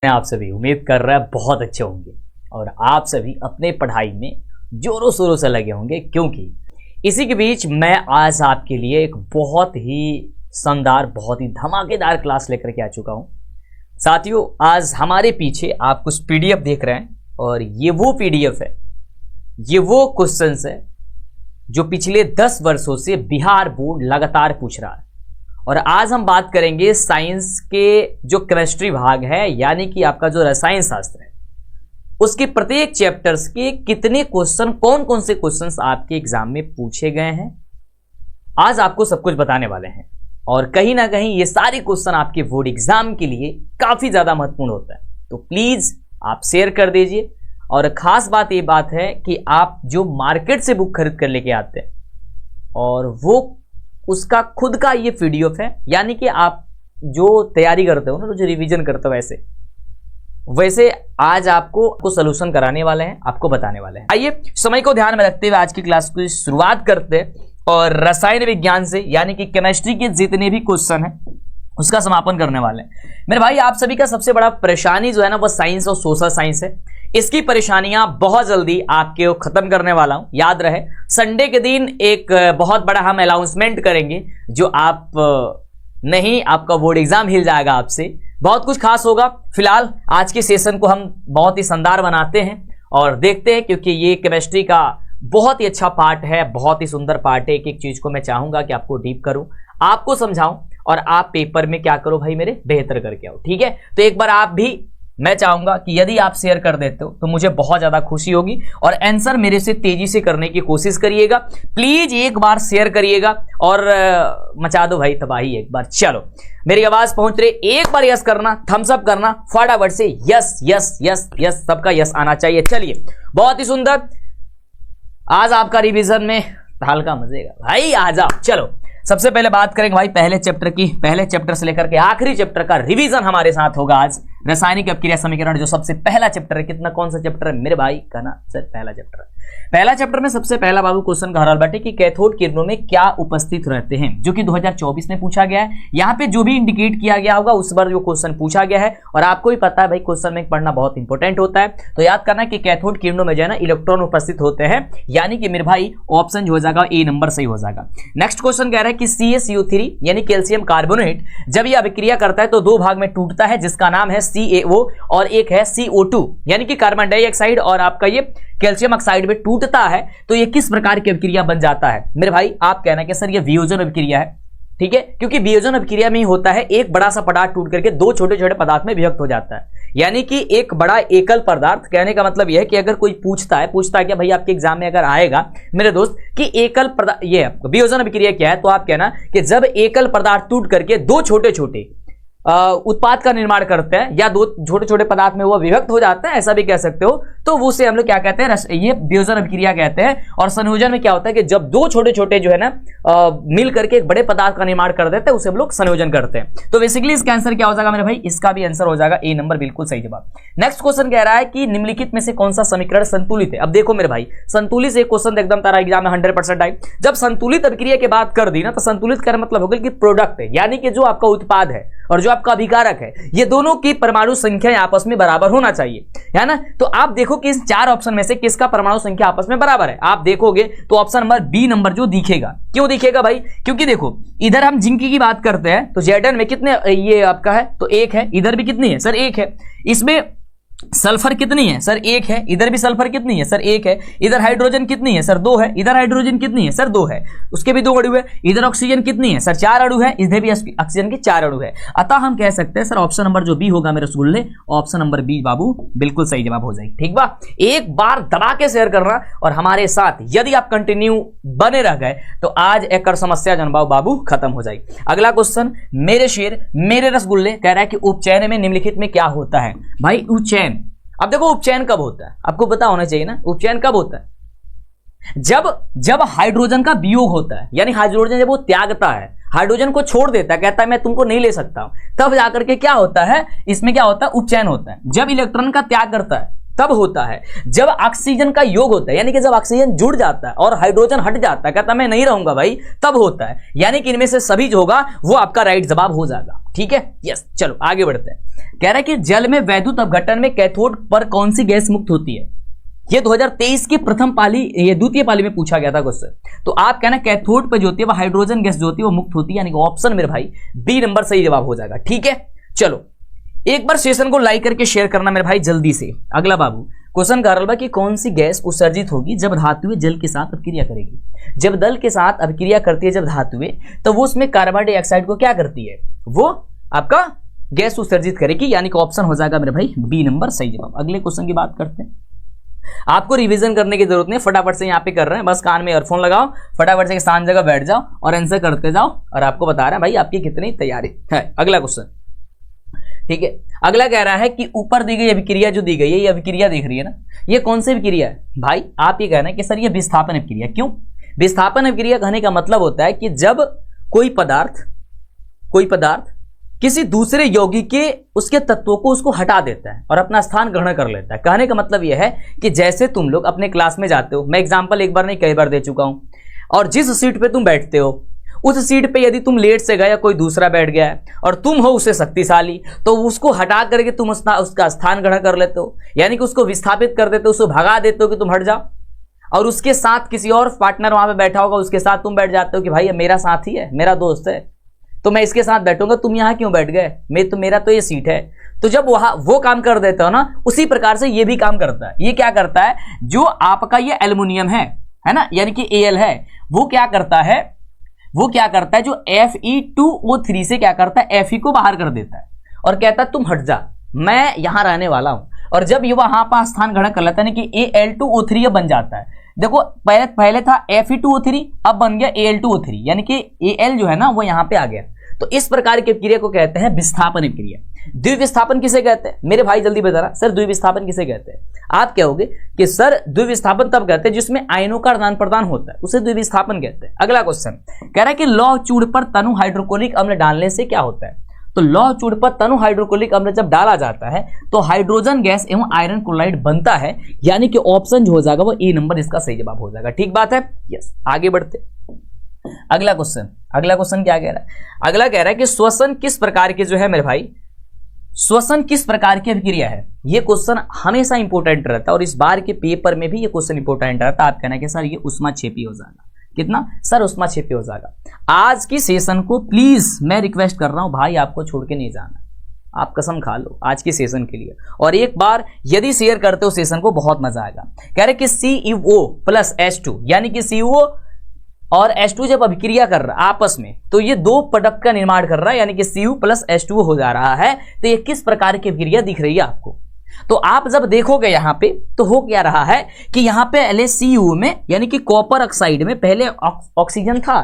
मैं आप सभी उम्मीद कर रहा है बहुत अच्छे होंगे और आप सभी अपने पढ़ाई में जोरों शोरों से लगे होंगे, क्योंकि इसी के बीच मैं आज आपके लिए एक बहुत ही शानदार, बहुत ही धमाकेदार क्लास लेकर के आ चुका हूं। साथियों, आज हमारे पीछे आप कुछ पीडीएफ देख रहे हैं और ये वो पीडीएफ है, ये वो क्वेश्चंस है जो पिछले 10 वर्षों से बिहार बोर्ड लगातार पूछ रहा है। और आज हम बात करेंगे साइंस के जो केमिस्ट्री भाग है, यानी कि आपका जो रसायन शास्त्र है, उसके प्रत्येक चैप्टर्स के कितने क्वेश्चन, कौन कौन से क्वेश्चंस आपके एग्जाम में पूछे गए हैं, आज आपको सब कुछ बताने वाले हैं। और कहीं ना कहीं ये सारे क्वेश्चन आपके बोर्ड एग्जाम के लिए काफी ज्यादा महत्वपूर्ण होता है, तो प्लीज आप शेयर कर दीजिए। और खास बात ये बात है कि आप जो मार्केट से बुक खरीद कर लेके आते हैं और वो उसका खुद का ये पीडीएफ है, यानी कि आप जो तैयारी करते हो ना, तो जो रिवीजन करते हो, वैसे आज आपको सलूशन कराने वाले हैं, आपको बताने वाले हैं। आइए समय को ध्यान में रखते हुए आज की क्लास की शुरुआत करते हैं और रसायन विज्ञान से, यानी कि केमिस्ट्री के जितने भी क्वेश्चन हैं उसका समापन करने वाले हैं। मेरे भाई, आप सभी का सबसे बड़ा परेशानी जो है ना, वो साइंस और सोशल साइंस है। इसकी परेशानियां बहुत जल्दी आपके खत्म करने वाला हूं। याद रहे, संडे के दिन एक बहुत बड़ा हम अनाउंसमेंट करेंगे, जो आप नहीं, आपका बोर्ड एग्जाम हिल जाएगा आपसे, बहुत कुछ खास होगा। फिलहाल आज के सेशन को हम बहुत ही शानदार बनाते हैं और देखते हैं, क्योंकि ये केमिस्ट्री का बहुत ही अच्छा पार्ट है, बहुत ही सुंदर पार्ट है। एक एक चीज को मैं चाहूंगा कि आपको डीप करूं, आपको समझाऊं और आप पेपर में क्या करो भाई मेरे, बेहतर करके आओ। ठीक है, तो एक बार आप भी, मैं चाहूंगा कि यदि आप शेयर कर देते हो तो मुझे बहुत ज्यादा खुशी होगी और आंसर मेरे से तेजी से करने की कोशिश करिएगा। प्लीज एक बार शेयर करिएगा और मचा दो भाई तबाही एक बार। चलो, मेरी आवाज पहुंच रही, एक बार यस करना, थम्स अप करना फटाफट से, यस यस यस यस, सबका यस आना चाहिए। चलिए, बहुत ही सुंदर, आज आपका रिवीजन में हल्का मजेगा भाई, आ जाओ। चलो, सबसे पहले बात करेंगे भाई पहले चैप्टर की। पहले चैप्टर से लेकर के आखिरी चैप्टर का रिवीजन हमारे साथ होगा आज। रासायनिक अपक्रिया समीकरण जो सबसे पहला चैप्टर है, कितना, कौन सा चैप्टर है मेरे भाई, कहना सर पहला चैप्टर है। पहला चैप्टर में सबसे पहला बाबू क्वेश्चन कह रहा बाटे कि कैथोड किरणों में क्या उपस्थित रहते हैं, जो कि 2024 में पूछा गया है। यहाँ पे जो भी इंडिकेट किया गया होगा उस बार जो क्वेश्चन पूछा गया है, और आपको भी पता है भाई क्वेश्चन में पढ़ना बहुत इंपॉर्टेंट होता है, तो याद करना कि कैथोड किरणों में जो है ना इलेक्ट्रॉन उपस्थित होते हैं, यानी कि मेरे भाई ऑप्शन जो हो जाएगा ए नंबर सही हो जाएगा। नेक्स्ट क्वेश्चन कह रहा है कि CaCO3 यानी कैल्शियम कार्बोनेट जब यह अभिक्रिया करता है तो दो भाग में टूटता है, जिसका नाम है CaO और एक है CO2 यानी कि कार्बन डाइऑक्साइड, और आपका ये कैल्शियम ऑक्साइड में टूटता है, तो ये किस प्रकार की अभिक्रिया बन जाता है मेरे भाई। आप कहना कि सर ये वियोजन अभिक्रिया है, ठीक है, क्योंकि वियोजन अभिक्रिया में ही होता है, एक बड़ा सा पदार्थ टूट करके दो छोटे छोटे पदार्थ में विभक्त हो जाता है, यानी कि एक बड़ा एकल पदार्थ। कहने का मतलब यह है कि अगर कोई पूछता है क्या भाई आपके एग्जाम में अगर आएगा मेरे दोस्त कि एकल पदार्थ, ये वियोजन अभिक्रिया क्या है, तो आप कहना कि जब एकल पदार्थ टूट करके दो छोटे छोटे उत्पाद का निर्माण करते हैं, या दो छोटे छोटे पदार्थ में वो विभक्त हो जाता है, ऐसा भी कह सकते हो, तो वो से हम लोग क्या कहते हैं, ये वियोजन अभिक्रिया कहते हैं। और संयोजन में क्या होता है कि जब दो छोटे छोटे जो है ना मिल करके एक बड़े पदार्थ का निर्माण कर देते हैं, उसे हम लोग संयोजन करते हैं। तो बेसिकली इसका आंसर क्या हो जाएगा मेरे भाई, इसका भी आंसर हो जाएगा ए नंबर, बिल्कुल सही जवाब। नेक्स्ट क्वेश्चन कह रहा है कि निम्नलिखित में से कौन सा समीकरण संतुलित है। अब देखो मेरे भाई, संतुलित एक क्वेश्चन एकदम तारा एग्जाम में 100% आई। जब संतुलित अभिक्रिया की बात कर दी ना, तो संतुलित का मतलब होगा कि प्रोडक्ट है, यानी कि जो आपका उत्पाद है और जो आपका अभिकारक है, ये दोनों की परमाणु संख्या आपस में बराबर होना चाहिए, है ना। तो आप देखो कि इस चार ऑप्शन में से किसका परमाणु संख्या आपस में बराबर है। आप देखोगे तो ऑप्शन नंबर बी नंबर जो दिखेगा। क्यों दिखेगा भाई, क्योंकि देखो इधर हम जिंक की बात करते हैं तो Zn में कितने, ये आपका है तो एक है, इधर भी कितनी है सर, एक है। इसमें सल्फर कितनी है सर, एक है। इधर भी सल्फर कितनी है सर, एक है। इधर हाइड्रोजन कितनी है सर, दो है। इधर हाइड्रोजन कितनी है सर, दो है, उसके भी दो अणु है। इधर ऑक्सीजन कितनी है सर, चार अणु है। इधर भी ऑक्सीजन के चार अणु है। अतः हम कह सकते हैं सर ऑप्शन नंबर जो बी होगा मेरे रसगुल्ले, ऑप्शन नंबर बी बाबू बिल्कुल सही जवाब हो जाएगी। ठीक बा, एक बार दबा के शेयर करना और हमारे साथ यदि आप कंटिन्यू बने रह गए तो आज एक समस्या जनबाऊ बाबू खत्म हो जाएगी। अगला क्वेश्चन मेरे शेर मेरे रसगुल्ले कह रहा है कि उपचयन में निम्नलिखित में क्या होता है भाई, उपचयन। अब देखो उपचयन कब होता है, आपको पता होना चाहिए ना, उपचयन कब होता है, जब हाइड्रोजन का वियोग होता है, यानी हाइड्रोजन जब वो त्यागता है, हाइड्रोजन को छोड़ देता है, कहता है मैं तुमको नहीं ले सकता हूं, तब जाकर के क्या होता है, इसमें क्या होता है, उपचयन होता है। जब इलेक्ट्रॉन का त्याग करता है तब होता है जब ऑक्सीजन का योग होता है, यानी कि जब ऑक्सीजन जुड़ जाता है और हाइड्रोजन हट जाता है, कहता मैं नहीं रहूंगा भाई, तब होता है। यानी कि इनमें से सभी जो होगा वो आपका राइट जवाब हो जाएगा। ठीक है, यस, चलो आगे बढ़ते हैं। कह रहा है कि जल में वैद्युत अपघटन में कैथोड पर कौन सी गैस मुक्त होती है? ये 2023 की प्रथम पाली, ये द्वितीय पाली में पूछा गया था क्वेश्चन। तो आप कहना कैथोड पर जो होती है वो हाइड्रोजन गैस जो होती है वो मुक्त होती है, यानी कि ऑप्शन मेरे भाई बी नंबर सही जवाब हो जाएगा। ठीक है, चलो एक बार सेशन को लाइक करके शेयर करना मेरे भाई जल्दी से। अगला बाबू क्वेश्चन कह रहा है कि कौन सी गैस उत्सर्जित होगी जब धातुएं जल के साथ अभिक्रिया करेगी? जब जल के साथ अभिक्रिया करती है जब धातुएं, तो वो उसमें कार्बन डाइऑक्साइड को क्या करती है? वो आपका गैस उत्सर्जित करेगी, यानी कि ऑप्शन हो जाएगा मेरे भाई बी नंबर सही जवाब। अगले क्वेश्चन की बात करते हैं। आपको रिवीजन करने की जरूरत नहीं, फटाफट से यहाँ पे कर रहे हैं, बस कान में ईयरफोन लगाओ, फटाफट से शांत जगह बैठ जाओ और आंसर करते जाओ, और आपको बता रहे हैं भाई आपकी कितनी तैयारी है। अगला क्वेश्चन, ठीक है, अगला कह रहा है कि ऊपर दी गई अभिक्रिया जो दी गई है, ये अभिक्रिया दिख रही है ना, ये कौन सी अभिक्रिया है भाई? आप ये कहना है कि सर ये विस्थापन अभिक्रिया। क्यों? विस्थापन अभिक्रिया कहने का मतलब होता है कि जब कोई पदार्थ किसी दूसरे यौगिक के उसके तत्वों को उसको हटा देता है और अपना स्थान ग्रहण कर लेता है। कहने का मतलब यह है कि जैसे तुम लोग अपने क्लास में जाते हो, मैं एग्जांपल एक बार नहीं कई बार दे चुका हूं, और जिस सीट पे तुम बैठते हो उस सीट पे यदि तुम लेट से गए या कोई दूसरा बैठ गया है और तुम हो उससे शक्तिशाली, तो उसको हटा करके तुम उसका स्थान ग्रहण कर लेते हो, यानी कि उसको विस्थापित कर देते हो, उसको भगा देते हो कि तुम हट जाओ, और उसके साथ किसी और पार्टनर वहां पे बैठा होगा, उसके साथ तुम बैठ जाते हो कि भाई मेरा साथी है, मेरा दोस्त है, तो मैं इसके साथ बैठूंगा, तुम यहां क्यों बैठ गए, मेरा तो ये सीट है। तो जब वहां वो काम कर देता हो ना, उसी प्रकार से ये भी काम करता है। ये क्या करता है, जो आपका ये एल्युमिनियम है ना, यानी कि Al है, वो क्या करता है जो Fe2O3 से क्या करता है, Fe को बाहर कर देता है और कहता है तुम हट जा, मैं यहां रहने वाला हूं। और जब ये वहां पर स्थान ग्रहण कर लेता है ना कि Al2O3 बन जाता है। देखो पहले था Fe2O3, अब बन गया Al2O3, यानी कि Al जो है ना वो यहां पे आ गया। तो इस प्रकार की क्रिया को कहते हैं विस्थापन क्रिया। द्विविस्थापन किसे कहते हैं मेरे भाई, जल्दी बता रहा, सर द्विविस्थापन किसे कहते हैं? आप कहोगे कि सर द्विविस्थापन तब कहते हैं जिसमें आयनों का आदान प्रदान होता है, उसे द्विविस्थापन कहते हैं। अगला क्वेश्चन कह रहा है कि लौह चूड़ पर तनु हाइड्रोक्लोरिक अम्ल डालने से क्या होता है? तो लौह चूड़ पर तनु हाइड्रोक्लोरिक अम्ल जब डाला जाता है तो हाइड्रोजन गैस एवं आयरन क्लोराइड बनता है, यानी कि ऑप्शन जो हो जाएगा वो ए नंबर इसका सही जवाब हो जाएगा। ठीक बात है, यस, आगे बढ़ते। अगला क्वेश्चन क्या कह रहा है? अगला कह रहा है कि श्वसन किस प्रकार के जो है मेरे भाई, श्वसन किस प्रकार की अभिक्रिया है? ये क्वेश्चन हमेशा इंपोर्टेंट रहता है और इस बार के पेपर में भी ये क्वेश्चन इंपोर्टेंट रहता है। आप कहना कि सर ये उष्माक्षेपी हो जाएगा, कितना सर उष्माक्षेपी हो जाएगा। आज की सेशन को प्लीज मैं रिक्वेस्ट कर रहा हूं भाई, आपको छोड़ के नहीं जाना, आप कसम खा लो आज के सेशन के लिए, और एक बार यदि शेयर करते हो सेशन को बहुत मजा आएगा। कह रहे कि CuO प्लस H2, यानी कि CO और H2 जब अभिक्रिया कर रहा है आपस में, तो ये दो प्रोडक्ट का निर्माण कर रहा है, यानी कि Cu प्लस H2 हो जा रहा है। तो ये किस प्रकार की अभिक्रिया दिख रही है आपको? तो आप जब देखोगे यहां पे तो हो क्या रहा है कि यहां पे पहले Cu में यानी कि कॉपर ऑक्साइड में पहले ऑक्सीजन था,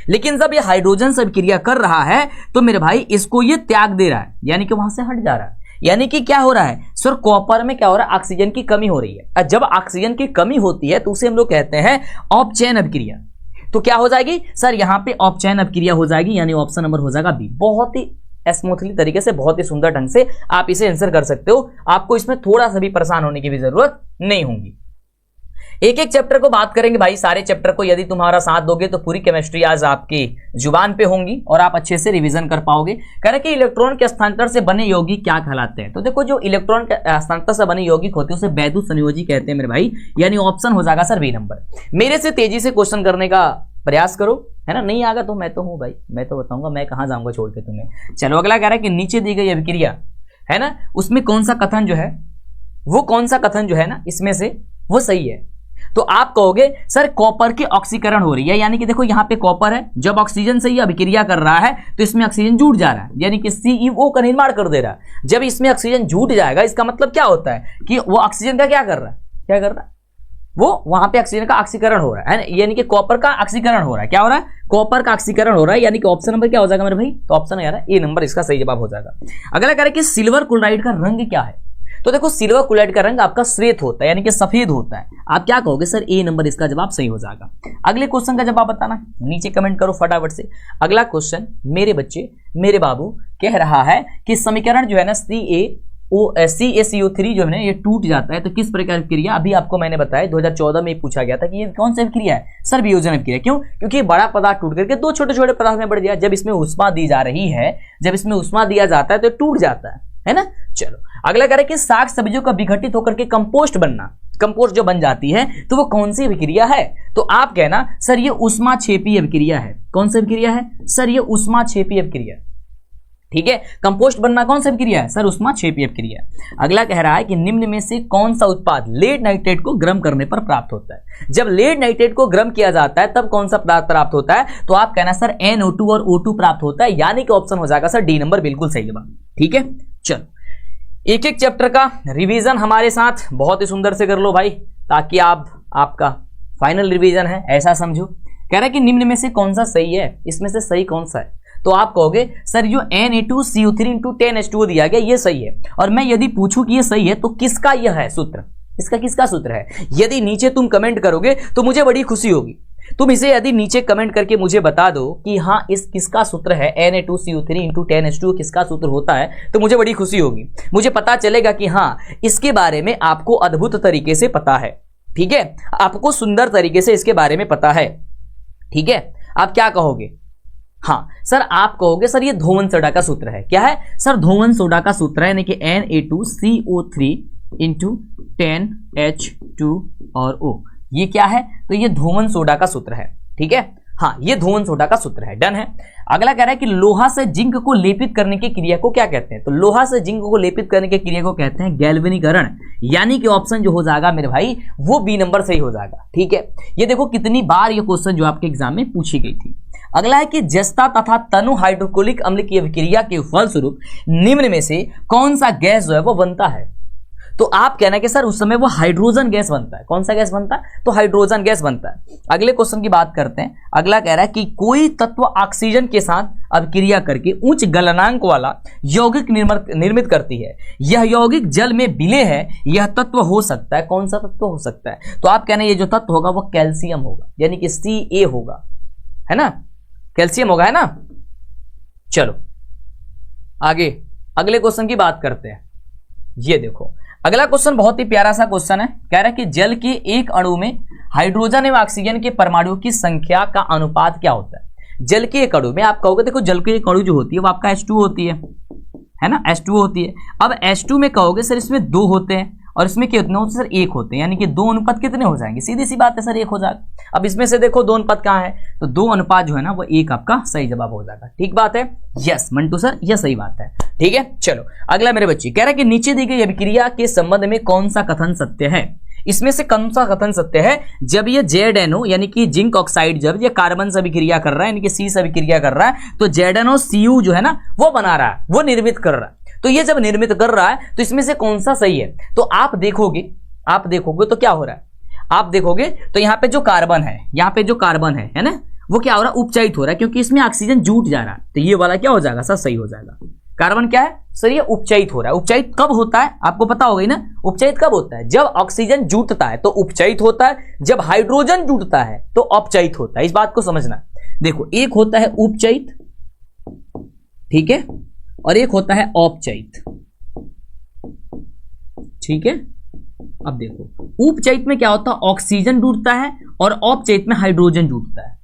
लेकिन जब ये हाइड्रोजन से अभिक्रिया कर रहा है तो मेरे भाई इसको ये त्याग दे रहा है, यानी कि वहां से हट जा रहा है। यानी कि क्या हो रहा है सर, कॉपर में क्या हो रहा है, ऑक्सीजन की कमी हो रही है। जब ऑक्सीजन की कमी होती है तो उसे हम लोग कहते हैं ऑफ चेन अभिक्रिया। तो क्या हो जाएगी सर, यहां पे ऑफ चेन अभिक्रिया हो जाएगी, यानी ऑप्शन नंबर हो जाएगा बी। बहुत ही स्मूथली तरीके से, बहुत ही सुंदर ढंग से आप इसे आंसर कर सकते हो, आपको इसमें थोड़ा सा भी परेशान होने की भी जरूरत नहीं होगी। एक एक चैप्टर को बात करेंगे भाई, सारे चैप्टर को यदि तुम्हारा साथ दोगे तो पूरी केमिस्ट्री आज आपकी जुबान पे होंगी और आप अच्छे से रिवीजन कर पाओगे। कह रहे कि इलेक्ट्रॉन के हस्तांतरण से बने यौगिक क्या कहलाते हैं? तो देखो जो इलेक्ट्रॉन के हस्तांतरण से बने यौगिक होते हैं उसे वैद्युत संयोजी कहते हैं मेरे भाई, यानी ऑप्शन हो जाएगा सर बी नंबर। मेरे से तेजी से क्वेश्चन करने का प्रयास करो, है ना, नहीं आगा तो मैं तो हूं भाई, मैं तो बताऊंगा, मैं कहां जाऊंगा छोड़ के तुम्हें। चलो अगला कह रहा है कि नीचे दी गई अभिक्रिया है ना, उसमें कौन सा कथन जो है ना इसमें से वो सही है? तो आप कहोगे सर कॉपर की ऑक्सीकरण हो रही है, यानी कि देखो यहाँ पे कॉपर है, जब ऑक्सीजन से ये अभिक्रिया कर रहा है तो इसमें ऑक्सीजन जुड़ जा रहा है, यानी कि CO का निर्माण कर दे रहा है। जब इसमें ऑक्सीजन जुड़ जाएगा इसका मतलब क्या होता है कि वो ऑक्सीजन का क्या कर रहा है, वो वहां पे ऑक्सीजन का ऑक्सीकरण हो रहा है, यानी कि कॉपर का ऑक्सीकरण हो रहा है। क्या हो रहा है, कॉपर का ऑक्सीकरण हो रहा है, यानी कि ऑप्शन नंबर क्या हो जाएगा मेरे भाई, तो ऑप्शन है यार ए नंबर इसका सही जवाब हो जाएगा। अगला कह रहा है कि सिल्वर क्लोराइड का रंग क्या है? तो देखो सिल्वर क्लोराइड का रंग आपका श्वेत होता है, यानी कि सफेद होता है। आप क्या कहोगे सर, ए नंबर इसका जवाब सही हो जाएगा। अगले क्वेश्चन का जवाब बताना, नीचे कमेंट करो फटाफट से। अगला क्वेश्चन मेरे बच्चे मेरे बाबू कह रहा है कि समीकरण जो है ना CaCO3 जो है ना ये टूट जाता है तो किस प्रकार की क्रिया, अभी आपको मैंने बताया 2014 में पूछा गया था कि ये कौन सी क्रिया है, सर वियोजन क्रिया। क्यों? क्योंकि बड़ा पदार्थ टूट करके दो छोटे छोटे पदार्थ में बढ़ गया। जब इसमें उष्मा दी जा रही है, जब इसमें उष्मा दिया जाता है तो टूट जाता है ना। चलो अगला कह रहे कि साग सब्जियों का विघटित होकर के कंपोस्ट बनना, कंपोस्ट जो बन जाती है तो वो कौन सी अभिक्रिया है? तो आप कहना सर ये ऊष्माक्षेपी अभिक्रिया है। कौन सी अभिक्रिया है? सर ये ऊष्माक्षेपी अभिक्रिया। ठीक है, कंपोस्ट बनना कौन सा अभिक्रिया है? सर ऊष्माक्षेपी अभिक्रिया। अगला कह रहा है कि निम्न में से कौन सा उत्पाद लेड नाइट्रेट को गर्म करने पर प्राप्त होता है? जब लेड नाइट्रेट को गर्म किया जाता है तब कौन सा पदार्थ प्राप्त होता है? तो आप कहना सर NO2 और O2 प्राप्त होता है, यानी कि ऑप्शन हो जाएगा सर डी नंबर, बिल्कुल सही जवाब। ठीक है, चलो एक एक चैप्टर का रिवीजन हमारे साथ बहुत ही सुंदर से कर लो भाई, ताकि आपका फाइनल रिवीजन है ऐसा समझो। कह रहा है कि निम्न में से कौन सा सही है, इसमें से सही कौन सा है? तो आप कहोगे सर जो Na2CO3 × 10H2O दिया गया ये सही है। और मैं यदि पूछूं कि ये सही है तो किसका यह है सूत्र, इसका किसका सूत्र है? यदि नीचे तुम कमेंट करोगे तो मुझे बड़ी खुशी होगी। तुम इसे यदि नीचे कमेंट करके मुझे बता दो कि हाँ इस किसका सूत्र है, Na2CO3 × 10H2O किसका सूत्र होता है, तो मुझे बड़ी खुशी होगी। मुझे पता चलेगा कि हाँ इसके बारे में आपको अद्भुत तरीके से पता है। ठीक है, आपको सुंदर तरीके से इसके बारे में पता है। ठीक है, आप क्या कहोगे? हाँ सर आप कहोगे सर ये धोवन सोडा का सूत्र है। क्या है सर? धोवन सोडा का सूत्र है, यानी कि Na2CO3 × 10H2 और O। ये क्या है? तो ये धोवन सोडा का सूत्र है। ठीक है, हाँ ये धोवन सोडा का सूत्र है, डन है। अगला कह रहा है कि लोहा से जिंक को लेपित करने की क्रिया को क्या कहते हैं? तो लोहा से जिंक को लेपित करने की क्रिया को कहते हैं गैल्वेनीकरण, यानी कि ऑप्शन जो हो जाएगा मेरे भाई वो बी नंबर सही हो जाएगा। ठीक है, ये देखो कितनी बार ये क्वेश्चन जो आपके एग्जाम में पूछी गई थी। अगला है कि जस्ता तथा तनु हाइड्रोक्लोरिक अम्ल की अभिक्रिया के फलस्वरूप निम्न में से कौन सा गैस जो है वो बनता है? तो आप कहना कि सर उस समय वो हाइड्रोजन गैस बनता है। कौन सा गैस बनता है? तो हाइड्रोजन गैस बनता है। अगले क्वेश्चन की बात करते हैं। अगला कह रहा है कि कोई तत्व ऑक्सीजन के साथ अभिक्रिया करके उच्च गलनांक वाला यौगिक निर्मित करती है, यह यौगिक जल में विलय है, यह तत्व हो सकता है। कौन सा तत्व हो सकता है? तो आप कहना ये जो तत्व होगा वो कैल्शियम होगा, यानी कि Ca होगा, है ना, कैल्शियम होगा, है ना। चलो आगे अगले क्वेश्चन की बात करते हैं। ये देखो अगला क्वेश्चन बहुत ही प्यारा सा क्वेश्चन है। कह रहा है कि जल के एक अणु में हाइड्रोजन एवं ऑक्सीजन के परमाणुओं की संख्या का अनुपात क्या होता है? जल के एक अणु में आप कहोगे देखो जल के एक अणु जो होती है वो आपका H2 होती है ना, H2 होती है। अब H2 में कहोगे सर इसमें 2 होते हैं और इसमें कितने होते हैं सर? 1 होते हैं, यानी कि 2 अनुपात कितने हो जाएंगे? सीधी सी बात है सर 1 हो जाएगा। अब इसमें से देखो 2 अनुपात कहाँ है? तो 2 अनुपात जो है ना वो 1 आपका सही जवाब हो जाएगा। ठीक बात है, यस मंटू सर यह सही बात है। ठीक है, चलो अगला मेरे बच्चे कह रहा है कि नीचे दी गई अभिक्रिया के संबंध में कौन सा कथन सत्य है? इसमें से कौन सा कथन सत्य है? जब ये ZNO यानी कि जिंक ऑक्साइड जब ये कार्बन से अभिक्रिया कर रहा है, यानी कि C से अभिक्रिया कर रहा है, तो ZNOCu जो है ना वो बना रहा है, वो निर्मित कर रहा है। तो ये जब निर्मित कर रहा है तो इसमें से कौन सा सही है? तो आप देखोगे तो क्या हो रहा है? आप देखोगे तो यहाँ पे जो कार्बन है, यहाँ पे जो कार्बन है ना, वो क्या हो रहा है? उपचयित हो रहा है, क्योंकि इसमें ऑक्सीजन जुट जा रहा है। तो ये वाला क्या हो जाएगा सर? सही हो जाएगा। कार्बन क्या है सर? ये उपचयित हो रहा है। उपचयित कब होता है आपको पता होगा ही ना। उपचयित कब होता है? जब ऑक्सीजन जुटता है तो उपचयित होता है, जब हाइड्रोजन जुटता है तो अपचयित होता है। इस बात को समझना। देखो एक होता है उपचयित, ठीक है, और एक होता है औपचयित। ठीक है, अब देखो उपचयित में क्या होता है? ऑक्सीजन जुटता है और औपचयित में हाइड्रोजन जुटता है।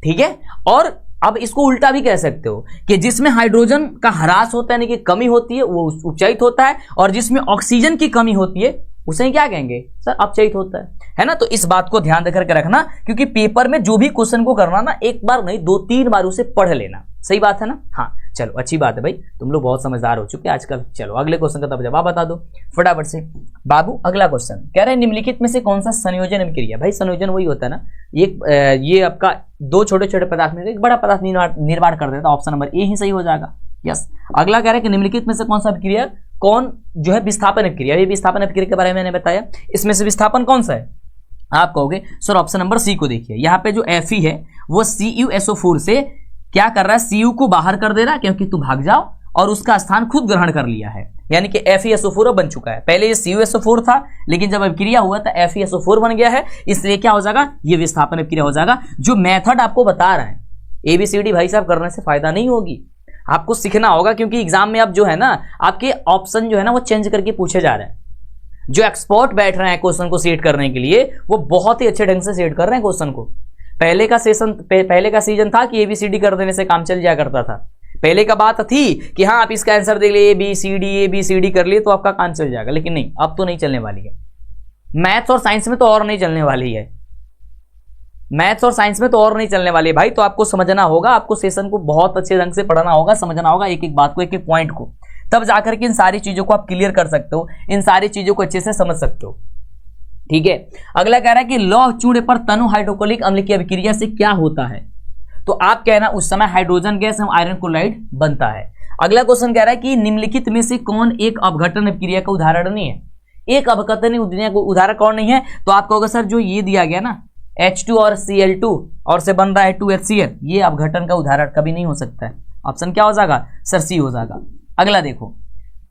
ठीक है, और अब इसको उल्टा भी कह सकते हो कि जिसमें हाइड्रोजन का ह्रास होता है, यानी कि कमी होती है, वो उपचयित होता है, और जिसमें ऑक्सीजन की कमी होती है उसे क्या कहेंगे सर? अपचयित होता है ना। तो इस बात को ध्यान देकर के रखना, क्योंकि पेपर में जो भी क्वेश्चन को करना ना, एक बार नहीं 2-3 बार उसे पढ़ लेना। सही बात है ना। हाँ चलो अच्छी बात है भाई, तुम लोग बहुत समझदार हो चुके हैं आजकल। चलो अगले क्वेश्चन का तब जवाब बता दो फटाफट से बाबू। अगला क्वेश्चन कह रहे हैं निम्नलिखित में से कौन सा संयोजन अभिक्रिया? भाई संयोजन वही होता है ना, ये आपका 2 छोटे छोटे पदार्थ में एक बड़ा पदार्थ निर्माण कर देता है। ऑप्शन नंबर ए ही सही हो जाएगा। यस, अगला कह रहा है कि निम्नलिखित में से कौन सा अभिक्रिया कौन जो है विस्थापन अभिक्रिया? ये विस्थापन अभिक्रिया के बारे में मैंने बताया। इसमें से विस्थापन कौन सा है? आप कहोगे सर ऑप्शन नंबर सी को देखिए। यहाँ पे जो Fe है वो CuSO4 से क्या कर रहा है? Cu को बाहर कर दे रहा है, क्योंकि तू भाग जाओ, और उसका स्थान खुद ग्रहण कर लिया है, यानी कि FeSO4 बन चुका है। पहले ये CuSO4 था, लेकिन जब अभिक्रिया हुआ तो FeSO4 बन गया है, इसलिए क्या हो जाएगा? ये विस्थापन अभिक्रिया हो जाएगा। जो मेथड आपको बता रहा है ABCD भाई साहब करने से फायदा नहीं होगी। आपको सीखना होगा, क्योंकि एग्जाम में अब जो है ना आपके ऑप्शन जो है ना वो चेंज करके पूछे जा रहे हैं। जो एक्सपर्ट बैठ रहे हैं क्वेश्चन को सेट करने के लिए वो बहुत ही अच्छे ढंग से सेट कर रहे हैं क्वेश्चन को। पहले का सीजन था कि ABCD कर देने से काम चल जाया करता था। पहले का बात थी कि हाँ आप इसका आंसर देख लिए ABCD कर लिए तो आपका काम चल जाएगा, लेकिन नहीं, अब तो नहीं चलने वाली है। मैथ्स और साइंस में तो और नहीं चलने वाली है, मैथ्स और साइंस में तो और नहीं चलने वाली है भाई। तो आपको समझना होगा, आपको सेशन को बहुत अच्छे ढंग से पढ़ना होगा, समझना होगा एक एक बात को, एक एक पॉइंट को, तब जाकर के इन सारी चीजों को आप क्लियर कर सकते हो, इन सारी चीजों को अच्छे से समझ सकते हो। ठीक है, अगला कह रहा है कि लौह चूड़े पर तनु हाइड्रोक्लोरिक अम्ल की अभिक्रिया से क्या होता है। तो आप कहना उस समय हाइड्रोजन गैस एवं आयरन क्लोराइड बनता है। अगला क्वेश्चन कह रहा है कि निम्नलिखित में से कौन एक अपघटन अभिक्रिया का उदाहरण नहीं है। एक अपघटन उदाहरण कौन नहीं है, तो आप कहोगे सर जो ये दिया गया ना H2 और Cl2 और से बन रहा है 2HCl, ये अपघटन का उदाहरण कभी नहीं हो सकता है। ऑप्शन क्या हो जाएगा सर, सी हो जाएगा। अगला देखो,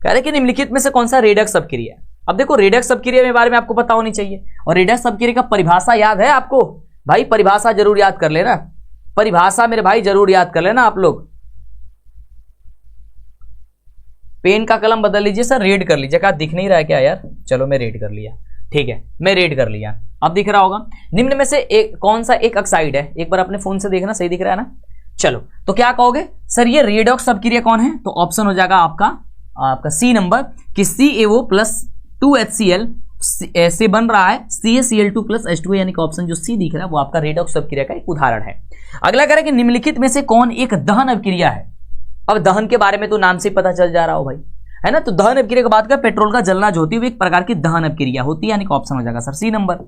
कह रहे कि निम्नलिखित में से कौन सा रेडक्स अपक्रिया। अब देखो रेडक्स अपक्रिया के बारे में आपको पता होनी चाहिए, और रेडक्स अपक्रिया का परिभाषा याद है आपको भाई, परिभाषा जरूर याद कर लेना, परिभाषा मेरे भाई जरूर याद कर लेना आप लोग। पेन का कलम बदल लीजिए सर, रेड कर लीजिए। क्या दिख नहीं रहा है क्या यार, चलो मैं रेड कर लिया, ठीक है मैं रेड कर लिया, अब दिख रहा होगा। निम्न में से एक कौन सा एक ऑक्साइड है, एक बार अपने फोन से देखना, सही दिख रहा है ना। चलो तो क्या कहोगे सर ये रेडॉक्स अपक्रिया कौन है, तो ऑप्शन हो जाएगा आपका सी नंबर कि CaO प्लस 2HCl से बन रहा है CaCl2 प्लस H2, यानी कि ऑप्शन जो सी दिख रहा है वो आपका रेडॉक्स अपक्रिया का एक उदाहरण है। अगला कह रहा है कि निम्नलिखित में से कौन एक दहन अपक्रिया है। अब दहन के बारे में तो नाम से पता चल जा रहा हो भाई, है ना। तो दहन अपक्रिया की बात करें, पेट्रोल का जलना जो होती है वो एक प्रकार की दहन अपक्रिया होती है, यानी कि ऑप्शन हो जाएगा सर सी नंबर।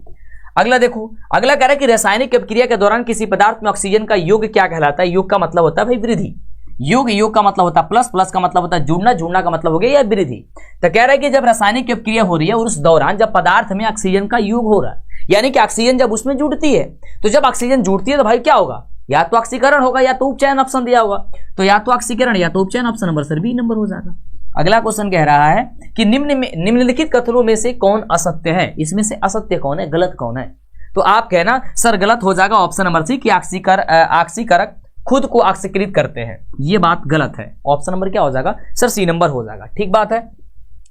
अगला देखो, अगला कह रहा है कि रासायनिक अपक्रिया के दौरान किसी पदार्थ में ऑक्सीजन का योग क्या कहलाता है। योग का मतलब होता है भाई वृद्धि, योग का मतलब होता है प्लस, प्लस का मतलब होता है जुड़ना, जुड़ना का मतलब हो गया या वृद्धि। तो कह रहा है कि जब रासायनिक अपक्रिया हो रही है और उस दौरान जब पदार्थ में ऑक्सीजन का योग हो रहा है, यानी कि ऑक्सीजन जब उसमें जुड़ती है, तो जब ऑक्सीजन जुड़ती है तो भाई क्या होगा, या तो ऑक्सीकरण होगा या तो उपचयन, ऑप्शन दिया होगा, तो या तो ऑक्सीकरण या तो उपचयन, option number sir B number हो जाएगा। अगला क्वेश्चन कह रहा है कि निम्नलिखित कथनों में से कौन असत्य है, इसमें से असत्य कौन है, गलत कौन है। तो आप कहना सर गलत हो जाएगा ऑप्शन नंबर सी कि ऑक्सीकरक खुद को ऑक्सीकृत करते हैं, ये बात गलत है। ऑप्शन नंबर क्या हो जाएगा सर, सी नंबर हो जाएगा, ठीक बात है।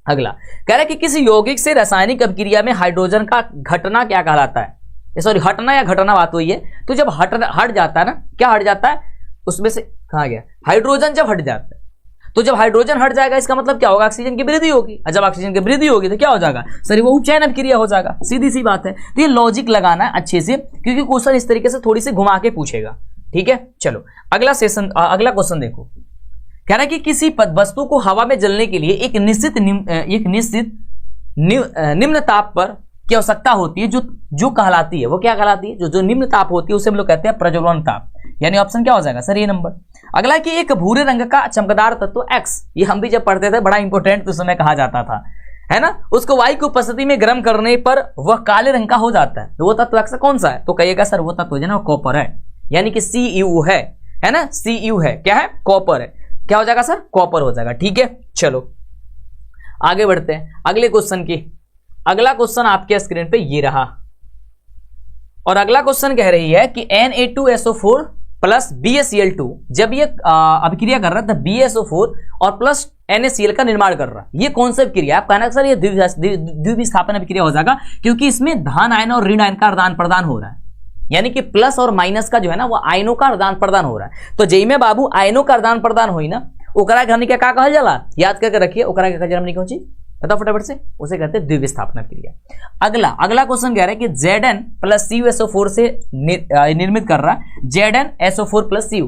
अगला कह रहा है कि किसी यौगिक से रासायनिक अपक्रिया में हाइड्रोजन का घटना क्या कहलाता है, सॉरी हटना या घटना बात हुई है। तो जब हट जाता है ना, क्या हट जाता है उसमें से, कहा गया हाइड्रोजन जब हट जाता है, तो जब हाइड्रोजन हट जाएगा इसका मतलब क्या होगा, ऑक्सीजन की वृद्धि होगी, और जब ऑक्सीजन की वृद्धि होगी तो क्या हो जाएगा सर, वो उपचयन अपक्रिया हो जाएगा, सीधी सी बात है। तो ये लॉजिक लगाना है अच्छे से, क्योंकि क्वेश्चन इस तरीके से थोड़ी सी घुमा के पूछेगा, ठीक है। चलो अगला क्वेश्चन देखो, कह रहा है कि किसी वस्तु को हवा में जलने के लिए एक निश्चित निम्न ताप पर की आवश्यकता होती है, जो कहलाती है, वो क्या कहलाती है, जो निम्न ताप होती है उसे हम लोग कहते हैं प्रज्वलन ताप, यानी ऑप्शन क्या हो जाएगा सर, ये नंबर। अगला कि एक भूरे रंग का चमकदार तत्व X, ये हम भी जब पढ़ते थे बड़ा इंपॉर्टेंट उस समय कहा जाता था, है ना, उसको वायु की उपस्थिति में गर्म करने पर वह काले रंग का हो जाता है, तो वो तत्व X कौन सा है, तो कहिएगा सर वो तत्व जो है ना कॉपर है, यानी कि Cu है ना, Cu है, क्या है, कॉपर है, क्या हो जाएगा सर, कॉपर हो जाएगा, ठीक है। चलो आगे बढ़ते हैं अगले क्वेश्चन की। अगला क्वेश्चन आपके स्क्रीन पे ये रहा, और अगला क्वेश्चन कह रही है कि Na2SO4 प्लस BaCl2 जब ये अभिक्रिया कर रहा है तो BaSO4 और प्लस NaCl का निर्माण कर रहा है, ये कौन सा अभिक्रिया है। आप कहना सर ये द्विविस्थापन अभिक्रिया हो जाएगा, क्योंकि इसमें धन आयन और ऋण आयन का आदान प्रदान हो रहा है, यानी कि प्लस और माइनस का जो है ना वो आयनों का आदान प्रदान हो रहा है। तो जई में बाबू आयनों का आदान प्रदान हुई ना, ओकरा के हमने क्या कहा जाला, याद करके रखिए, ओकरा के हमने कौन चीज बताओ फटाफट से, उसे कहते हैं द्विविस्थापन क्रिया। अगला क्वेश्चन कह रहा है कि Zn प्लस CuSO4 से निर्मित कर रहा है ZnSO4 प्लस Cu,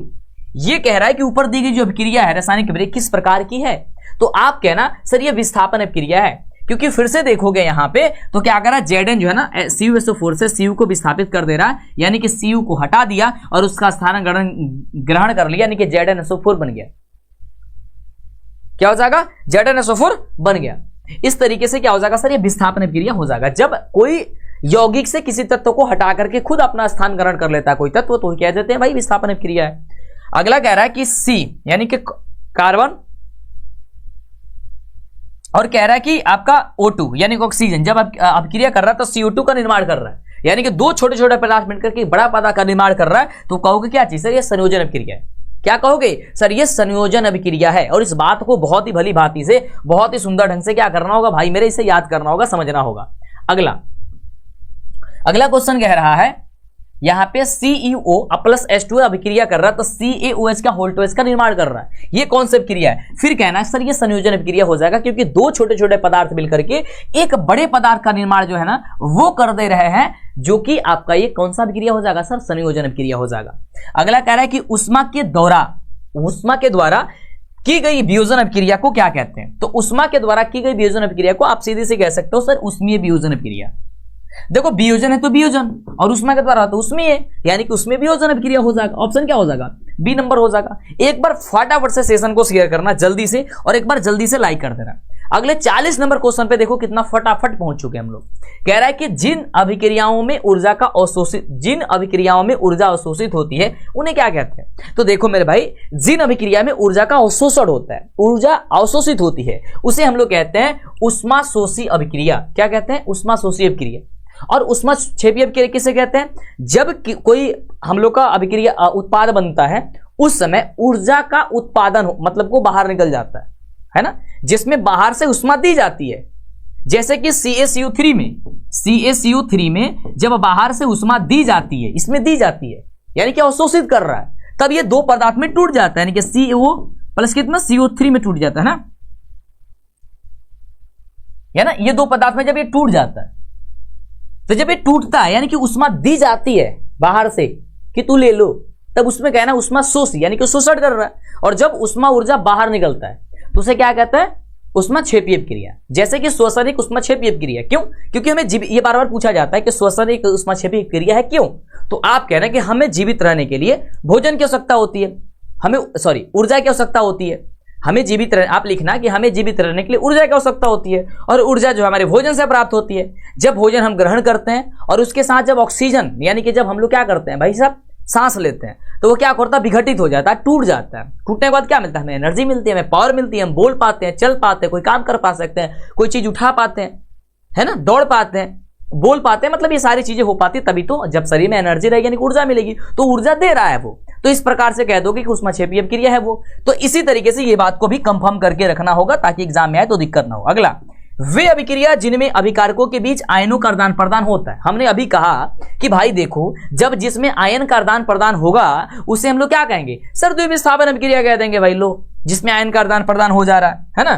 ये कह रहा है कि ऊपर दी गई जो अभिक्रिया है रासायनिक अभिक्रिया किस प्रकार की है। तो आप कहना सर ये विस्थापन अभिक्रिया है, क्योंकि फिर से देखोगे यहां पे तो क्या कर रहा है, Zn जो है ना CuSO4 से Cu को विस्थापित कर दे रहा है, यानी कि Cu को हटा दिया और उसका स्थान ग्रहण कर लिया, यानी कि ZnSO4 बन गया, क्या हो जाएगा, ZnSO4 बन गया। इस तरीके से क्या हो जाएगा सर, ये विस्थापन अभिक्रिया हो जाएगा। जब कोई यौगिक से किसी तत्व को हटा करके खुद अपना स्थान ग्रहण कर लेता है कोई तत्व, तो क्या कहते हैं भाई विस्थापन अभिक्रिया है। अगला कह रहा है कि C यानी कि कार्बन, और कह रहा है कि आपका O2 यानी कि ऑक्सीजन जब अभिक्रिया कर रहा है तो CO2 का निर्माण कर रहा है, यानी कि दो छोटे छोटे पदार्थ मिलकर के बड़ा पदार्थ का निर्माण कर रहा है, तो कहोगे क्या चीज है, ये संयोजन अभिक्रिया है। क्या कहोगे सर, ये संयोजन अभिक्रिया है। और इस बात को बहुत ही भली भांति से, बहुत ही सुंदर ढंग से क्या करना होगा भाई मेरे, इसे याद करना होगा, समझना होगा। अगला क्वेश्चन कह रहा है यहां पे CeO प्लस H2 अभिक्रिया कर रहा है, तो CaOH का होल टू H का निर्माण कर रहा है। ये कौन सी अभिक्रिया है? फिर कहना है सर ये संयोजन अभिक्रिया हो जाएगा, क्योंकि दो छोटे छोटे पदार्थ मिलकर के एक बड़े पदार्थ का निर्माण जो है ना वो कर दे रहे हैं, जो कि आपका ये कौन सा अभिक्रिया हो जाएगा सर, संयोजन अभिक्रिया हो जाएगा। अगला कह रहा है कि उष्मा के द्वारा की गई वियोजन अभिक्रिया को क्या कहते हैं? तो उष्मा के द्वारा की गई वियोजन अभिक्रिया को आप सीधे से कह सकते हो सर उष्मीय वियोजन अभिक्रिया। देखो वियोजन है तो वियोजन, और उष्मा के द्वारा तो उष्मीय, यानी कि उसमें वियोजन अभिक्रिया हो जाएगा। ऑप्शन क्या हो जाएगा? बी नंबर हो जाएगा। एक बार फटाफट से सेशन को शेयर करना जल्दी से, और एक बार जल्दी से लाइक कर देना। अगले 40 नंबर क्वेश्चन पे देखो कितना फटाफट पहुंच चुके हम लोग। कह रहा है कि जिन अभिक्रियाओं में ऊर्जा अवशोषित होती है उन्हें क्या कहते हैं? तो देखो मेरे भाई, जिन अभिक्रिया में ऊर्जा का अवशोषण होता है, ऊर्जा अवशोषित होती है, उसे हम लोग कहते हैं उष्माशोषी अभिक्रिया। क्या कहते हैं? उष्माशोषी अभिक्रिया। और उष्माक्षेपी अभिक्रिया किसे कहते हैं? जब कोई हम लोग का अभिक्रिया उत्पाद बनता है, उस समय ऊर्जा का उत्पादन मतलब को बाहर निकल जाता है ना, जिसमें बाहर से उष्मा दी जाती है। जैसे कि CaCO3 में जब बाहर से उष्मा दी जाती है, इसमें दी जाती है, यानी कि अवशोषित कर रहा है, तब ये दो पदार्थ में टूट जाता है, यानी कि CO प्लस कितना CO3 में टूट जाता है ना, ये दो पदार्थ में जब ये टूट जाता है, तो जब ये टूटता है यानी कि उष्मा दी जाती है बाहर से कि तू ले लो, तब उसमें कहना उष्मा शोषी, यानी कि शोषण कर रहा है। और जब उष्मा ऊर्जा बाहर निकलता है तो उसे क्या कहते हैं? उष्माक्षेपी अभिक्रिया। जैसे कि श्वसनिक उष्माक्षेपी अभिक्रिया। क्यों? क्योंकि हमें ये बार बार पूछा जाता है कि श्वसनिक उष्माक्षेपी अभिक्रिया है क्यों? तो आप कह रहे हैं कि हमें जीवित रहने के लिए भोजन की आवश्यकता होती है, ऊर्जा की आवश्यकता होती है। आप लिखना कि हमें जीवित रहने के लिए ऊर्जा की आवश्यकता होती है, और ऊर्जा जो हमारे भोजन से प्राप्त होती है। जब भोजन हम ग्रहण करते हैं और उसके साथ जब ऑक्सीजन, यानी कि जब हम लोग क्या करते हैं भाई साहब, सांस लेते हैं, तो वो क्या करता है? विघटित हो जाता है, टूट जाता है। टूटने के बाद क्या मिलता है? हमें एनर्जी मिलती है, हमें पावर मिलती है, हम बोल पाते हैं, चल पाते हैं, कोई काम कर पा सकते हैं, कोई चीज उठा पाते हैं, है ना, दौड़ पाते हैं, बोल पाते हैं, मतलब ये सारी चीजें हो पाती, तभी तो जब शरीर में एनर्जी रहेगी यानी ऊर्जा मिलेगी, तो ऊर्जा दे रहा है वो। तो इस प्रकार से कह दोगे कि उष्माक्षेपी अभिक्रिया है वो। तो इसी तरीके से ये बात को भी कंफर्म करके रखना होगा ताकि एग्जाम में आए तो दिक्कत ना हो। अगला, वे अभिक्रिया जिनमें अभिकारकों के बीच आयनों का आदान प्रदान होता है। हमने अभी कहा कि भाई देखो, जब जिसमें आयन का आदान प्रदान होगा उसे हम लोग क्या कहेंगे सर? द्विविस्थापन अभिक्रिया कह देंगे भाई। लो, जिसमें आयन का आदान प्रदान हो जा रहा है ना,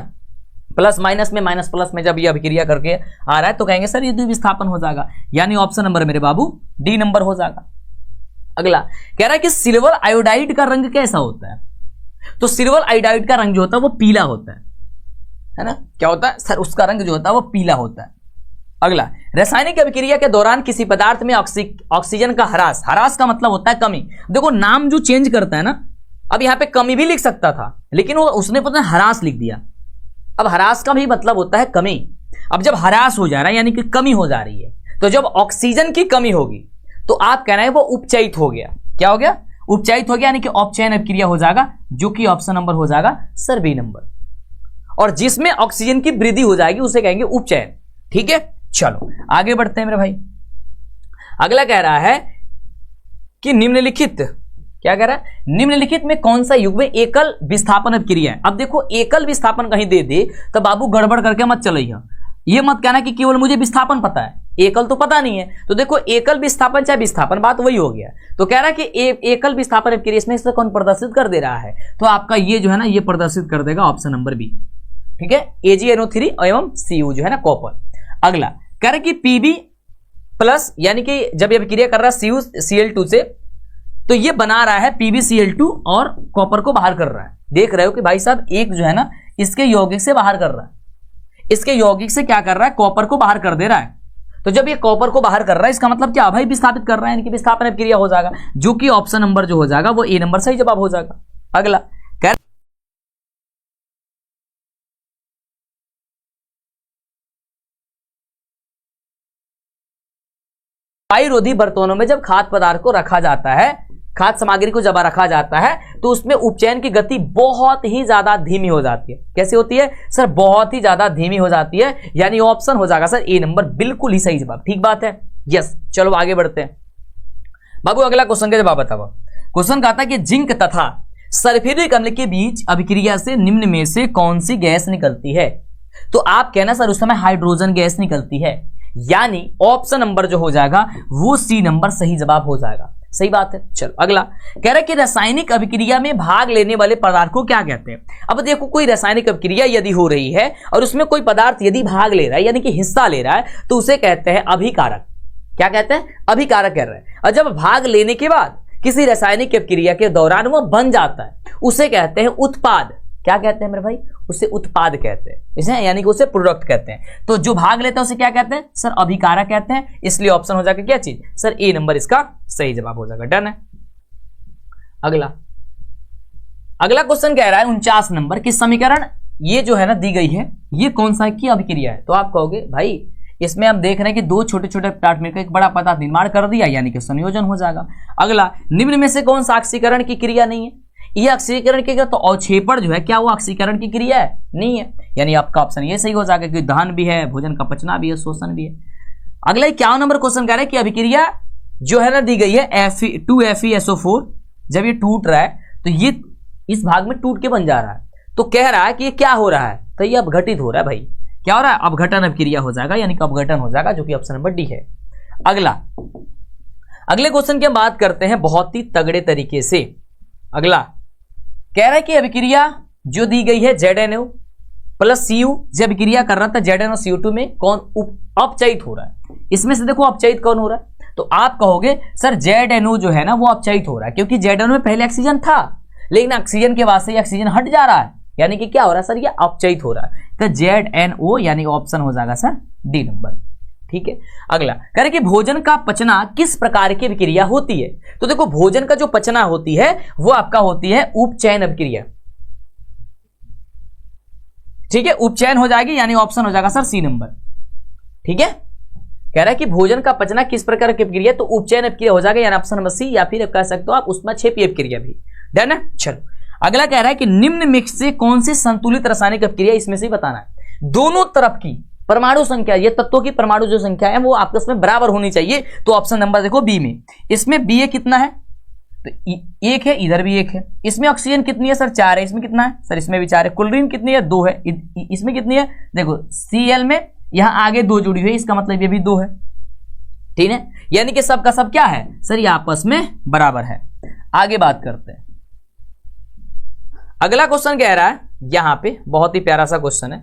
प्लस माइनस में, माइनस प्लस में जब ये अभिक्रिया करके आ रहा है तो कहेंगे सर ये द्विविस्थापन हो जाएगा, यानी ऑप्शन नंबर मेरे बाबू डी नंबर हो जाएगा। अगला कह रहा है कि सिल्वर आयोडाइड का रंग कैसा होता है? तो सिल्वर आयोडाइड का रंग जो होता है वो पीला होता है ना। क्या होता है सर? उसका रंग जो होता है वो पीला होता है। अगला, रासायनिक अभिक्रिया के दौरान किसी पदार्थ में ऑक्सीजन का ह्रास का मतलब होता है कमी। देखो नाम जो चेंज करता है ना, अब यहां पे कमी भी लिख सकता था, लेकिन उसने पता ह्रास लिख दिया। अब ह्रास का भी मतलब होता है कमी। अब जब ह्रास हो जा रहा है यानी कि कमी हो जा रही है, तो जब ऑक्सीजन की कमी होगी तो आप कह रहे हैं वो उपचयित हो गया। क्या हो गया? उपचयित हो गया, यानी कि अपचयन अभिक्रिया हो जाएगा, जो कि ऑप्शन नंबर हो जाएगा सर बी नंबर। और जिसमें ऑक्सीजन की वृद्धि हो जाएगी उसे कहेंगे उपचयन। ठीक है, चलो आगे बढ़ते हैं मेरे भाई। अगला कह रहा है कि निम्नलिखित, क्या कह रहा है? निम्नलिखित में कौन सा युग्म एकल विस्थापन अभिक्रिया है? अब देखो एकल विस्थापन कहीं दे दे तो बाबू गड़बड़ करके मत चलिए। ये मत कहना कि केवल मुझे विस्थापन पता है, एकल तो पता नहीं है। तो देखो एकल विस्थापन चाहे विस्थापन, बात वही हो गया। तो कह रहा है कि एकल विस्थापन अभिक्रिया इसमें से कौन प्रदर्शित कर दे रहा है? तो आपका ये जो है ना, ये प्रदर्शित कर देगा ऑप्शन नंबर बी। ठीक है, AgNO3 एवं Cu जो है ना कॉपर। अगला कह रहा है कि Pb प्लस, यानी कि जब ये अभिक्रिया कर रहा है CuCl2 से, तो ये बना रहा है PbCl2 और कॉपर को बाहर कर रहा है। देख रहे हो कि भाई साहब एक जो है ना इसके यौगिक से बाहर कर रहा है, इसके यौगिक से क्या कर रहा है? कॉपर को बाहर कर दे रहा है। तो जब ये कॉपर को बाहर कर रहा है इसका मतलब क्या भाई? विस्थापित कर रहा है, यानी कि विस्थापन अभिक्रिया हो जाएगा, जो कि ऑप्शन नंबर जो हो जाएगा वो ए नंबर सही जवाब हो जाएगा। अगला वायुरोधी बर्तनों में जब खाद्य पदार्थ को रखा जाता है, खाद्य सामग्री को जब रखा जाता है, तो उसमें उपचयन की गति बहुत ही ज्यादा धीमी हो जाती है। कैसे होती है सर? बहुत ही ज्यादा धीमी हो जाती है, यानी ऑप्शन हो जाएगा सर ए नंबर, बिल्कुल ही सही जवाब। ठीक बात है, यस। चलो आगे बढ़ते हैं बाबू, अगला क्वेश्चन का जवाब बताओ। क्वेश्चन कहता है कि जिंक तथा सल्फ्यूरिक अम्ल के बीच अभिक्रिया से निम्न में से कौन सी गैस निकलती है? तो आप कहना सर उस समय हाइड्रोजन गैस निकलती है, यानी ऑप्शन नंबर जो हो जाएगा वो सी नंबर सही जवाब हो जाएगा। सही बात है। चलो अगला कह रहा है कि रासायनिक अभिक्रिया में भाग लेने वाले पदार्थ को क्या कहते हैं? अब देखो कोई रासायनिक अभिक्रिया यदि हो रही है और उसमें कोई पदार्थ यदि भाग ले रहा है यानी कि हिस्सा ले रहा है तो उसे कहते हैं अभिकारक। क्या कहते हैं? अभिकारक कह रहे हैं। और जब भाग लेने के बाद किसी रासायनिक अभिक्रिया के दौरान वो बन जाता है उसे कहते हैं उत्पाद। क्या कहते हैं मेरे भाई? उसे उत्पाद कहते हैं, इसे यानी कि उसे प्रोडक्ट कहते हैं। तो जो भाग लेता है उसे क्या कहते हैं? सर अभिकारक कहते हैं। इसलिए ऑप्शन हो जाएगा क्या चीज? सर ए नंबर इसका सही जवाब हो जाएगा। डन है। अगला क्वेश्चन कह रहा है 49 नंबर की समीकरण ये जो है ना दी गई है ये कौन सा की अभिक्रिया है? तो आप कहोगे भाई इसमें हम देख रहे हैं कि दो छोटे छोटे पदार्थ मिलकर एक बड़ा पदार्थ निर्माण कर दिया यानी कि संयोजन हो जाएगा। अगला निम्न में से कौन सा ऑक्सीकरण की क्रिया नहीं है? ये ऑक्सीकरण की क्रिया तो अवक्षेपण जो है क्या वो ऑक्सीकरण की क्रिया है? नहीं है, यानी आपका ऑप्शन ये सही हो जाएगा कि दहन भी है, भोजन का पचना भी है, शोषण भी है। अगला 51 नंबर क्वेश्चन कह रहा है कि अभिक्रिया जो है ना दी गई है Fe2FeSO4 जब ये टूट रहा है तो ये इस भाग में टूट के बन जा रहा है तो कह रहा है कि ये क्या हो रहा है? तो ये अपघटित हो रहा है। भाई क्या हो रहा है? अपघटन अभिक्रिया हो जाएगा यानी कि अपघटन हो जाएगा जो कि ऑप्शन नंबर डी है। अगले क्वेश्चन की हम बात करते हैं बहुत ही तगड़े तरीके से। अगला कह रहा है कि अभिक्रिया जो दी गई है ZNO प्लस Cu जब अभिक्रिया कर रहा था ZNO CO2 में कौन अपचयित हो रहा है? इसमें से देखो अपचयित कौन हो रहा है? तो आप कहोगे सर ZNO जो है ना वो अपचयित हो रहा है क्योंकि ZNO में पहले ऑक्सीजन था लेकिन ऑक्सीजन के वास्ते ऑक्सीजन हट जा रहा है यानी कि क्या हो रहा है सर? ये अपचयित हो रहा है। तो ZNO यानी ऑप्शन हो जाएगा सर डी नंबर। ठीक है। अगला कह रहे कि भोजन का पचना किस प्रकार की अभिक्रिया होती है? तो देखो भोजन का जो पचना होती है वो आपका होती है उपचयन अभिक्रिया। ठीक है, उपचयन हो जाएगी यानी ऑप्शन हो जाएगा सर सी नंबर। ठीक है, कह रहा है कि भोजन का पचना किस प्रकार की अभिक्रिया, तो उपचयन अभिक्रिया हो जाएगा यानी ऑप्शन नंबर सी, या फिर कह सकते हो आप उसमें क्षेपीय अभिक्रिया भी। डन है। चलो अगला कह रहा है कि निम्न मिक्स से कौन सी संतुलित रासायनिक अभिक्रिया इसमें से बताना है। दोनों तरफ की परमाणु संख्या, ये तत्वों की परमाणु जो संख्या है वो आपस में बराबर होनी चाहिए। तो ऑप्शन नंबर देखो बी में, इसमें बी कितना है तो एक है, इधर भी एक है। इसमें ऑक्सीजन कितनी है सर 4 है, इसमें कितना है सर इसमें भी 4 है। क्लोरीन कितनी है 2 है, इसमें कितनी है देखो Cl में यहां आगे 2 जुड़ी हुई है, इसका मतलब ये भी 2 है। ठीक है, यानी कि सब का सब क्या है सर ये आपस में बराबर है। आगे बात करते हैं। अगला क्वेश्चन कह रहा है यहां पे बहुत ही प्यारा सा क्वेश्चन है,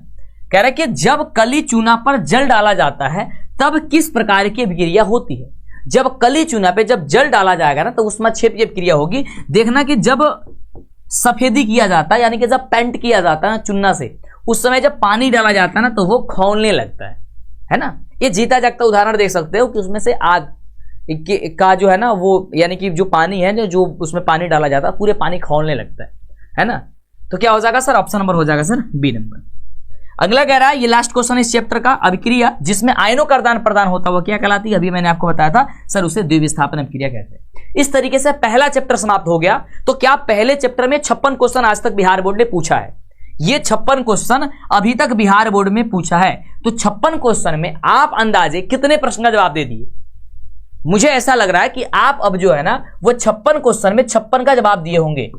कह रहा है कि जब कली चूना पर जल डाला जाता है तब किस प्रकार की अभिक्रिया होती है। जब कली चूना पे जब जल डाला जाएगा ना तो उसमें क्षेपीय अभिक्रिया होगी। देखना कि जब सफेदी किया जाता है यानी कि जब पेंट किया जाता है चूना से, उस समय जब पानी डाला जाता है ना तो वो खौलने लगता है ना। ये जीता जागता उदाहरण देख सकते हो कि उसमें से आग का जो है ना वो यानी कि जो पानी है जो उसमें पानी डाला जाता है पूरे पानी खौलने लगता है ना। तो क्या हो जाएगा सर ऑप्शन नंबर हो जाएगा सर बी नंबर। अगला कह रहा है ये लास्ट क्वेश्चन इस चैप्टर का, अभिक्रिया जिसमें आयनों का आदान प्रदान होता हुआ क्या कहलाती है। अभी मैंने आपको बताया था सर उसे द्विविस्थापन अभिक्रिया कहते हैं। इस तरीके से पहला चैप्टर समाप्त हो गया। तो क्या पहले चैप्टर में 56 क्वेश्चन आज तक बिहार बोर्ड ने पूछा है। ये 56 क्वेश्चन अभी तक बिहार बोर्ड में पूछा है। तो 56 क्वेश्चन में आप अंदाजे कितने प्रश्न का जवाब दे दिए। मुझे ऐसा लग रहा है कि आप अब जो है ना वो 56 क्वेश्चन में 56 का जवाब दिए होंगे।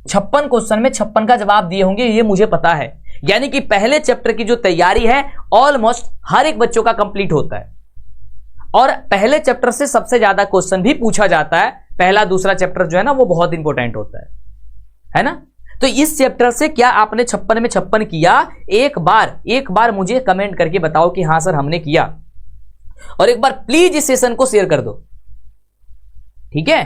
56 क्वेश्चन में 56 का जवाब दिए होंगे, ये मुझे पता है। यानी कि पहले चैप्टर की जो तैयारी है ऑलमोस्ट हर एक बच्चों का कंप्लीट होता है और पहले चैप्टर से सबसे ज्यादा क्वेश्चन भी पूछा जाता है। पहला दूसरा चैप्टर जो है ना वो बहुत इंपॉर्टेंट होता है ना। तो इस चैप्टर से क्या आपने 56 में 56 किया, एक बार मुझे कमेंट करके बताओ कि हां सर हमने किया। और एक बार प्लीज इस सेशन को शेयर कर दो। ठीक है,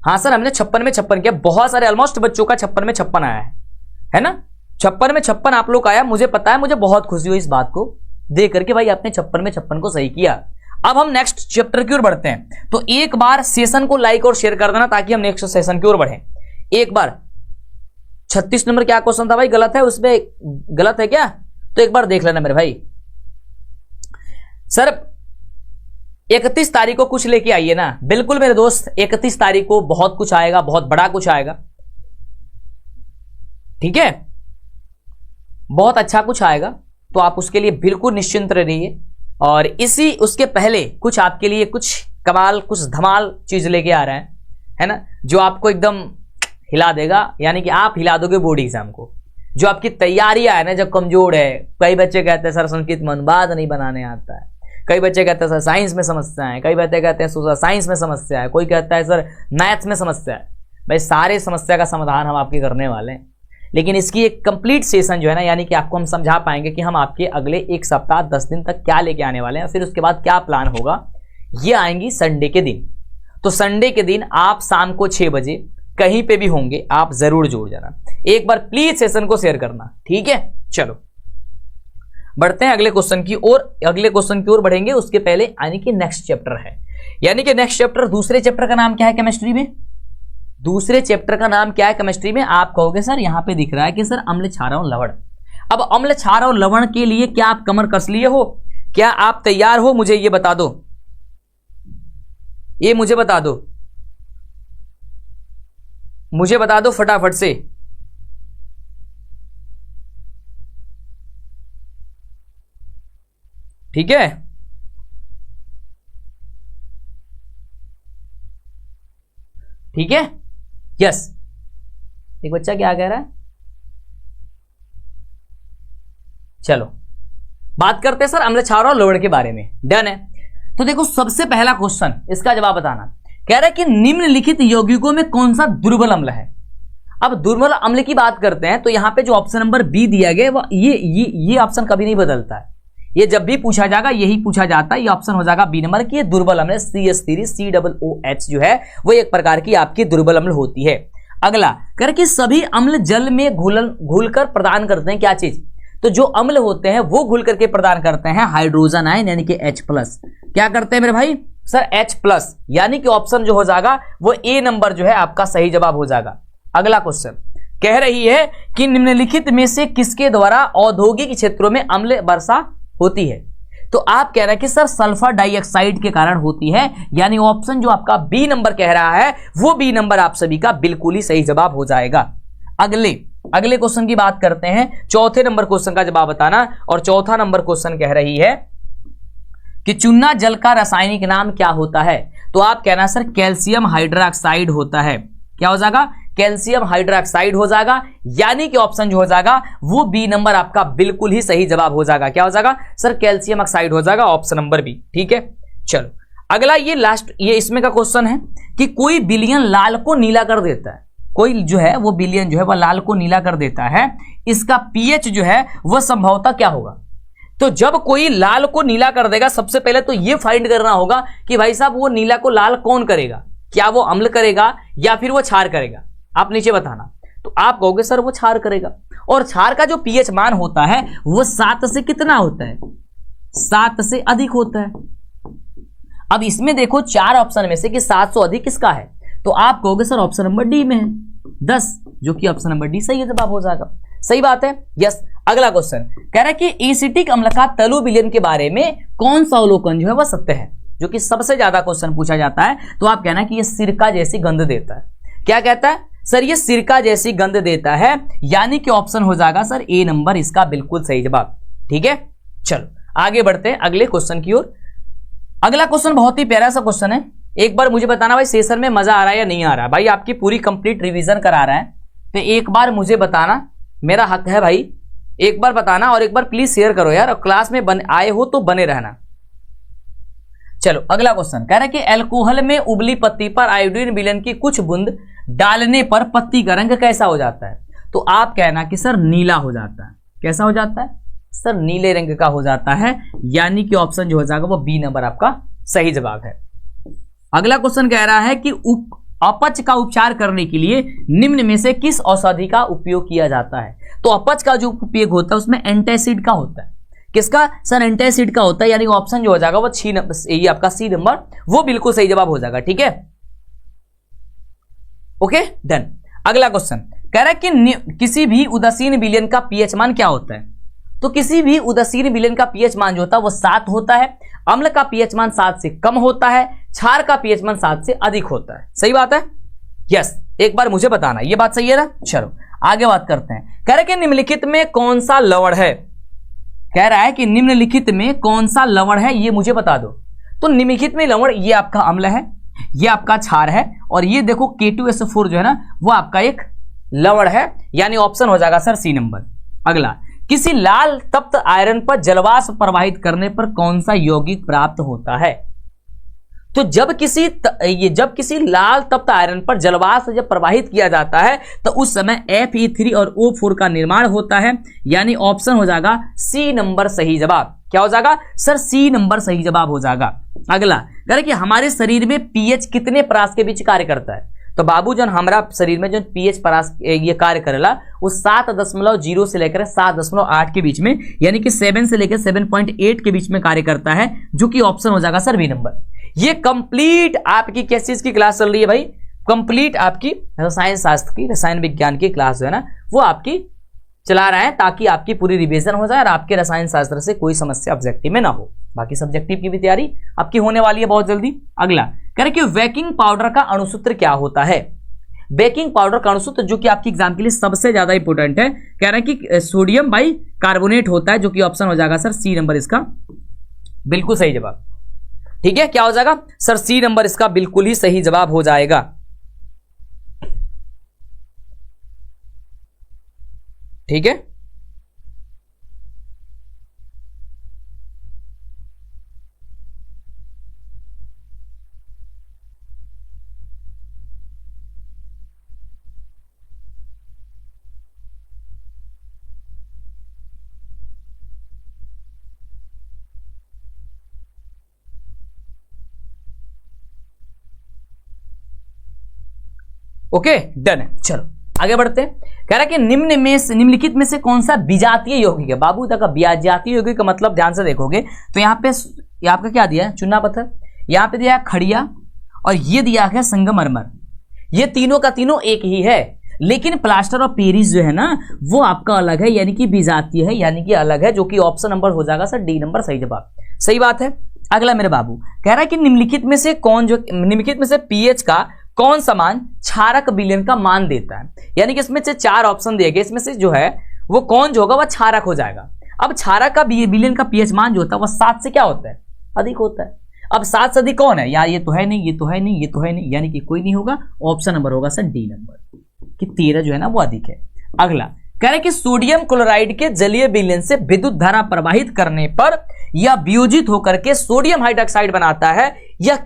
हां सर हमने 56 में 56 किया। बहुत सारे ऑलमोस्ट बच्चों का 56 में 56 आया है ना। 56 में 56 आप लोग आया, मुझे पता है, मुझे बहुत खुशी हुई इस बात को देख करके भाई आपने 56 में 56 को सही किया। अब हम नेक्स्ट चैप्टर की ओर बढ़ते हैं। तो एक बार सेशन को लाइक और शेयर कर देना ताकि हम नेक्स्ट सेशन की ओर बढ़े। एक बार 36 नंबर क्या क्वेश्चन था भाई, गलत है, उसमें गलत है क्या तो एक बार देख लेना मेरे भाई। सर 31 तारीख को कुछ लेके आइए ना। बिल्कुल मेरे दोस्त 31 तारीख को बहुत कुछ आएगा, बहुत बड़ा कुछ आएगा। ठीक है, बहुत अच्छा कुछ आएगा तो आप उसके लिए बिल्कुल निश्चिंत रहिए। और इसी उसके पहले कुछ आपके लिए कुछ कमाल कुछ धमाल चीज लेके आ रहे हैं है ना, जो आपको एकदम हिला देगा, यानी कि आप हिला दोगे बोर्ड एग्जाम को। जो आपकी तैयारियां है ना, जब कमजोर है, कई बच्चे कहते हैं सर संस्कृत में अनुवाद नहीं बनाने आता है, कई बच्चे कहते हैं सर साइंस में समस्या है, कई बच्चे कहते हैं सोशल साइंस में समस्या है, कोई कहता है सर मैथ्स में समस्या है। भाई सारे समस्या का समाधान हम आपके करने वाले हैं, लेकिन इसकी एक कंप्लीट सेशन जो है ना, यानी कि आपको हम समझा पाएंगे कि हम आपके अगले एक सप्ताह 10 दिन तक क्या लेके आने वाले हैं, फिर उसके बाद क्या प्लान होगा, ये आएंगी संडे के दिन। तो संडे के दिन आप शाम को 6 बजे कहीं पे भी होंगे, आप जरूर जुड़ जाना। एक बार प्लीज सेशन को शेयर करना, ठीक है। चलो बढ़ते हैं अगले क्वेश्चन की ओर। अगले क्वेश्चन की ओर बढ़ेंगे उसके पहले यानी कि नेक्स्ट चैप्टर है, यानी कि नेक्स्ट चैप्टर, दूसरे चैप्टर का नाम क्या है केमिस्ट्री में? दूसरे चैप्टर का नाम क्या है केमिस्ट्री में? आप कहोगे सर यहां पे दिख रहा है कि सर अम्ल क्षार और लवण। अब अम्ल क्षार और लवण के लिए क्या आप कमर कस लिए हो? क्या आप तैयार हो? मुझे ये बता दो, ये मुझे बता दो, मुझे बता दो फटाफट से। ठीक है, ठीक है, यस। एक बच्चा क्या कह रहा है? चलो बात करते हैं सर अम्ल क्षार और लवण के बारे में। डन है। तो देखो सबसे पहला क्वेश्चन, इसका जवाब बताना। कह रहा है कि निम्नलिखित यौगिकों में कौन सा दुर्बल अम्ल है? अब दुर्बल अम्ल की बात करते हैं तो यहां पे जो ऑप्शन नंबर बी दिया गया वो ये ऑप्शन कभी नहीं बदलता है। ये जब भी पूछा जाएगा यही पूछा जाता है। ये ऑप्शन हो जाएगा बी नंबर की, ये दुर्बल अम्ल CH3COOH जो है वो एक प्रकार की आपकी दुर्बल अम्ल होती है। अगला कर कि सभी अम्ल जल में घुलकर प्रदान करते हैं क्या चीज? तो जो अम्ल होते हैं वो घुल करके प्रदान करते हैं हाइड्रोजन आयन यानी कि H+। क्या करते हैं मेरे भाई? सर H+, यानी कि ऑप्शन जो हो जाएगा वो ए नंबर जो है आपका सही जवाब हो जाएगा। अगला क्वेश्चन कह रही है कि निम्नलिखित में से किसके द्वारा औद्योगिक क्षेत्रों में अम्ल वर्षा होती है? तो आप कह रहे हैं कि सर सल्फर डाइऑक्साइड के कारण होती है, यानी ऑप्शन जो आपका बी नंबर कह रहा है वो बी नंबर आप सभी का बिल्कुल ही सही जवाब हो जाएगा। अगले क्वेश्चन की बात करते हैं, चौथे नंबर क्वेश्चन का जवाब बताना। और चौथा नंबर क्वेश्चन कह रही है कि चूना जल का रासायनिक नाम क्या होता है? तो आप कहना सर कैल्शियम हाइड्रोक्साइड होता है। क्या हो जाएगा? कैल्शियम हाइड्रोक्साइड हो जाएगा, यानी कि ऑप्शन जो हो जाएगा वो बी नंबर आपका बिल्कुल ही सही जवाब हो जाएगा। क्या हो जाएगा? सर कैल्शियम ऑक्साइड हो जाएगा, ऑप्शन नंबर बी। ठीक है, चलो अगला ये लास्ट, ये इसमें का क्वेश्चन है कि कोई विलयन लाल को नीला कर देता है। कोई जो है वो विलयन जो है वह लाल को नीला कर देता है, इसका पीएच जो है वह संभवतः क्या होगा? तो जब कोई लाल को नीला कर देगा, सबसे पहले तो ये फाइंड करना होगा कि भाई साहब वो नीला को लाल कौन करेगा? क्या वो अम्ल करेगा या फिर वो क्षार करेगा? आप नीचे बताना। तो आप कहोगे सर वो क्षार करेगा, और क्षार का जो पीएच मान होता है वो 7 से कितना होता है? 7 से अधिक होता है। अब इसमें देखो 4 ऑप्शन में से कि 7 से अधिक किसका है? तो आप कहोगे सर ऑप्शन नंबर डी में है 10, जो कि ऑप्शन नंबर डी सही जवाब हो जाएगा। सही बात है, यस। अगला क्वेश्चन कह रहा है कि एसिटिक अम्ल का तलु विलयन के बारे में कौन सा अवलोकन जो है वह सत्य है? जो कि सबसे ज्यादा क्वेश्चन पूछा जाता है। तो आप कहना कि यह सिरका जैसी गंध देता है। क्या कहता है? सर ये सिरका जैसी गंध देता है, यानी कि ऑप्शन हो जाएगा सर ए नंबर इसका बिल्कुल सही जवाब। ठीक है, चलो आगे बढ़ते हैं अगले क्वेश्चन की ओर। अगला क्वेश्चन बहुत ही प्यारा सा क्वेश्चन है। एक बार मुझे बताना भाई सेशन में मजा आ रहा है या नहीं आ रहा है? भाई आपकी पूरी कंप्लीट रिवीजन करा रहा है, तो एक बार मुझे बताना, मेरा हक है भाई, एक बार बताना। और एक बार प्लीज शेयर करो यार, और क्लास में आए हो तो बने रहना। चलो अगला क्वेश्चन कह रहा है कि अल्कोहल में उबली पत्ती पर आयोडीन विलयन की कुछ बूंद डालने पर पत्ती का रंग कैसा हो जाता है? तो आप कहना कि सर नीला हो जाता है। कैसा हो जाता है? सर नीले रंग का हो जाता है, यानी कि ऑप्शन जो हो जाएगा वो बी नंबर आपका सही जवाब है। अगला क्वेश्चन कह रहा है कि अपच का उपचार करने के लिए निम्न में से किस औषधि का उपयोग किया जाता है? तो अपच का जो उपयोग होता है उसमें एंटासिड का होता है। किसका? सर एंटासिड का होता है, यानी ऑप्शन जो हो जाएगा वो ये आपका सी नंबर वो बिल्कुल सही जवाब हो जाएगा। ठीक है, ओके डन। अगला क्वेश्चन कह रहा है कि किसी भी उदासीन विलयन का पीएच मान क्या होता है? तो किसी भी उदासीन विलयन का पीएच मान जो होता है वो 7 होता है, अम्ल का पीएच मान 7 से कम होता है, क्षार का पीएच मान 7 से अधिक होता है। सही बात है, यस। एक बार मुझे बताना ये बात सही है ना? चलो आगे बात करते हैं। कह रहा है कि निम्नलिखित में कौन सा लवण है? कह रहा है कि निम्नलिखित में कौन सा लवण है ये मुझे बता दो। तो निम्नलिखित में लवण ये आपका अम्ल है, ये आपका क्षार है, और ये देखो K2SO4 जो है ना वो आपका एक लवण है, यानी ऑप्शन हो जाएगा सर सी नंबर। अगला, किसी लाल तप्त आयरन पर जलवाष्प प्रवाहित करने पर कौन सा यौगिक प्राप्त होता है? तो जब किसी लाल तप्त आयरन पर जलवाष्प जब प्रवाहित किया जाता है तो उस समय Fe3 और O4 का निर्माण होता है, यानी ऑप्शन हो जाएगा सी नंबर सही जवाब। क्या हो जाएगा सर? सी नंबर सही जवाब हो जाएगा। अगला, कह कि हमारे शरीर में पीएच कितने परास के बीच कार्य करता है? तो बाबू जन हमारा शरीर में जो पीएच परास ये कार्य करेला वो 7.0 से लेकर 7.8 के बीच में, यानी कि 7 से लेकर 7.8 के बीच में कार्य करता है, जो कि ऑप्शन हो जाएगा सर बी नंबर। ये कंप्लीट आपकी किस चीज की क्लास चल रही है भाई? कंप्लीट आपकी रसायन शास्त्र की, रसायन विज्ञान की क्लास जो है ना वो आपकी चला रहे हैं, ताकि आपकी पूरी रिवीजन हो जाए और आपके रसायन शास्त्र से कोई समस्या ऑब्जेक्टिव में ना हो। बाकी सब्जेक्टिव की भी तैयारी आपकी होने वाली है बहुत जल्दी। अगला, कह रहे कि बेकिंग पाउडर का अणुसूत्र क्या होता है? बेकिंग पाउडर का अणुसूत्र जो कि आपके एग्जाम के लिए सबसे ज्यादा इंपोर्टेंट है, कह रहे हैं कि सोडियम बाई कार्बोनेट होता है, जो कि ऑप्शन हो जाएगा सर सी नंबर इसका बिल्कुल सही जवाब। ठीक है, क्या हो जाएगा सर? सी नंबर इसका बिल्कुल ही सही जवाब हो जाएगा। ठीक है, ओके डन है। चलो आगे बढ़ते हैं। कह रहा है कि निम्नलिखित में से कौन सा विजातीय यौगिक है? बाबू तक विजातीय यौगिक का मतलब ध्यान से देखोगे तो यहाँ पे आपका क्या दिया है? चूना पत्थर, यहाँ पे दिया है खड़िया, और ये दिया है संगमरमर। ये तीनों का तीनों एक ही है, लेकिन प्लास्टर ऑफ पेरिस जो है ना वो आपका अलग है, यानी कि विजातीय है, यानी कि अलग है, जो कि ऑप्शन नंबर हो जाएगा सर डी नंबर सही जवाब। सही बात है। अगला मेरे बाबू कह रहा है कि निम्नलिखित में से पीएच का कौन सा मान क्षारक विलयन का मान देता है? यानी कि इसमें से 4 ऑप्शन दिए गए, इसमें से जो है वो कौन जो होगा वह क्षारक हो जाएगा। अब क्षारक का विलयन का पीएच मान जो होता है वह 7 से क्या होता है? अधिक होता है। अब 7 से अधिक कौन है यार? ये तो है नहीं, ये तो है नहीं, ये तो है नहीं, यानी कि कोई नहीं होगा। ऑप्शन नंबर होगा सर डी नंबर कि 13 जो है ना वो अधिक है। अगला कह रहे कि सोडियम क्लोराइड के जलीय विलयन से विद्युत धारा प्रवाहित करने पर यह वियोजित होकर के सोडियम हाइड्रोक्साइड बनाता है। यह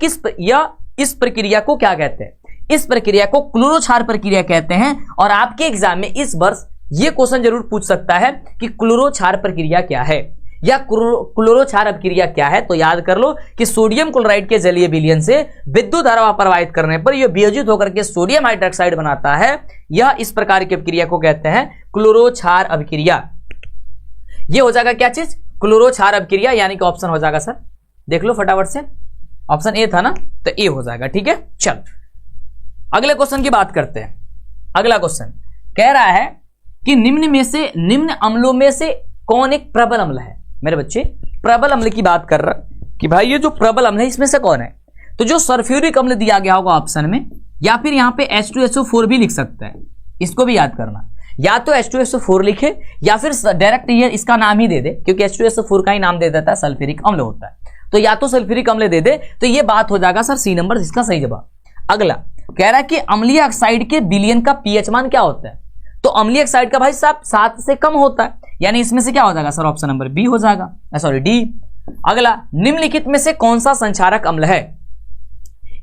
इस प्रक्रिया को क्या कहते हैं? इस प्रक्रिया को क्लोरोक्षार प्रक्रिया कहते हैं। और आपके एग्जाम में इस वर्ष यह क्वेश्चन जरूर पूछ सकता है कि क्लोरोक्षार प्रक्रिया क्या है या क्लोरोक्षार अपक्रिया क्या है। तो याद कर लो कि सोडियम क्लोराइड के जलीय विलयन से विद्युत धारा प्रवाहित करने पर यह वियोजित होकर के सोडियम हाइड्रोक्साइड बनाता है। यह इस प्रकार की अपक्रिया को कहते हैं क्लोरोक्षार अपक्रिया। यह हो जाएगा क्या चीज? क्लोरोक्षार अपक्रिया, यानी कि ऑप्शन हो जाएगा सर, देख लो फटाफट से, ऑप्शन ए था ना, तो ए हो जाएगा। ठीक है, चल अगले क्वेश्चन की बात करते हैं। अगला क्वेश्चन कह रहा है कि निम्न अम्लों में से कौन एक प्रबल अम्ल है? मेरे बच्चे प्रबल अम्ल की बात कर रहा कि भाई ये जो प्रबल अम्ल है इसमें से कौन है? तो जो सल्फ्यूरिक अम्ल दिया गया होगा ऑप्शन में, या फिर यहां पे H2SO4 भी लिख सकता है, इसको भी याद करना। या तो H2SO4 लिखे या फिर डायरेक्ट ये इसका नाम ही दे दे, क्योंकि H2SO4 का ही नाम दे देता है, सल्फ्यूरिक अम्ल होता है। तो या तो सल्फ्यूरिक अम्ल दे दे, तो ये बात हो जाएगा सर सी नंबर जिसका सही जवाब। अगला कह रहा है कि अम्लीय ऑक्साइड के विलयन का पीएच मान क्या होता है? तो अम्लीय ऑक्साइड का भाई साहब 7 से कम होता है, यानी इसमें से क्या हो जाएगा सर? ऑप्शन नंबर बी हो जाएगा, सॉरी डी। अगला, निम्नलिखित में से कौन सा संक्षारक अम्ल है?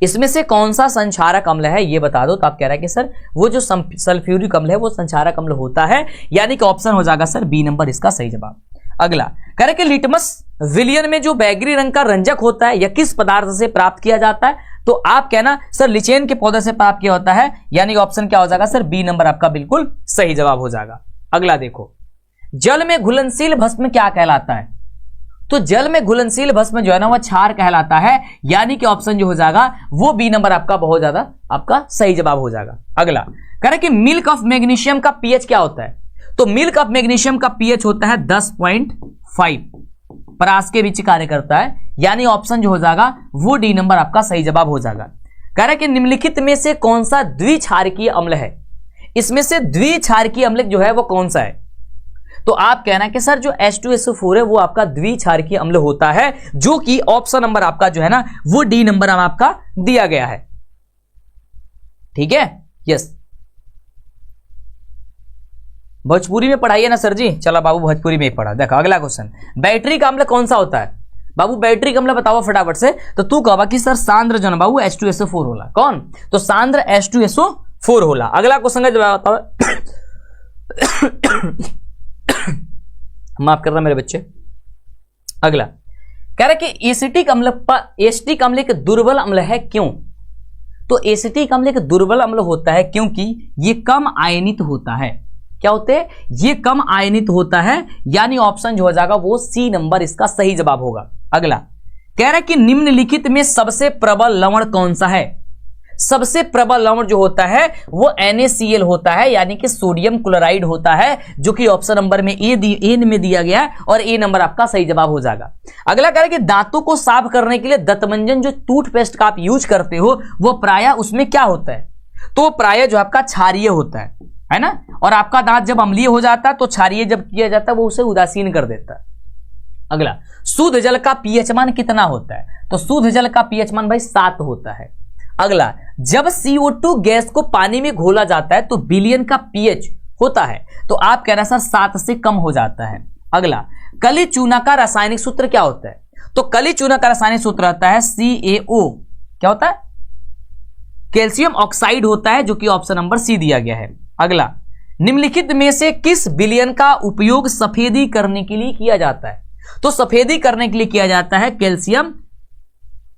इसमें से कौन सा संक्षारक अम्ल है ये बता दो। तो आप कह रहा है कि सर वो जो सल्फ्यूरिक अम्ल है वो संक्षारक अम्ल होता है, यानी कि ऑप्शन हो जाएगा सर बी नंबर इसका सही जवाब। अगला कह रहे कि लिटमस विलयन में जो बैगनी रंग का रंजक होता है यह किस पदार्थ से प्राप्त किया जाता है? तो आप कहना सर लिचेन के पौधे से प्राप्त किया होता है, यानी ऑप्शन क्या हो जाएगा सर? बी नंबर आपका बिल्कुल सही जवाब हो जाएगा। अगला देखो, जल में घुलनशील भस्म क्या कहलाता है? तो जल में घुलनशील भस्म जो है ना वह क्षार कहलाता है, यानी कि ऑप्शन जो हो जाएगा वो बी नंबर आपका बहुत ज्यादा आपका सही जवाब हो जाएगा। अगला कह रहे कि मिल्क ऑफ मैग्नीशियम का पीएच क्या होता है? तो मिल्क ऑफ मैग्नीशियम का पीएच होता है 10.5, परास के बीच कार्य करता है, यानी ऑप्शन जो हो जाएगा वो डी नंबर आपका सही जवाब हो जाएगा। कह रहा है कि निम्नलिखित में से कौन सा द्विक्षारकीय अम्ल है? इसमें से द्विक्षारकीय अम्ल जो है वो कौन सा है? तो आप कहना कि सर जो H2SO4 है वो आपका द्विक्षारकीय अम्ल होता है, जो कि ऑप्शन नंबर आपका जो है ना वो डी नंबर आपका दिया गया है। ठीक है, यस। भोजपुरी में पढ़ाइए ना सर जी। चलो बाबू भोजपुरी में ही पढ़ा। देखो अगला क्वेश्चन, बैटरिक अम्ल कौन सा होता है बाबू? बैटरिक अम्ल बताओ फटाफट से। तो तू कहा कि सर सांद्र जो ना बाबू H2SO4 होला। कौन? तो सांद्र H2SO4 होला। अगला क्वेश्चन का जवाब बताओ। माफ करना मेरे बच्चे। अगला कह रहा कि एसिटिक अम्ल एक दुर्बल अम्ल है, क्यों? तो एसिटिक अम्ल एक दुर्बल अम्ल होता है क्योंकि ये कम आयनित होता है। क्या होते हैं? ये कम आयनित होता है, यानी ऑप्शन जो हो जाएगा वो सी नंबर इसका सही जवाब होगा। अगला कह रहा है कि निम्नलिखित में सबसे प्रबल लवण कौन सा है? सबसे प्रबल लवण जो होता है वो NaCl होता है, यानी कि सोडियम क्लोराइड होता है, जो कि ऑप्शन नंबर में ए में दिया गया है और ए नंबर आपका सही जवाब हो जाएगा। अगला कह रहा है कि दांतों को साफ करने के लिए दंतमंजन जो टूथपेस्ट का आप यूज करते हो वो प्रायः उसमें क्या होता है? तो प्रायः जो आपका क्षारीय होता है ना। और आपका दांत जब अम्लीय हो जाता है तो क्षारीय जब किया जाता है वो उसे उदासीन कर देता है। अगला, शुद्ध जल का पीएच मान कितना होता है? तो शुद्ध जल का पीएच मान भाई 7 होता है। अगला, जब CO2 गैस को पानी में घोला जाता है तो विलयन का पीएच होता है, तो आप कहना सर 7 से कम हो जाता है। अगला, कली चूना का रासायनिक सूत्र क्या होता है? तो कली चूना का रासायनिक सूत्र होता है CaO। क्या होता है? कैल्शियम ऑक्साइड होता है, जो कि ऑप्शन नंबर सी दिया गया है। अगला, निम्नलिखित में से किस विलयन का उपयोग सफेदी करने के लिए किया जाता है? तो सफेदी करने के लिए किया जाता है कैल्शियम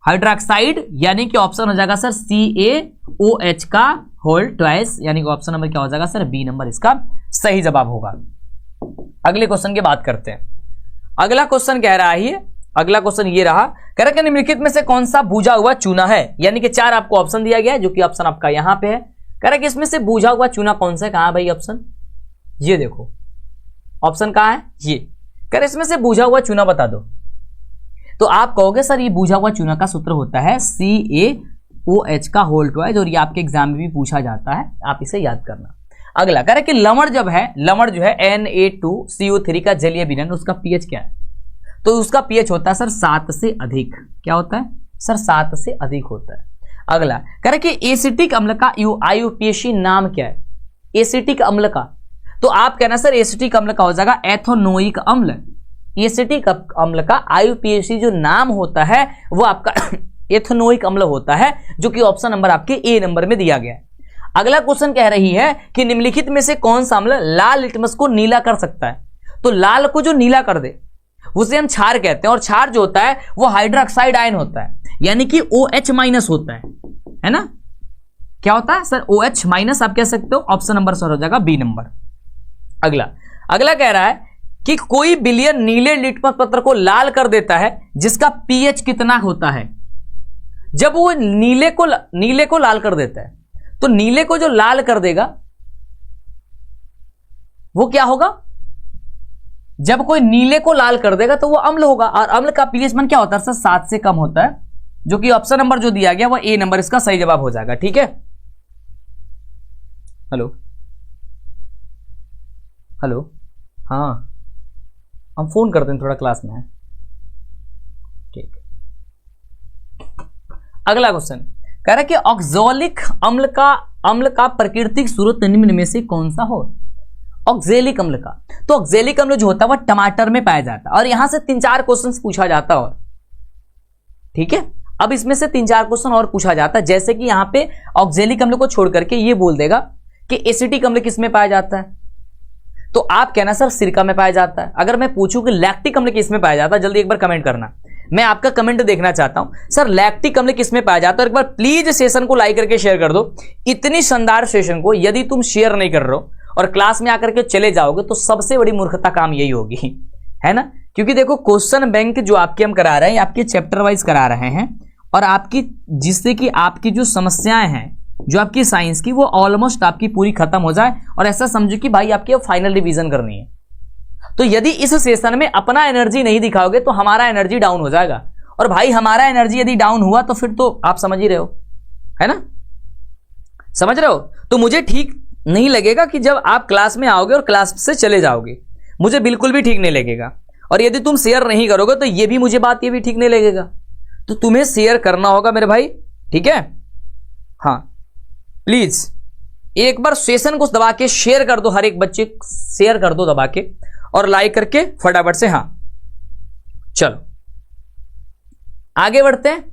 हाइड्रोक्साइड, यानी कि ऑप्शन हो जाएगा सर CaOH का होल ट्वाइस, यानी कि ऑप्शन नंबर क्या हो जाएगा सर बी नंबर इसका सही जवाब होगा। अगले क्वेश्चन की बात करते हैं। अगला क्वेश्चन कह रहा है, अगला क्वेश्चन ये रहा, कह रहा है कि निम्नलिखित में से कौन सा बुझा हुआ चूना है? यानी कि 4 आपको ऑप्शन दिया गया है, जो कि ऑप्शन आपका यहां पे है। कह रहा है कि इसमें से बुझा हुआ चूना कौन सा है? कहां भाई ऑप्शन? ये देखो ऑप्शन कहां है? ये कह रहे इसमें से बुझा हुआ चूना बता दो। तो आप कहोगे सर ये बुझा हुआ चूना का सूत्र होता है CaOH का होल ट्वाइस, और ये आपके एग्जाम में भी पूछा जाता है, आप इसे याद करना। अगला कह रहे कि लवण जब है, लवण जो है Na2CO3 का जलीय विलयन, उसका पीएच क्या है? तो उसका पीएच होता है सर 7 से अधिक। क्या होता है सर? 7 से अधिक होता है। अगला कह रहे कि एसिटिक अम्ल का IUPAC नाम क्या है? एसिटिक अम्ल का, तो आप कहना सर एसिटिक अम्ल का हो जाएगा एथोनोइक अम्ल। एसिटिक अम्ल का IUPAC जो नाम होता है वो आपका एथोनोइक अम्ल होता है, जो कि ऑप्शन नंबर आपके ए नंबर में दिया गया है। अगला क्वेश्चन कह रही है कि निम्नलिखित में से कौन सा अम्ल लाल लिटमस को नीला कर सकता है? तो लाल को जो नीला कर दे उसे हम क्षार कहते हैं, और क्षार जो होता है वो हाइड्रोक्साइड आयन होता है, यानी कि OH माइनस होता है ना। क्या होता है सर? OH माइनस आप कह सकते हो। ऑप्शन नंबर सर हो जाएगा बी नंबर। अगला कह रहा है कि कोई विलयन नीले लिटमस पत्र को लाल कर देता है जिसका पीएच कितना होता है? जब वो नीले को लाल कर देता है, तो नीले को जो लाल कर देगा वो क्या होगा? जब कोई नीले को लाल कर देगा तो वो अम्ल होगा, और अम्ल का पीएच मान क्या होता है सर? 7 से कम होता है, जो कि ऑप्शन नंबर जो दिया गया वो ए नंबर इसका सही जवाब हो जाएगा। ठीक है, हेलो हाँ, हम फोन करते हैं, थोड़ा क्लास में है। ठीक, अगला क्वेश्चन कह रहा है कि ऑक्जेलिक अम्ल का प्राकृतिक स्रोत निम्न में से कौन सा हो? ऑक्जेलिक अम्ल का, तो ऑक्जेलिक अम्ल जो होता है वो टमाटर में पाया जाता है, और यहां से 3-4 क्वेश्चन पूछा जाता है। और ठीक है, अब इसमें से 3-4 क्वेश्चन और पूछा जाता है, जैसे कि यहां पे ऑक्जेलिक अम्ल को छोड़ करके ये बोल देगा कि एसिटिक अम्ल किस में पाया जाता है, तो आप कहना सर सिरका में पाया जाता है। अगर मैं पूछूं कि लैक्टिक अम्ल किस में पाया जाता है, जल्दी एक बार कमेंट करना, मैं आपका कमेंट देखना चाहता हूं। सर लैक्टिक अम्ल किस में पाया जाता है? एक बार प्लीज सेशन को लाइक करके शेयर कर दो। इतनी शानदार सेशन को यदि तुम शेयर नहीं कर रहे हो और क्लास में आकर के चले जाओगे तो सबसे बड़ी मूर्खता काम यही होगी, है ना। क्योंकि देखो क्वेश्चन बैंक जो आपके हम करा रहे हैं, आपके चैप्टर वाइज करा रहे हैं, और आपकी जिससे कि आपकी जो समस्याएं हैं जो आपकी साइंस की वो ऑलमोस्ट आपकी पूरी खत्म हो जाए, और ऐसा समझो कि भाई आपकी अब फाइनल रिवीजन करनी है। तो यदि इस सेशन में अपना एनर्जी नहीं दिखाओगे तो हमारा एनर्जी डाउन हो जाएगा, और भाई हमारा एनर्जी यदि डाउन हुआ तो फिर तो आप समझ ही रहे हो, है ना, समझ रहे हो। तो मुझे ठीक नहीं लगेगा कि जब आप क्लास में आओगे और क्लास से चले जाओगे, मुझे बिल्कुल भी ठीक नहीं लगेगा। और यदि तुम शेयर नहीं करोगे तो ये भी मुझे बात ये भी ठीक नहीं लगेगा। तो तुम्हें शेयर करना होगा मेरे भाई, ठीक है। हाँ प्लीज एक बार सेशन को दबा के शेयर कर दो, हर एक बच्चे शेयर कर दो दबा के, और लाइक करके फटाफट से। हाँ चलो आगे बढ़ते हैं।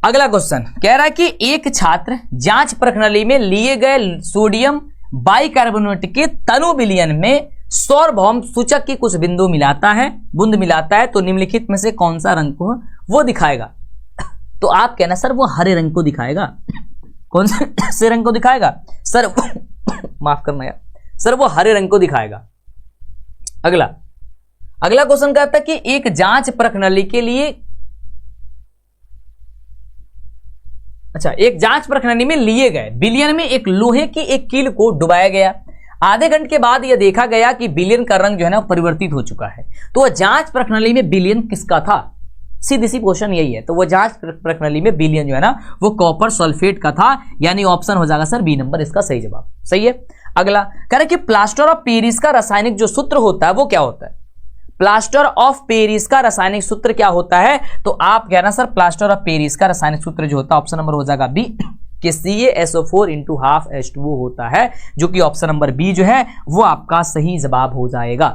अगला क्वेश्चन कह रहा है कि एक छात्र जांच प्रणाली में लिए गए सोडियम बाइकार्बोनेट के तनु विलयन में सार्वभौम सूचक की कुछ बिंदु मिलाता है तो निम्नलिखित में से कौन सा रंग को वो दिखाएगा। तो आप कहना सर वो हरे रंग को दिखाएगा। कौन से रंग को दिखाएगा सर? माफ करना यार सर, वो हरे रंग को दिखाएगा। अगला क्वेश्चन कहता है कि एक जांच प्रणाली के लिए, अच्छा, एक जांच प्रणाली में लिए गए विलयन में एक लोहे की एक कील को डुबाया गया। आधे घंटे के बाद यह देखा गया कि विलयन का रंग जो है ना परिवर्तित हो चुका है। तो वह जांच प्रणाली में विलयन किसका था? सीधी सी क्वेश्चन यही है। तो वो जांच प्रणाली में विलयन जो है ना वो कॉपर सल्फेट का था, यानी ऑप्शन हो जाएगा सर बी नंबर इसका सही जवाब। सही है। अगला कह रहे कि प्लास्टर ऑफ पेरिस का रासायनिक जो सूत्र होता है वो क्या होता है? प्लास्टर ऑफ पेरिस का रासायनिक सूत्र क्या होता है? तो आप कहना सर प्लास्टर ऑफ पेरिस का रासायनिक सूत्र जो होता है ऑप्शन नंबर हो जाएगा बी कि CaSO4 × ½ H2O होता है, जो कि ऑप्शन नंबर बी जो है वो आपका सही जवाब हो जाएगा।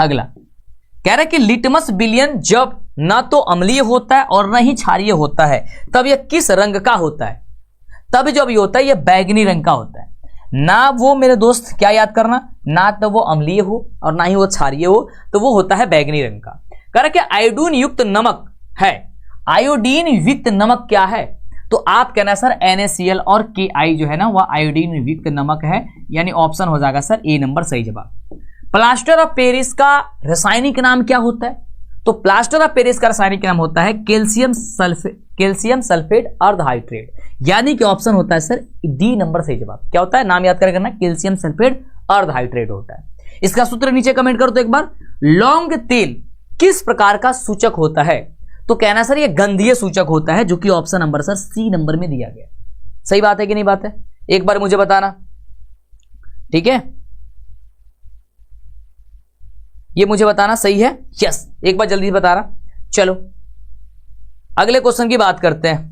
अगला कह रहा है कि लिटमस विलयन जब ना तो अम्लीय होता है और ना ही क्षारीय होता है तब यह किस रंग का होता है? तब जब ये होता है यह बैगनी रंग का होता है। ना वो मेरे दोस्त क्या याद करना, ना तो वो अम्लीय हो और ना ही वो क्षारीय हो, तो वो होता है बैगनी रंग का। कह रहा है कि आयोडीन युक्त नमक है। आयोडीन युक्त नमक क्या है? तो आप कहना सर NaCl और Ki जो है ना वह आयोडीन युक्त नमक है, यानी ऑप्शन हो जाएगा सर ए नंबर सही जवाब। प्लास्टर ऑफ पेरिस का रासायनिक नाम क्या होता है? तो प्लास्टर ऑफ पेरिस का रासायनिक नाम होता है कैल्शियम सल्फेट अर्धहाइड्रेट, यानी कि ऑप्शन होता है सर डी नंबर सही जवाब। क्या होता है? नाम याद करना, कैल्शियम सल्फेट अर्धहाइड्रेट होता है। इसका सूत्र नीचे कमेंट करो तो एक बार। लौंग तेल किस प्रकार का सूचक होता है? तो कहना सर ये गंधीय सूचक होता है, जो कि option number sir C number में दिया गया। सही बात है कि नहीं बात है? एक बार मुझे बताना, ठीक है, ये मुझे बताना सही है। यस, एक बार जल्दी बता रहा। चलो अगले क्वेश्चन की बात करते हैं।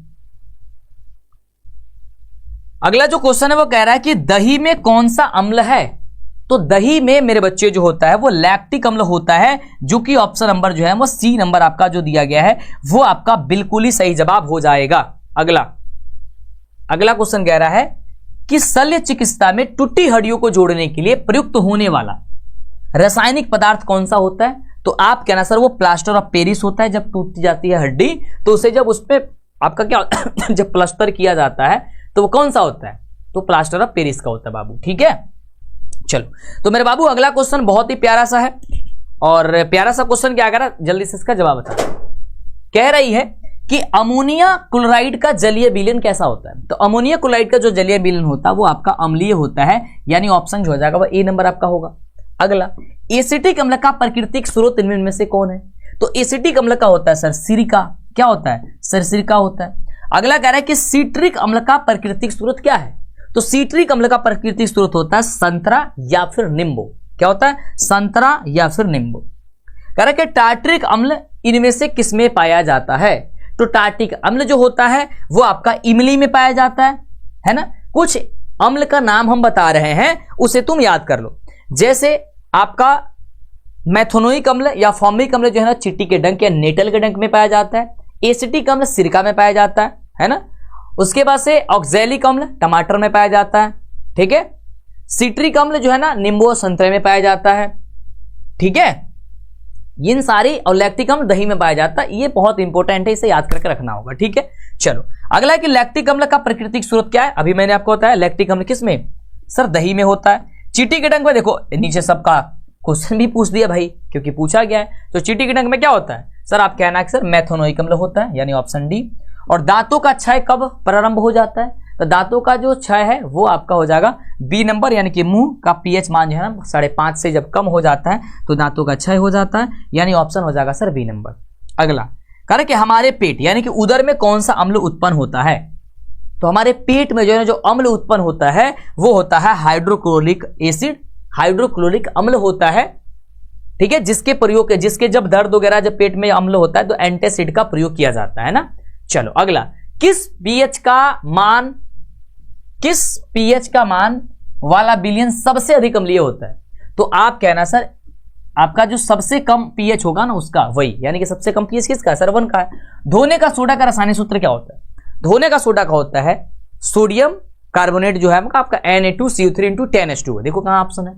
अगला जो क्वेश्चन है वो कह रहा है कि दही में कौन सा अम्ल है? तो दही में मेरे बच्चे जो होता है वो लैक्टिक अम्ल होता है, जो कि ऑप्शन नंबर जो है वो सी नंबर आपका जो दिया गया है वो आपका बिल्कुल ही सही जवाब हो जाएगा। अगला क्वेश्चन कह रहा है कि शल्य चिकित्सा में टूटी हड्डियों को जोड़ने के लिए प्रयुक्त होने वाला रासायनिक पदार्थ कौन सा होता है? तो आप कहना सर वो प्लास्टर ऑफ पेरिस होता है। जब टूट जाती है हड्डी तो उसे जब उस पर आपका क्या जब प्लास्टर किया जाता है तो वो कौन सा होता है? तो प्लास्टर ऑफ पेरिस का होता है बाबू, ठीक है। चलो तो मेरे बाबू अगला क्वेश्चन बहुत ही प्यारा सा है, और प्यारा सा क्वेश्चन क्या करा जल्दी से इसका जवाब बता। कह रही है कि अमोनिया क्लोराइड का जलीय विलयन कैसा होता है? तो अमोनिया क्लोराइड का जो जलीय विलयन होता है वो आपका अम्लीय होता है, यानी ऑप्शन जो हो जाएगा वो ए नंबर आपका होगा। अगला एसिटिक अम्ल का प्राकृतिक स्रोत इनमें से कौन है? तो एसिटिक अम्ल का होता है सर सिरिका। क्या होता है सर? सिरका होता है। अगला कह रहा है कि सिट्रिक अम्ल का प्राकृतिक स्रोत क्या है? तो सिट्रिक अम्ल का प्राकृतिक स्रोत होता है संतरा या फिर नींबू। क्या होता है? संतरा या फिर नींबू। कह रहा है कि टार्ट्रिक अम्ल इनमें से किसमें पाया जाता है? तो टार्ट्रिक अम्ल जो होता है वो आपका इमली में पाया जाता है ना। कुछ अम्ल का नाम हम बता रहे हैं, उसे तुम याद कर लो। जैसे आपका मैथोनोइक अम्ल या फॉर्मिक अम्ल जो है ना चींटी के डंक या नेटल के डंक में पाया जाता है। एसिटिक अम्ल सिरका में पाया जाता है ना। उसके बाद से ऑक्जेलिक अम्ल टमाटर में पाया जाता है, ठीक है। सिट्रिक अम्ल जो है ना नींबू और संतरे में पाया जाता है, ठीक है। इन सारी, और लैक्टिक अम्ल दही में पाया जाता है। ये बहुत इंपॉर्टेंट है, इसे याद करके रखना होगा, ठीक है। चलो अगला है कि लैक्टिक अम्ल का प्राकृतिक स्रोत क्या है? अभी मैंने आपको बताया लैक्टिक अम्ल किस में? सर दही में होता है। चींटी के डंक में देखो नीचे सबका क्वेश्चन भी पूछ दिया भाई, क्योंकि पूछा गया है। तो चींटी के डंक में क्या होता है? सर आप कहना है सर मैथोनोइक अम्ल होता है, यानी ऑप्शन डी। और दांतों का क्षय कब प्रारंभ हो जाता है? तो दांतों का जो क्षय है वो आपका हो जाएगा बी नंबर, यानी कि मुंह का पीएच मान जो है ना 5.5 से जब कम हो जाता है तो दांतों का क्षय हो जाता है, यानी ऑप्शन हो जाएगा सर बी नंबर। अगला कह रहे कि हमारे पेट यानी कि उदर में कौन सा अम्ल उत्पन्न होता है? तो हमारे पेट में जो है जो अम्ल उत्पन्न होता है वो होता है हाइड्रोक्लोरिक एसिड, हाइड्रोक्लोरिक अम्ल होता है, ठीक है, जिसके जब दर्द वगैरह जब पेट में अम्ल होता है तो एंटासिड का प्रयोग किया जाता है ना। चलो अगला, किस पीएच का मान वाला विलयन सबसे अधिक अम्लीय होता है? तो आप कहना सर आपका जो सबसे कम पीएच होगा ना उसका, वही यानी कि सबसे कम पीएच किसका? सर 1 का है। धोने का सोडा का रासायनिक सूत्र क्या होता है? धोने का सोडा का होता है सोडियम कार्बोनेट जो है आपका Na2CO3 × 10H2। देखो कहां ऑप्शन है,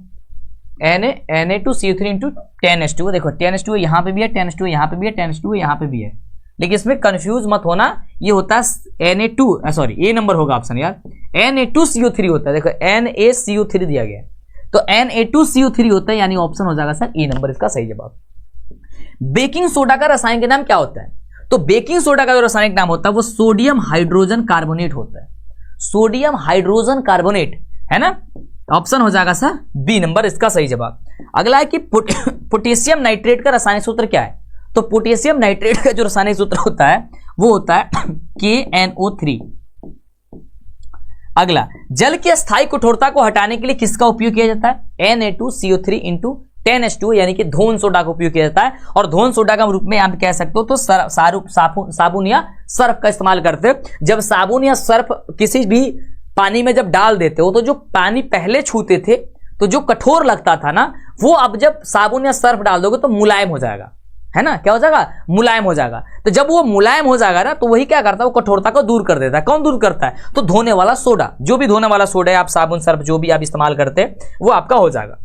Na2CO3 × 10H2। देखो 10H2 यहां पे भी है, 10H2 यहां पे भी है, 10H2 यहां पे भी है, लेकिन इसमें कंफ्यूज मत होना, ये होता है ए नंबर होगा ऑप्शन यार, Na2CO3 होता है। देखो NaCO3 दिया गया है तो Na2CO3 होता है, यानी ऑप्शन हो जाएगा सर ए नंबर इसका सही जवाब। बेकिंग सोडा का रासायनिक नाम क्या होता है? तो बेकिंग सोडा का जो रासायनिक नाम होता है वो सोडियम हाइड्रोजन कार्बोनेट होता है, सोडियम हाइड्रोजन कार्बोनेट, है ना। ऑप्शन हो जाएगा सर बी नंबर इसका सही जवाब। अगला है कि पोटेशियम नाइट्रेट का रासायनिक सूत्र क्या है? तो पोटेशियम नाइट्रेट का जो रासायनिक सूत्र होता है वो होता है KNO3। अगला, जल की अस्थायी कठोरता को हटाने के लिए किसका उपयोग किया जाता है? Na2CO3 × 10H2 यानी कि धोन सोडा का उपयोग किया जाता है। और धोन सोडा का रूप में आप कह सकते हो तो साबुन या सर्फ का इस्तेमाल करते हो। जब साबुन या सर्फ किसी भी पानी में जब डाल देते हो तो जो पानी पहले छूते थे तो जो कठोर लगता था ना, वो अब जब साबुन या सर्फ डाल दोगे तो मुलायम हो जाएगा, है ना। क्या हो जाएगा? मुलायम हो जाएगा। तो जब वो मुलायम हो जाएगा ना तो वही क्या करता है, वो कठोरता को दूर कर देता है। कौन दूर करता है? तो धोने वाला सोडा, जो भी धोने वाला सोडा है, आप साबुन सर्फ जो भी आप इस्तेमाल करते हैं वो आपका हो जाएगा।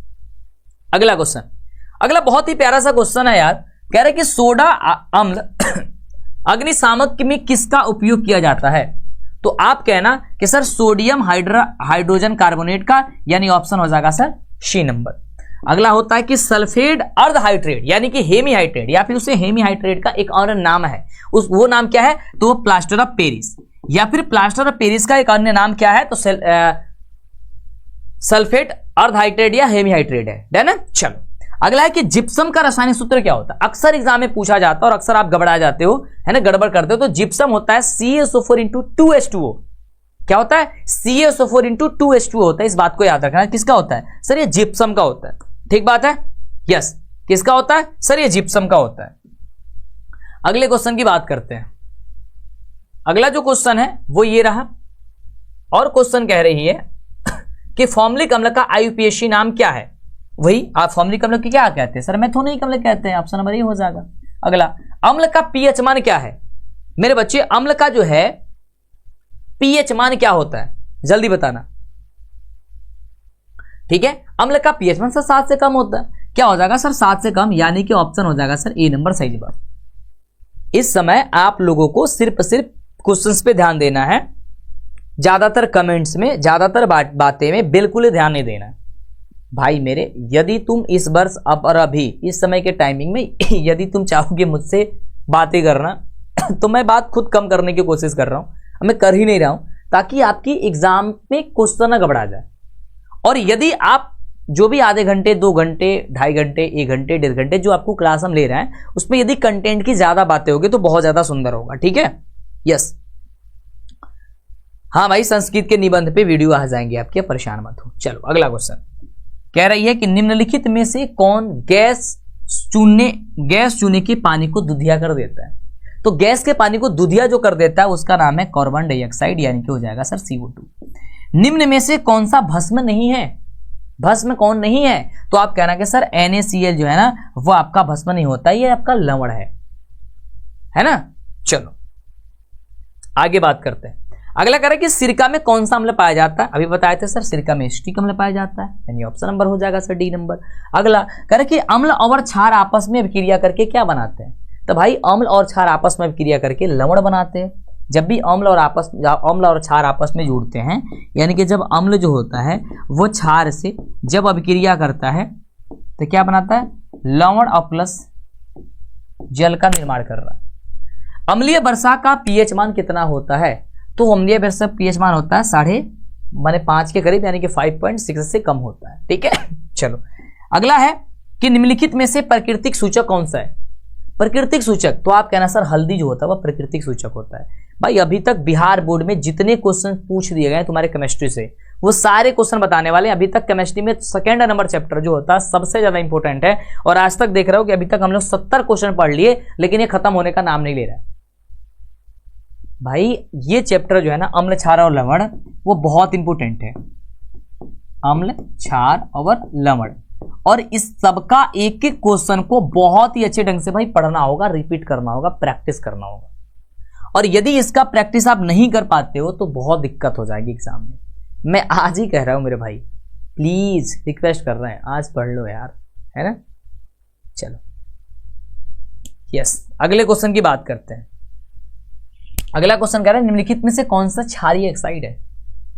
अगला क्वेश्चन, अगला बहुत ही प्यारा सा क्वेश्चन है यार, कह रहे कि सोडा अम्ल अग्निशामक में किसका उपयोग किया जाता है? तो आप कहना कि सर सोडियम हाइड्रोजन कार्बोनेट का, यानी ऑप्शन हो जाएगा सर सी नंबर। अगला होता है कि सल्फेट अर्ध हाइड्रेट यानी कि हेमी हाइड्रेट, या फिर उसे हेमी हाइड्रेट का एक और नाम है, वो नाम क्या है? तो वो प्लास्टर ऑफ पेरिस, या फिर प्लास्टर ऑफ पेरिस का एक अन्य नाम क्या है? तो सल्फेट अर्ध हाइड्रेट या हेमी हाइड्रेट है ना। चलो अगला है कि जिप्सम का रासायनिक सूत्र क्या होता है? अक्सर एग्जाम में पूछा जाता है और अक्सर आप घबरा जाते हो, है ना, गड़बड़ करते हो। तो जिप्सम होता है CaSO4 × 2H2O। क्या होता है? CaSO4 × 2H2O होता है। इस बात को याद रखना, किसका होता है सर? ये जिप्सम का होता है। ठीक बात है, यस, किसका होता है सर? ये जिप्सम का होता है। अगले क्वेश्चन की बात करते हैं। अगला जो क्वेश्चन है वो ये रहा, और क्वेश्चन कह रही है कि फॉर्मलिक अम्ल का IUPAC नाम क्या है? वही आप फॉर्मलिक अम्ल की क्या कहते हैं सर? मैथोनिक अम्ल कहते हैं, ऑप्शन नंबर ए हो जाएगा। अगला, अम्ल का पीएच मान क्या है? मेरे बच्चे, अम्ल का जो है पीएच मान क्या होता है? जल्दी बताना, ठीक है। अम्ल का पीएच मान सर 7 से कम होता है। क्या हो जाएगा सर? 7 से कम, यानी कि ऑप्शन हो जाएगा सर ए नंबर सही जवाब। इस समय आप लोगों को सिर्फ क्वेश्चंस पे ध्यान देना है, ज्यादातर कमेंट्स में, ज्यादातर बातें में बिल्कुल ध्यान नहीं देना भाई मेरे। यदि तुम इस वर्ष अब और अभी इस समय के टाइमिंग में यदि तुम चाहोगे मुझसे बातें करना तो मैं बात खुद कम करने की कोशिश कर रहा हूं, मैं कर ही नहीं रहा हूं, ताकि आपकी एग्जाम में क्वेश्चन ना घबरा जाए। और यदि आप जो भी आधे घंटे, 2 घंटे, 2.5 घंटे, 1 घंटे, 1.5 घंटे जो आपको क्लास हम ले रहे हैं उसमें यदि कंटेंट की ज्यादा बातें होगी तो बहुत ज्यादा सुंदर होगा, ठीक है। यस, हाँ भाई, संस्कृत के निबंध पे वीडियो आ जाएंगे आपके, परेशान मत हो। चलो अगला क्वेश्चन कह रही है कि निम्नलिखित में से कौन गैस चूने के पानी को दुधिया कर देता है? तो गैस के पानी को दुधिया जो कर देता है उसका नाम है कार्बन डाइऑक्साइड, यानी कि हो जाएगा सर CO2। निम्न में से कौन सा भस्म नहीं है? भस्म कौन नहीं है? तो आप कहना कि सर NaCl जो है ना वो आपका भस्म नहीं होता, ये आपका लवण है ना। चलो आगे बात करते हैं। अगला कह रहा है कि सिरका में कौन सा अम्ल पाया जाता है? अभी बताए थे सर, सिरका में एसिटिक अम्ल पाया जाता है, यानी ऑप्शन नंबर हो जाएगा सर डी नंबर। अगला कह रहा है कि अम्ल और क्षार आपस में अभिक्रिया करके क्या बनाते हैं? तो भाई अम्ल और क्षार आपस में अभिक्रिया करके लवण बनाते हैं। जब भी अम्ल और क्षार आपस में जुड़ते हैं, यानी कि जब अम्ल जो होता है वो क्षार से जब अभिक्रिया करता है तो क्या बनाता है? लवण और प्लस जल का निर्माण कर रहा है। अम्लीय वर्षा का पीएच मान कितना होता है? तो अम्लीय वर्षा पीएच मान होता है 5.5 के करीब, यानी कि 5.6 से कम होता है, ठीक है। चलो अगला है कि निम्नलिखित में से प्राकृतिक सूचक कौन सा है? प्राकृतिक सूचक, तो आप कहना सर हल्दी जो होता है वह प्राकृतिक सूचक होता है। भाई अभी तक बिहार बोर्ड में जितने क्वेश्चन पूछ दिए गए तुम्हारे केमिस्ट्री से वो सारे क्वेश्चन बताने वाले हैं। अभी तक केमिस्ट्री में सेकंड नंबर चैप्टर जो होता है सबसे ज्यादा इंपॉर्टेंट है, और आज तक देख रहे हो कि अभी तक हम लोग 70 क्वेश्चन पढ़ लिए, लेकिन ये खत्म होने का नाम नहीं ले रहा है भाई। ये चैप्टर जो है ना, अम्ल, क्षार और लवण, वो बहुत इंपॉर्टेंट है। अम्ल, क्षार और लवण, और इस सबका एक एक क्वेश्चन को बहुत ही अच्छे ढंग से भाई पढ़ना होगा, रिपीट करना होगा, प्रैक्टिस करना होगा। और यदि इसका प्रैक्टिस आप नहीं कर पाते हो तो बहुत दिक्कत हो जाएगी एग्जाम में। मैं आज ही कह रहा हूं मेरे भाई, प्लीज रिक्वेस्ट कर रहे हैं, आज पढ़ लो यार, है ना। चलो यस, अगले क्वेश्चन की बात करते हैं। अगला क्वेश्चन कह रहा है निम्नलिखित में से कौन सा क्षारीय ऑक्साइड है।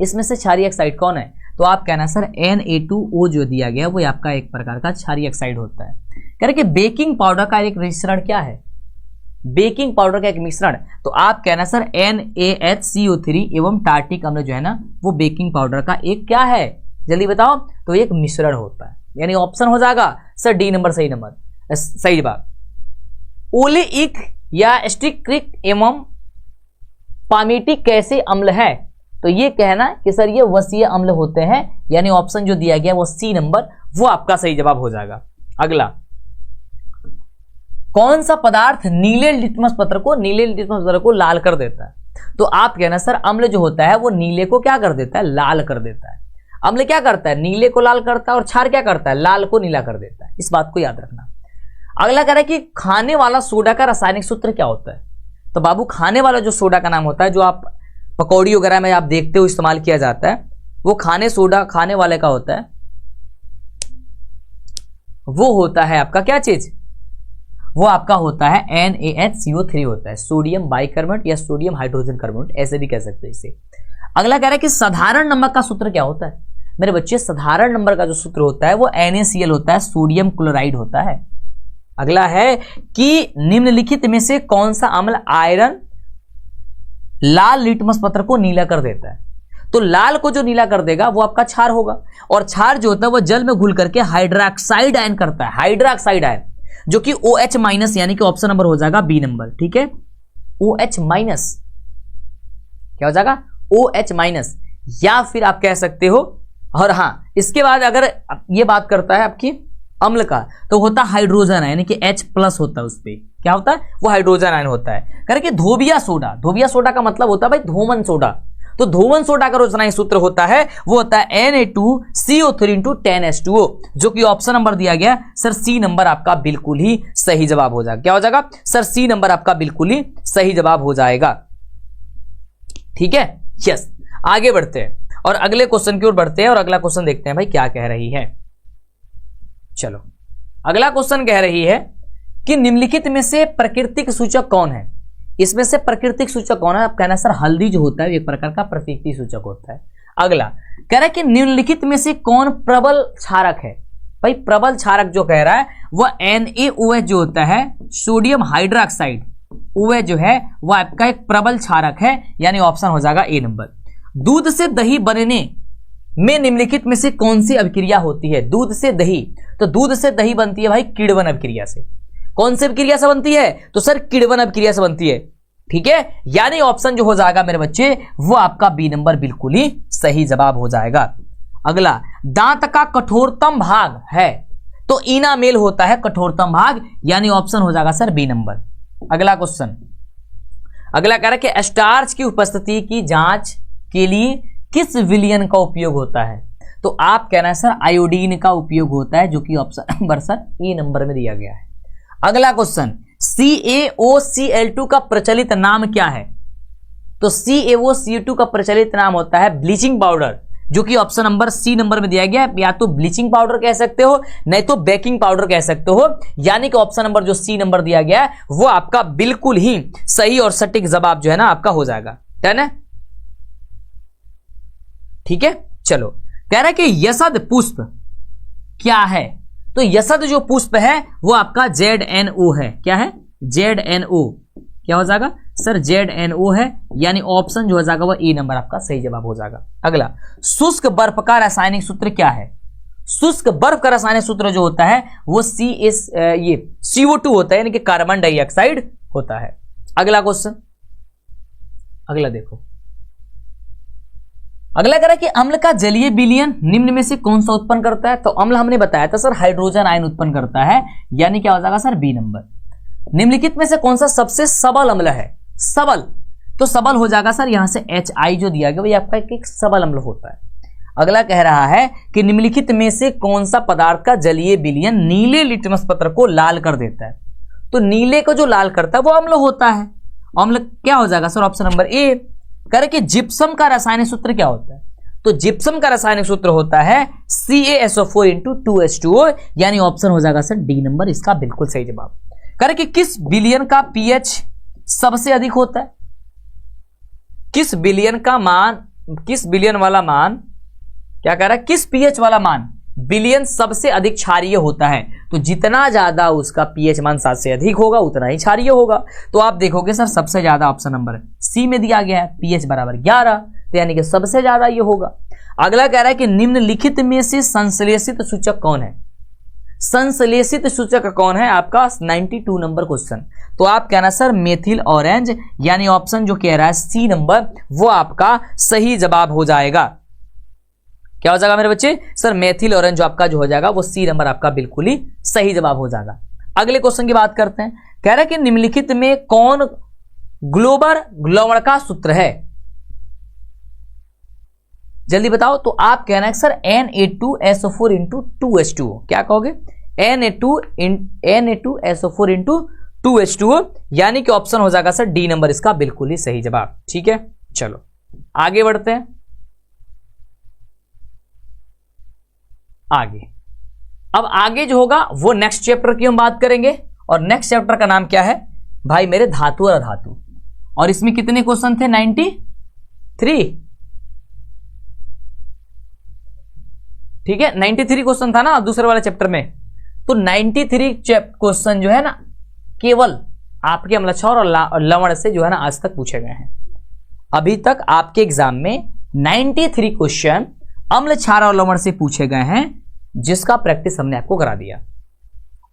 इसमें से क्षारीय ऑक्साइड कौन है, तो आप कहना सर Na2O जो दिया गया वो आपका एक प्रकार का क्षारीय ऑक्साइड होता है। कह रहे कि बेकिंग पाउडर का एक मिश्रण क्या है, बेकिंग पाउडर का एक मिश्रण, तो आप कहना सर NaHCO3 एवं टार्टिक अम्ल जो है ना वो बेकिंग पाउडर का एक क्या है, जल्दी बताओ, तो एक मिश्रण होता है। यानी ऑप्शन हो जाएगा सर डी नंबर सही नंबर, सही जवाब। ओलेइक या स्टिक्रिक एवं पामीटिक कैसे अम्ल है, तो ये कहना कि सर ये वसीय अम्ल होते हैं, यानी ऑप्शन जो दिया गया वो सी नंबर, वो आपका सही जवाब हो जाएगा। अगला, कौन सा पदार्थ नीले लिटमस पत्र को लाल कर देता है, तो आप कहना सर अम्ल जो होता है वो नीले को क्या कर देता है, लाल कर देता है। अम्ल क्या करता है, नीले को लाल करता है, और क्षार क्या करता है, लाल को नीला कर देता है। इस बात को याद रखना। अगला कह रहा है कि खाने वाला सोडा का रासायनिक सूत्र क्या होता है, तो बाबू खाने वाला जो सोडा का नाम होता है, जो आप पकौड़ी वगैरह में आप देखते हो इस्तेमाल किया जाता है, वो सोडा खाने वाले का होता है, वो होता है आपका क्या चीज, वो आपका होता है NaHCO3 होता है, सोडियम बाइकार्बोनेट या सोडियम हाइड्रोजन कार्बोनेट, ऐसे भी कह सकते हैं इसे। अगला कह रहा है कि साधारण नमक का सूत्र क्या होता है, मेरे बच्चे साधारण नंबर का जो सूत्र होता है वो NaCl होता है, सोडियम क्लोराइड होता है। अगला है कि निम्नलिखित में से कौन सा अम्ल आयरन लाल लिटमस पत्र को नीला कर देता है, तो लाल को जो नीला कर देगा वो आपका क्षार होगा, और क्षार जो होता है वो जल में घुल करके हाइड्रोक्साइड आयन करता है, हाइड्रोक्साइड आयन, जो कि OH माइनस, यानी कि ऑप्शन नंबर हो जाएगा बी नंबर। ठीक है, OH माइनस क्या हो जाएगा, OH माइनस, या फिर आप कह सकते हो। और हाँ, इसके बाद अगर ये बात करता है आपकी अम्ल का, तो होता है हाइड्रोजन आयन, यानी कि H प्लस होता है, उस पर क्या होता है, वो हाइड्रोजन आयन होता है। करके धोबिया सोडा, धोबिया सोडा का मतलब होता है भाई धूमन सोडा, तो धूमन सोडा का रासायनिक सूत्र होता है वो होता है Na2CO3 × 10H2O, जो कि ऑप्शन नंबर दिया गया सर सी नंबर आपका बिल्कुल ही सही जवाब हो जाएगा। क्या हो जाएगा सर, सी नंबर आपका बिल्कुल ही सही जवाब हो जाएगा। ठीक है, यस, आगे बढ़ते हैं और अगले क्वेश्चन की ओर बढ़ते हैं, और अगला क्वेश्चन देखते हैं भाई क्या कह रही है। चलो, अगला क्वेश्चन कह रही है कि निम्नलिखित में से प्राकृतिक सूचक कौन है। इसमें से प्राकृतिक सूचक कौन है, आप कहना सर हल्दी जो होता है एक प्रकार का प्राकृतिक सूचक होता है। अगला कह रहा है कि निम्नलिखित में से कौन प्रबल क्षारक है। भाई प्रबल क्षारक जो कह रहा है वह NaOH जो होता है, सोडियम हाइड्रोक्साइड, OH जो है वह आपका एक प्रबल क्षारक है, यानी ऑप्शन हो जाएगा ए नंबर। दूध से दही बनने में निम्नलिखित में से कौन सी अभिक्रिया होती है। दूध से दही, तो दूध से दही बनती है भाई किण्वन अभिक्रिया से। कौन सी अभिक्रिया से बनती है, तो सर किण्वन अभिक्रिया से बनती है। ठीक है, यानी ऑप्शन जो हो जाएगा मेरे बच्चे वो आपका बी नंबर बिल्कुल ही सही जवाब हो जाएगा। अगला, दांत का कठोरतम भाग है, तो इनामेल होता है कठोरतम भाग, यानी ऑप्शन हो जाएगा सर बी नंबर। अगला क्वेश्चन, अगला कह रहा है कि स्टार्च की उपस्थिति की जांच के लिए किस विलयन का उपयोग होता है, तो आप कहना है सर आयोडीन का उपयोग होता है, जो कि ऑप्शन नंबर सर ए नंबर में दिया गया है। अगला क्वेश्चन, CaOCl2 का प्रचलित नाम क्या है, तो CaOCl2 का प्रचलित नाम होता है ब्लीचिंग पाउडर, जो कि ऑप्शन नंबर सी नंबर में दिया गया है। या तो ब्लीचिंग पाउडर कह सकते हो, नहीं तो बेकिंग पाउडर कह सकते हो, यानी कि ऑप्शन नंबर जो सी नंबर दिया गया है वो आपका बिल्कुल ही सही और सटीक जवाब जो है ना आपका हो जाएगा। डन है, ठीक है। चलो, कह रहा है कि यशद पुष्प क्या है, तो यशद जो पुष्प है वो आपका ZNO है। क्या है, ZNO, क्या हो जाएगा सर ZNO है, यानी ऑप्शन जो हो जाएगा वो ए नंबर आपका सही जवाब हो जाएगा। अगला, शुष्क बर्फ का रासायनिक सूत्र क्या है, शुष्क बर्फ का रासायनिक सूत्र जो होता है वो CO2 होता है, यानी कि कार्बन डाइऑक्साइड होता है। अगला क्वेश्चन, अगला देखो, अगला कह रहा है कि अम्ल का जलीय विलयन निम्न में से कौन सा उत्पन्न करता है। तो अम्ल हमने बताया था सर हाइड्रोजन आयन उत्पन्न करता है, यानी क्या हो जाएगा सर बी नंबर। निम्नलिखित में से कौन सा सबसे सबल अम्ल है। सबल, तो सबल हो जाएगा सर यहां से HI जो दिया गया वही आपका एक सबल अम्ल होता है। अगला कह रहा है कि निम्नलिखित में से कौन सा पदार्थ का जलीय विलयन नीले लिटमस पत्र को लाल कर देता है। तो नीले को जो लाल करता है वो अम्ल होता है। अम्ल क्या हो जाएगा सर ऑप्शन नंबर ए। कह रहे कि जिप्सम का रासायनिक सूत्र क्या होता है। तो जिप्सम का रासायनिक सूत्र होता है CaSO4 × 2H2O, यानी ऑप्शन हो जाएगा सर डी नंबर इसका बिल्कुल सही जवाब। कह रहे कि किस विलयन का pH सबसे अधिक होता है। किस विलयन वाला मान क्या कह रहा है, किस pH वाला मान विलयन सबसे अधिक क्षारीय होता है। तो जितना ज्यादा उसका pH मान 7 से अधिक होगा उतना ही क्षारीय होगा। तो आप देखोगे सर सबसे ज्यादा ऑप्शन नंबर सी में दिया गया है, pH बराबर 11, तो यानी कि सबसे ज्यादा ये होगा। अगला कह रहा है कि निम्नलिखित में से संश्लेषित सूचक कौन है। संश्लेषित सूचक कौन है आपका 92 नंबर क्वेश्चन। तो आप कहना सर मेथिल ऑरेंज, यानी ऑप्शन जो कह रहा है सी नंबर वो आपका सही जवाब हो जाएगा। क्या हो जाएगा मेरे बच्चे सर मेथिल ऑरेंज जो आपका जो हो जाएगा वो सी नंबर आपका बिल्कुल ही सही जवाब हो जाएगा। अगले क्वेश्चन की बात करते हैं। कह रहा है कि निम्नलिखित में कौन ग्लोबर लवण का सूत्र है। जल्दी बताओ। तो आप कहना है सर Na2SO4 × 2H2O। क्या कहोगे Na2SO4 × 2H2O, यानी कि ऑप्शन हो जाएगा सर डी नंबर इसका बिल्कुल ही सही जवाब। ठीक है, चलो आगे बढ़ते हैं। अब आगे जो होगा वो नेक्स्ट चैप्टर की हम बात करेंगे, और नेक्स्ट चैप्टर का नाम क्या है भाई मेरे, धातु और अधातु। और इसमें कितने क्वेश्चन थे 93, ठीक है 93 क्वेश्चन था ना दूसरे वाले चैप्टर में। तो 93 क्वेश्चन जो है ना केवल आपके अम्ल क्षार और लवण से जो है ना आज तक पूछे गए हैं। अभी तक आपके एग्जाम में 93 क्वेश्चन अम्ल क्षार और लवण से पूछे गए हैं, जिसका प्रैक्टिस हमने आपको करा दिया।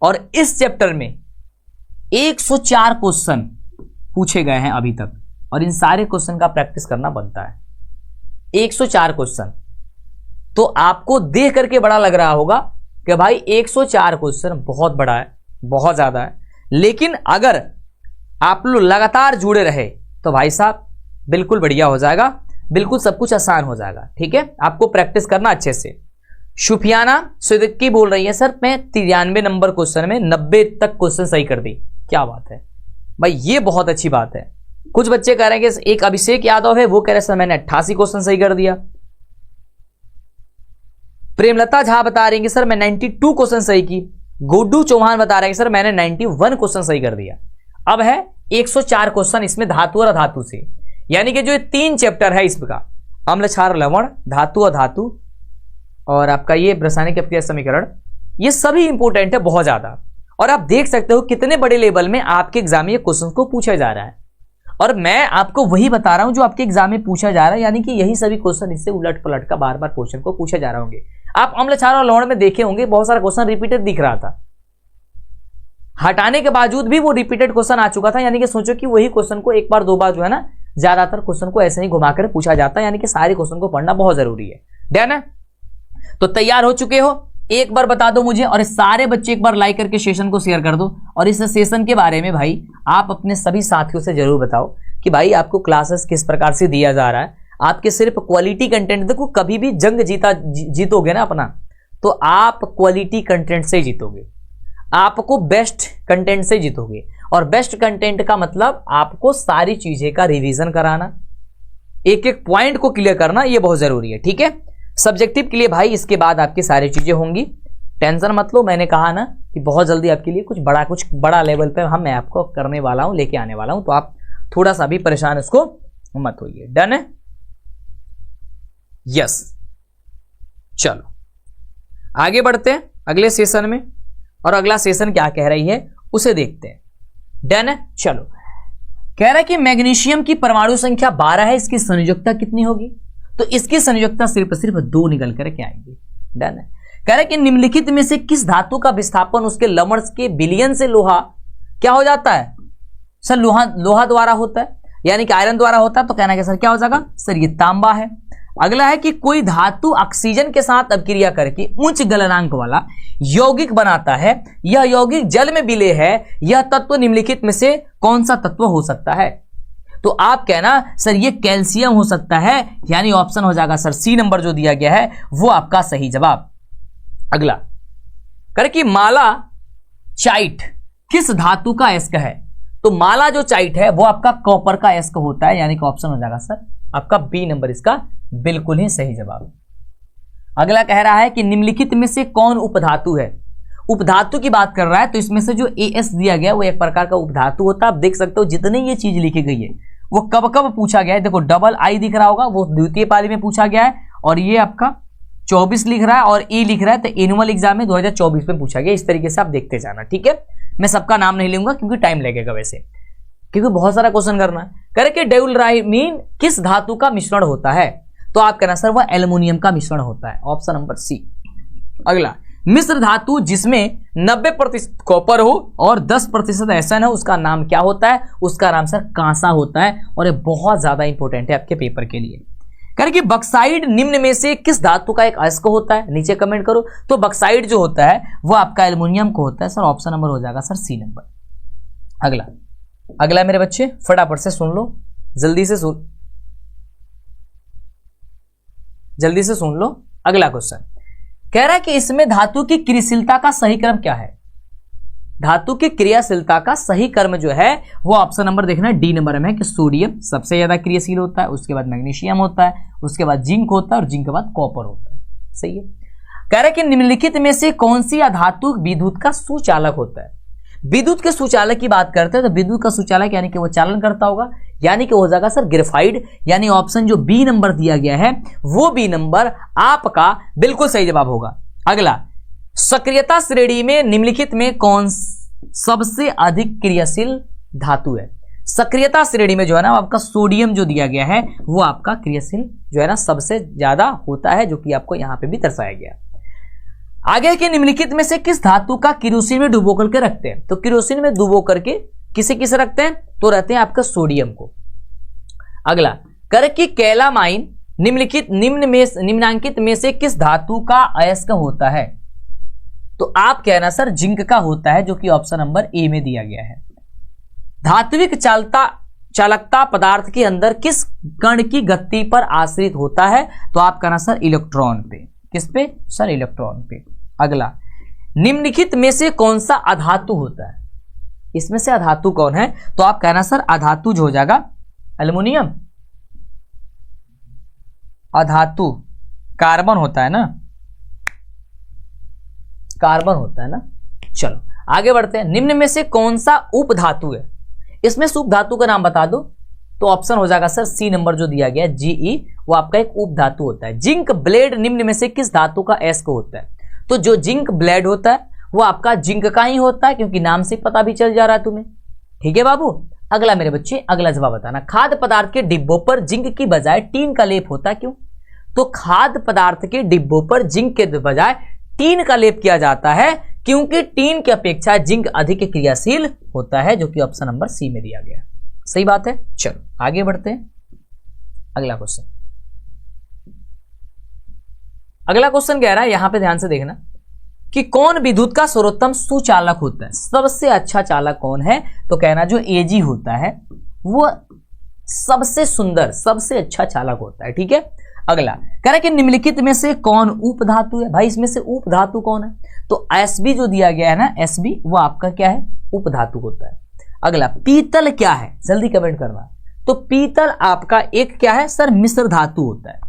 और इस चैप्टर में 104 क्वेश्चन पूछे गए हैं अभी तक, और इन सारे क्वेश्चन का प्रैक्टिस करना बनता है। 104 क्वेश्चन तो आपको देख करके बड़ा लग रहा होगा कि भाई 104 क्वेश्चन बहुत बड़ा है, बहुत ज्यादा है। लेकिन अगर आप लोग लगातार जुड़े रहे तो भाई साहब बिल्कुल बढ़िया हो जाएगा, बिल्कुल सब कुछ आसान हो जाएगा। ठीक है, आपको प्रैक्टिस करना अच्छे से। शुफियाना सिद्दीकी बोल रही है सर मैं 93 नंबर क्वेश्चन में 90 तक क्वेश्चन सही कर दी। क्या बात है भाई, ये बहुत अच्छी बात है। कुछ बच्चे कह रहे हैं कि एक अभिषेक यादव है वो कह रहे सर मैंने 88 क्वेश्चन सही कर दिया। प्रेमलता झा बता रही है सर मैं 92 क्वेश्चन सही की। गुड्डू चौहान बता रहे हैं सर मैंने 91 क्वेश्चन सही कर दिया। अब है 104 क्वेश्चन इसमें धातु और अधातु से, यानी कि जो ये 3 चैप्टर है इसका अम्ल क्षार लवण, धातु अधातु और आपका ये रासायनिक अपक्रिया समीकरण, ये सभी इंपोर्टेंट है बहुत ज्यादा। और आप देख सकते हो कितने बड़े लेवल में आपके एग्जाम में ये क्वेश्चन को पूछा जा रहा है, और मैं आपको वही बता रहा हूं जो आपके एग्जाम में पूछा जा रहा है, यानी कि यही सभी क्वेश्चन इससे उलट पलट का बार बार क्वेश्चन को पूछे जा रहे होंगे। आप अम्ल क्षार और लवण में देखे होंगे बहुत सारा क्वेश्चन रिपीटेड दिख रहा था, हटाने के बावजूद भी वो रिपीटेड क्वेश्चन आ चुका था। यानी कि सोचो कि वही क्वेश्चन को एक बार दो बार जो है ना ज्यादातर क्वेश्चन को ऐसे ही घुमाकर पूछा जाता है, यानी कि सारे क्वेश्चन को पढ़ना बहुत जरूरी है। डन है, तो तैयार हो चुके हो? एक बार बता दो मुझे, और सारे बच्चे एक बार लाइक करके सेशन को शेयर कर दो। और इस सेशन के बारे में भाई आप अपने सभी साथियों से जरूर बताओ कि भाई आपको क्लासेस किस प्रकार से दिया जा रहा है। आपके सिर्फ क्वालिटी कंटेंट, देखो कभी भी जंग जीतोगे ना अपना, तो आप क्वालिटी कंटेंट से जीतोगे, आपको बेस्ट कंटेंट से जीतोगे। और बेस्ट कंटेंट का मतलब आपको सारी चीजें का रिवीजन कराना, एक एक पॉइंट को क्लियर करना, ये बहुत जरूरी है। ठीक है, सब्जेक्टिव के लिए भाई इसके बाद आपकी सारी चीजें होंगी, टेंशन मत लो। मैंने कहा ना कि बहुत जल्दी आपके लिए कुछ बड़ा लेवल पे मैं आपको करने वाला हूं, लेके आने वाला हूं, तो आप थोड़ा सा भी परेशान इसको मत होइए। डन है? यस, चलो आगे बढ़ते हैं अगले सेशन में, और अगला सेशन क्या कह रही है उसे देखते हैं। डन है, चलो। कह रहा है कि मैग्नीशियम की परमाणु संख्या 12 है, इसकी संयोजकता कितनी होगी? तो इसकी संयोजकता सिर्फ 2 निकल करके आएंगी। डन है। कह रहा है कि निम्नलिखित में से किस धातु का विस्थापन उसके लवण के विलयन से लोहा क्या हो जाता है? सर लोहा द्वारा होता है, यानी कि आयरन द्वारा होता है। तो कहना है सर क्या हो जाएगा? सर ये तांबा है। अगला है कि कोई धातु ऑक्सीजन के साथ अपक्रिया करके उच्च गलनांक वाला यौगिक बनाता है, यह यौगिक जल में विलेय है, यह तत्व निम्नलिखित में से कौन सा तत्व हो सकता है? तो आप कहना सर ये कैल्शियम हो सकता है, यानी ऑप्शन हो जाएगा सर सी नंबर जो दिया गया है वो आपका सही जवाब। अगला कर कि माला चाइट किस धातु का अयस्क है? तो माला जो चाइट है वो आपका कॉपर का अयस्क होता है, यानी कि ऑप्शन हो जाएगा सर आपका बी नंबर इसका बिल्कुल ही सही जवाब। अगला कह रहा है कि निम्नलिखित में से कौन उपधातु है? उपधातु की बात कर रहा है तो इसमें से जो एस दिया गया वो एक प्रकार का उपधातु होता है। आप देख सकते हो जितनी ये चीज लिखी गई है वो कब कब पूछा गया है। देखो डबल आई दिख रहा होगा, वो द्वितीय पाली में पूछा गया है, और ये आपका 24 लिख रहा है और ई लिख रहा है तो एनुअल एग्जाम में 2024 में पूछा गया। इस तरीके से आप देखते जाना, ठीक है। मैं सबका नाम नहीं लूंगा क्योंकि टाइम लगेगा वैसे, क्योंकि बहुत सारा क्वेश्चन करना है। करके ड्यूलरामीन किस धातु का मिश्रण होता है? तो आप कहना सर वह एल्युमिनियम का मिश्रण होता है, ऑप्शन नंबर सी। अगला मिश्र धातु जिसमें 90% कॉपर हो और 10% एसन है उसका नाम क्या होता है? उसका नाम सर कांसा होता है, और ये बहुत ज्यादा इंपॉर्टेंट है आपके पेपर के लिए। कि बक्साइड निम्न में से किस धातु का एक अयस्क होता है? नीचे कमेंट करो। तो बक्साइड जो होता है वो आपका एल्युमिनियम को होता है सर, ऑप्शन नंबर हो जाएगा सर सी नंबर। अगला मेरे बच्चे फटाफट से सुन लो, जल्दी से सुन लो। अगला क्वेश्चन कह रहा है कि इसमें धातु की क्रियाशीलता का सही क्रम क्या है? धातु की क्रियाशीलता का सही क्रम जो है वो ऑप्शन नंबर देखना डी नंबर में है कि सोडियम सबसे ज्यादा क्रियाशील होता है, उसके बाद मैग्नीशियम होता है, उसके बाद जिंक होता है और जिंक के बाद कॉपर होता है। सही है। कह रहा है कि निम्नलिखित में से कौन सी अधातु विद्युत का सुचालक होता है? विद्युत के सुचालक की बात करते हैं तो विद्युत का सुचालक यानी कि वो चालन करता होगा, यानी कि हो जाएगा सर ग्रेफाइट, यानी ऑप्शन जो बी नंबर दिया गया है वो बी नंबर आपका बिल्कुल सही जवाब होगा। अगला सक्रियता श्रेणी में निम्नलिखित में कौन सबसे अधिक क्रियाशील धातु है? सक्रियता श्रेणी में जो है ना आपका सोडियम जो दिया गया है वो आपका क्रियाशील जो है ना सबसे ज्यादा होता है, जो कि आपको यहां पे भी दर्शाया गया। आगे के निम्नलिखित में से किस धातु का किरोसिन में डुबो करके रखते हैं? तो किरोसिन में डुबो करके किसे रखते हैं? तो रहते हैं आपका सोडियम को। अगला कर की कैलामाइन निम्नांकित में से किस धातु का अयस्क होता है? तो आप कहना सर जिंक का होता है, जो कि ऑप्शन नंबर ए में दिया गया है। धात्विक चालकता पदार्थ के अंदर किस कण की गति पर आश्रित होता है? तो आप कहना सर इलेक्ट्रॉन पे। किस पे सर? इलेक्ट्रॉन पे। अगला निम्नलिखित में से कौन सा अधातु होता है? इसमें से अधातु कौन है? तो आप कहना सर अधातु जो हो जाएगा एल्युमिनियम। अधातु कार्बन होता है ना, कार्बन होता है ना। चलो आगे बढ़ते हैं। निम्न में से कौन सा उपधातु है? इसमें से उपधातु का नाम बता दो। तो ऑप्शन हो जाएगा सर सी नंबर जो दिया गया है जीई, वो आपका एक उपधातु होता है। जिंक ब्लेड निम्न में से किस धातु का अयस्क होता है? तो जो जिंक ब्लेड होता है वो आपका जिंक का ही होता है, क्योंकि नाम से पता भी चल जा रहा है तुम्हें। ठीक है बाबू। अगला मेरे बच्चे अगला जवाब बताना। खाद्य पदार्थ के डिब्बों पर जिंक की बजाय टीन का लेप होता है, क्यों? तो खाद्य पदार्थ के डिब्बों पर जिंक के बजाय टीन का लेप किया जाता है क्योंकि टीन की अपेक्षा जिंक अधिक क्रियाशील होता है, जो कि ऑप्शन नंबर सी में दिया गया। सही बात है। चलो आगे बढ़ते हैं। अगला क्वेश्चन कह रहा है, यहां पे ध्यान से देखना कि कौन विद्युत का सर्वोत्तम सुचालक होता है? सबसे अच्छा चालक कौन है? तो कहना जो एजी होता है वो सबसे सुंदर सबसे अच्छा चालक होता है। ठीक है। अगला कह रहा है कि निम्नलिखित में से कौन उपधातु है? भाई इसमें से उपधातु कौन है? तो एसबी जो दिया गया है ना, एसबी वो आपका क्या है? उपधातु होता है। अगला पीतल क्या है? जल्दी कमेंट करना। तो पीतल आपका एक क्या है सर? मिश्र धातु होता है,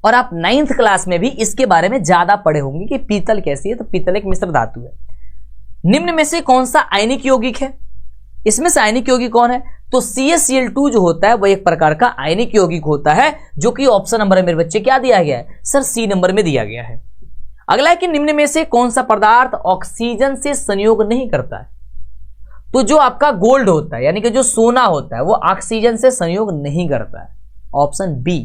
और आप 9th क्लास में भी इसके बारे में ज्यादा पढ़े होंगे कि पीतल कैसी है। तो पीतल एक मिश्र धातु है। निम्न में से कौन सा आयनिक यौगिक है? इसमें से आयनिक यौगिक कौन है? तो CaCl2 जो होता है वो एक प्रकार का आयनिक यौगिक होता है, जो कि ऑप्शन नंबर है मेरे बच्चे क्या दिया गया है सर? सी नंबर में दिया गया है। अगला है कि निम्न में से कौन सा पदार्थ ऑक्सीजन से संयोग नहीं करता है? तो जो आपका गोल्ड होता है यानी कि जो सोना होता है वो ऑक्सीजन से संयोग नहीं करता है, ऑप्शन बी।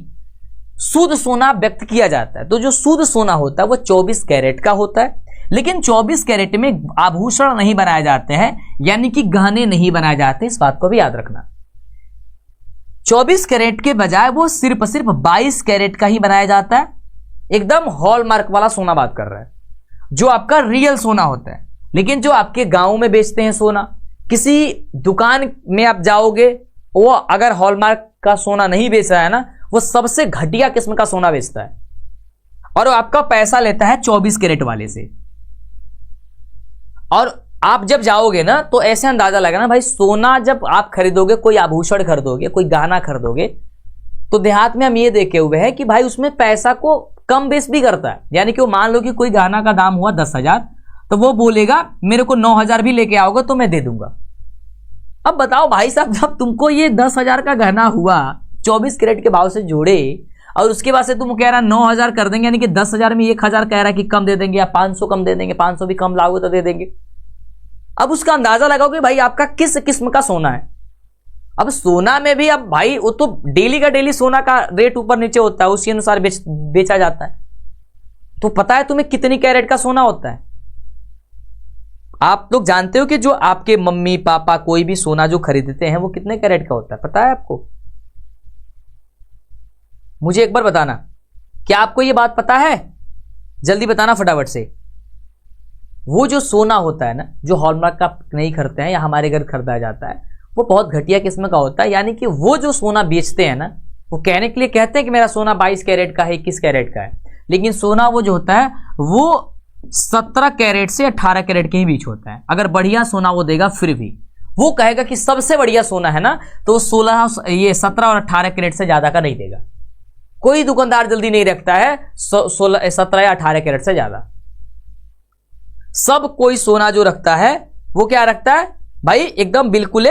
शुद्ध सोना व्यक्त किया जाता है, तो जो शुद्ध सोना होता है वो 24 कैरेट का होता है, लेकिन 24 कैरेट में आभूषण नहीं बनाए जाते हैं, यानी कि गहने नहीं बनाए जाते। इस बात को भी याद रखना। 24 कैरेट के बजाय वो सिर्फ 22 कैरेट का ही बनाया जाता है। एकदम हॉलमार्क वाला सोना बात कर रहा है, जो आपका रियल सोना होता है। लेकिन जो आपके गांव में बेचते हैं सोना, किसी दुकान में आप जाओगे, वो अगर हॉलमार्क का सोना नहीं बेच रहा है ना, वो सबसे घटिया किस्म का सोना बेचता है और वो आपका पैसा लेता है 24 कैरेट वाले से। और आप जब जाओगे ना तो ऐसे अंदाजा लगा ना भाई, सोना जब आप खरीदोगे, कोई आभूषण खरीदोगे, कोई गहना खरीदोगे, तो देहात में हम ये देखे हुए हैं कि भाई उसमें पैसा को कम बेस भी करता है। यानी कि वो मान लो कि कोई गहना का दाम हुआ 10,000, तो वो बोलेगा मेरे को 9,000 भी लेके आओगे तो मैं दे दूंगा। अब बताओ भाई साहब, जब तुमको ये 10,000 का गहना हुआ 24 कैरेट के भाव से जोड़े, और उसके बाद से तुम कह रहा 9,000 कर देंगे, यानी कि 10,000 में 1,000 कह रहा है कि कम दे देंगे, या 500 कम दे देंगे, 500 भी कम लाओगे तो दे देंगे। अब उसका अंदाजा लगाओ कि भाई आपका किस किस्म का सोना है। अब सोना में भी अब भाई वो तो डेली का डेली सोना का रेट ऊपर नीचे होता है, उसी अनुसार बेचा जाता है। तो पता है तुम्हें कितनी कैरेट का सोना होता है? आप लोग जानते हो कि जो आपके मम्मी पापा कोई भी सोना जो खरीदते हैं वो कितने कैरेट का होता है, पता है आपको? मुझे एक बार बताना, क्या आपको ये बात पता है? जल्दी बताना फटाफट से। वो जो सोना होता है ना, जो हॉलमार्क का नहीं खरीदते हैं या हमारे घर खरीदा जाता है, वो बहुत घटिया किस्म का होता है। यानी कि वो जो सोना बेचते हैं ना, वो कहने के लिए कहते हैं कि मेरा सोना 22 कैरेट का है, 21 कैरेट का है, लेकिन सोना वो जो होता है वो 17 कैरेट से 18 कैरेट के ही बीच होता है। अगर बढ़िया सोना वो देगा, फिर भी वो कहेगा कि सबसे बढ़िया सोना है ना, तो 17 और 18 कैरेट से ज्यादा का नहीं देगा। कोई दुकानदार जल्दी नहीं रखता है 17 या 18 कैरेट से ज्यादा। सब कोई सोना जो रखता है वो क्या रखता है भाई, एकदम बिल्कुल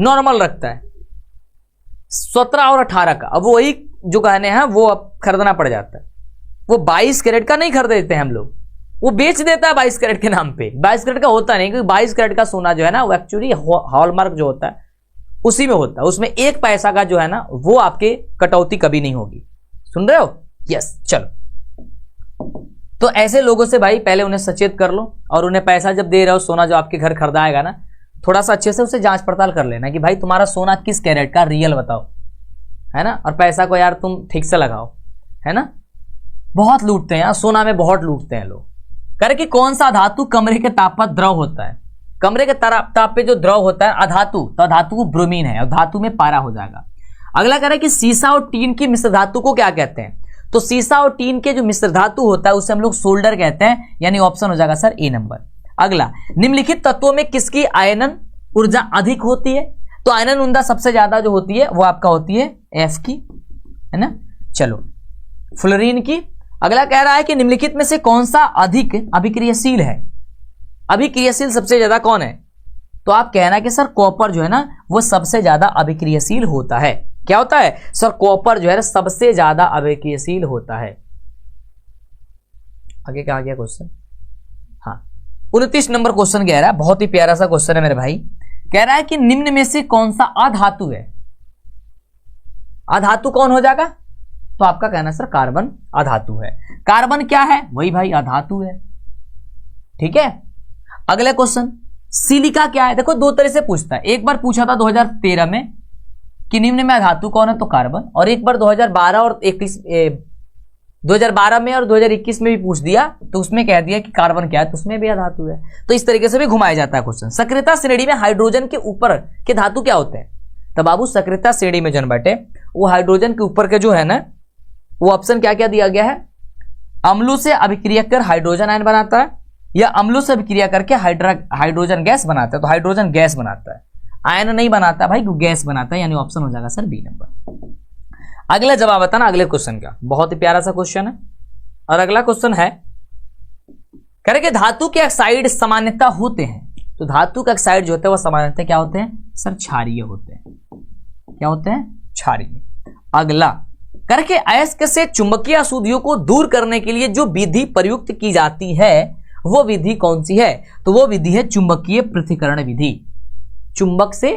नॉर्मल रखता है, 17 और 18 का। अब वही जो गहने हैं वो अब खरीदना पड़ जाता है। वो 22 कैरेट का नहीं खरीद देते हैं हम लोग, वो बेच देता है 22 कैरेट के नाम पे। 22 कैरेट का होता नहीं, क्योंकि 22 कैरेट का सोना जो है ना, वो एक्चुअली हॉलमार्क जो होता है उसी में होता है। उसमें 1 पैसा का जो है ना, वो आपके कटौती कभी नहीं होगी। सुन रहे हो? यस। चलो, तो ऐसे लोगों से भाई पहले उन्हें सचेत कर लो, और उन्हें पैसा जब दे रहे हो, सोना जो आपके घर खरीदाएगा ना, थोड़ा सा अच्छे से उसे जांच पड़ताल कर लेना कि भाई तुम्हारा सोना किस कैरेट का, रियल बताओ, है ना। और पैसा को यार तुम ठीक से लगाओ, है ना। बहुत लूटते हैं यार, सोना में बहुत लूटते हैं लोग। करे कि कौन सा धातु कमरे के ताप पर द्रव होता है? कमरे के ताप पे जो द्रव होता है अधातु, तो अधातु ब्रोमीन है, और धातु में पारा हो जाएगा। अगला कह रहा है कि सीसा और टीन की मिश्र धातु को क्या कहते हैं? तो सीसा और टीन के जो मिश्र धातु होता है उसे हम लोग सोल्डर कहते हैं, यानी ऑप्शन हो जाएगा सर ए नंबर। अगला, निम्नलिखित तत्वों में किसकी आयनन ऊर्जा अधिक होती है? तो आयनन ऊर्जा सबसे ज्यादा जो होती है वो आपका होती है एफ की, है ना। चलो, फ्लोरीन की। अगला कह रहा है कि निम्नलिखित में से कौन सा अधिक अभिक्रियाशील है? अभिक्रियाशील सबसे ज्यादा कौन है? तो आप कहना कि सर कॉपर जो है ना, वो सबसे ज्यादा अभिक्रियाशील होता है। क्या होता है सर? कॉपर जो है सबसे ज्यादा अभिक्रियाशील होता है। आगे क्या आ गया क्वेश्चन? हाँ, 29 नंबर क्वेश्चन कह रहा है, बहुत ही प्यारा सा क्वेश्चन है मेरे भाई। कह रहा है कि निम्न में से कौन सा अधातु है? अधातु कौन हो जाएगा? तो आपका कहना सर कार्बन अधातु है। कार्बन क्या है? वही भाई अधातु है, ठीक है। अगला क्वेश्चन, सिलिका क्या है? देखो, दो तरह से पूछता है। एक बार पूछा था 2013 में कि निम्न में अधातु कौन है, तो कार्बन। और एक बार 2012 और 2012 में और 2021 में भी पूछ दिया, तो उसमें कह दिया कि कार्बन क्या है, तो उसमें भी अधातु है। तो इस तरीके से भी घुमाया जाता है क्वेश्चन। सक्रियता श्रेणी में हाइड्रोजन के ऊपर के धातु क्या होते हैं? तो बाबू सक्रियता श्रेणी में जन बैठे, वो हाइड्रोजन के ऊपर के जो है ना, वो ऑप्शन क्या क्या दिया गया है? अम्लों से अभिक्रिया कर हाइड्रोजन आयन बनाता है, या अम्लों से अभिक्रिया करके हाइड्रोजन गैस बनाता है। तो हाइड्रोजन गैस बनाता है, आयन नहीं बनाता भाई, गैस बनाता है, यानी ऑप्शन हो जाएगा सर बी नंबर। अगला जवाब बताना अगले क्वेश्चन का, बहुत ही प्यारा सा क्वेश्चन है। और अगला क्वेश्चन है, कह रहे कि धातु के ऑक्साइड सामान्यता होते हैं। तो धातु के ऑक्साइड जो होते हैं वो सामान्यता क्या होते हैं सर? क्षारीय होते हैं। क्या होते हैं? क्षारीय। अगला, करके अयस्क से चुंबकीय अशुद्धियों को दूर करने के लिए जो विधि प्रयुक्त की जाती है वो विधि कौन सी है? तो वो विधि है चुंबकीय पृथक्करण विधि। चुंबक से,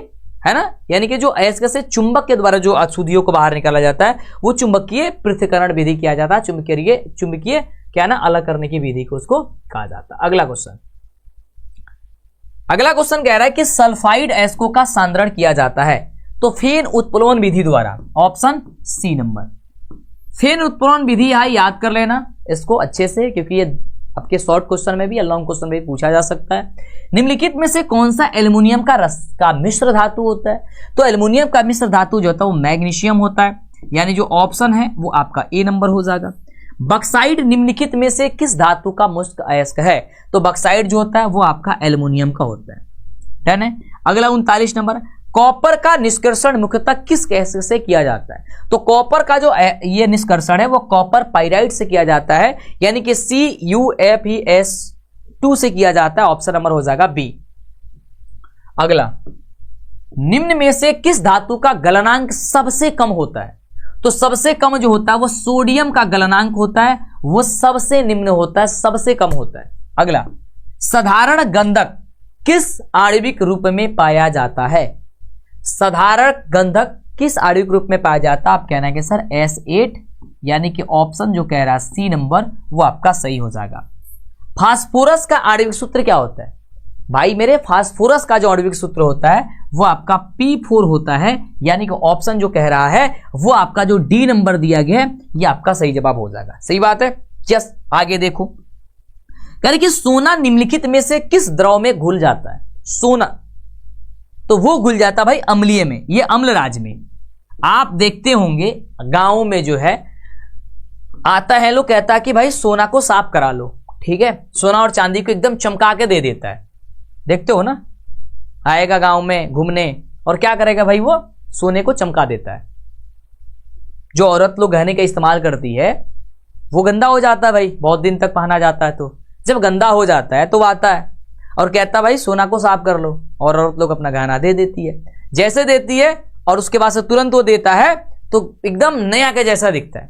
है ना, यानी कि जो अयस्क से चुंबक के द्वारा जो अशुद्धियों को बाहर निकाला जाता है वो चुंबकीय पृथक्करण विधि किया जाता है। चुंबकीय क्या ना, अलग करने की विधि को उसको कहा जाता है। अगला क्वेश्चन कह रहा है कि सल्फाइड अयस्कों का सांद्रण किया जाता है। तो फेन उत्प्लवन विधि द्वारा, ऑप्शन सी नंबर। फेन उत्प्लवन विधि है, याद कर लेना इसको अच्छे से, क्योंकि ये आपके शॉर्ट क्वेश्चन में भी, लॉन्ग क्वेश्चन में भी पूछा जा सकता है। निम्नलिखित में से कौन सा एल्युमिनियम का मिश्र धातु होता है? तो एल्युमिनियम का मिश्र धातु जो होता है वो मैग्नीशियम होता है, यानी जो ऑप्शन है वो आपका ए नंबर हो जाएगा। बक्साइड निम्नलिखित में से किस धातु का मुख्य अयस्क है? तो बक्साइड जो होता है वो आपका एल्युमिनियम का होता है। डन है। अगला 39 नंबर, कॉपर का निष्कर्षण मुख्यतः किस गैस से किया जाता है? तो कॉपर का जो ये निष्कर्षण है वो कॉपर पाइराइड से किया जाता है, यानी कि CuFeS2 से किया जाता है। ऑप्शन नंबर हो जाएगा बी। अगला, निम्न में से किस धातु का गलनांक सबसे कम होता है? तो सबसे कम जो होता है वो सोडियम का गलनांक होता है, वो सबसे निम्न होता है, सबसे कम होता है। अगला, साधारण गंधक किस आणविक रूप में पाया जाता है? साधारण गंधक किस आणविक रूप में पाया जाता है? आप कहना है कि सर S8, यानी कि ऑप्शन जो कह रहा है सी नंबर वो आपका सही हो जाएगा। फास्फोरस का आणविक सूत्र क्या होता है? भाई मेरे, फास्फोरस का जो आणविक सूत्र होता है वो आपका P4 होता है, यानी कि ऑप्शन जो कह रहा है वो आपका जो डी नंबर दिया गया है ये आपका सही जवाब हो जाएगा। सही बात है। यस, आगे देखो, कह रहे कि सोना निम्नलिखित में से किस द्रव में घुल जाता है? सोना तो वो घुल जाता भाई अम्लीय में, ये अम्लराज में। आप देखते होंगे गांव में जो है आता है, लोग कहता है कि भाई सोना को साफ करा लो, ठीक है, सोना और चांदी को एकदम चमका के दे देता है। देखते हो ना, आएगा गांव में घूमने और क्या करेगा भाई, वो सोने को चमका देता है। जो औरत लोग गहने का इस्तेमाल करती है वो गंदा हो जाता है भाई, बहुत दिन तक पहना जाता है, तो जब गंदा हो जाता है तो वो आता है और कहता है भाई सोना को साफ कर लो, और औरत लोग अपना गहना दे देती है। जैसे देती है और उसके बाद से तुरंत वो देता है तो एकदम नया के जैसा दिखता है।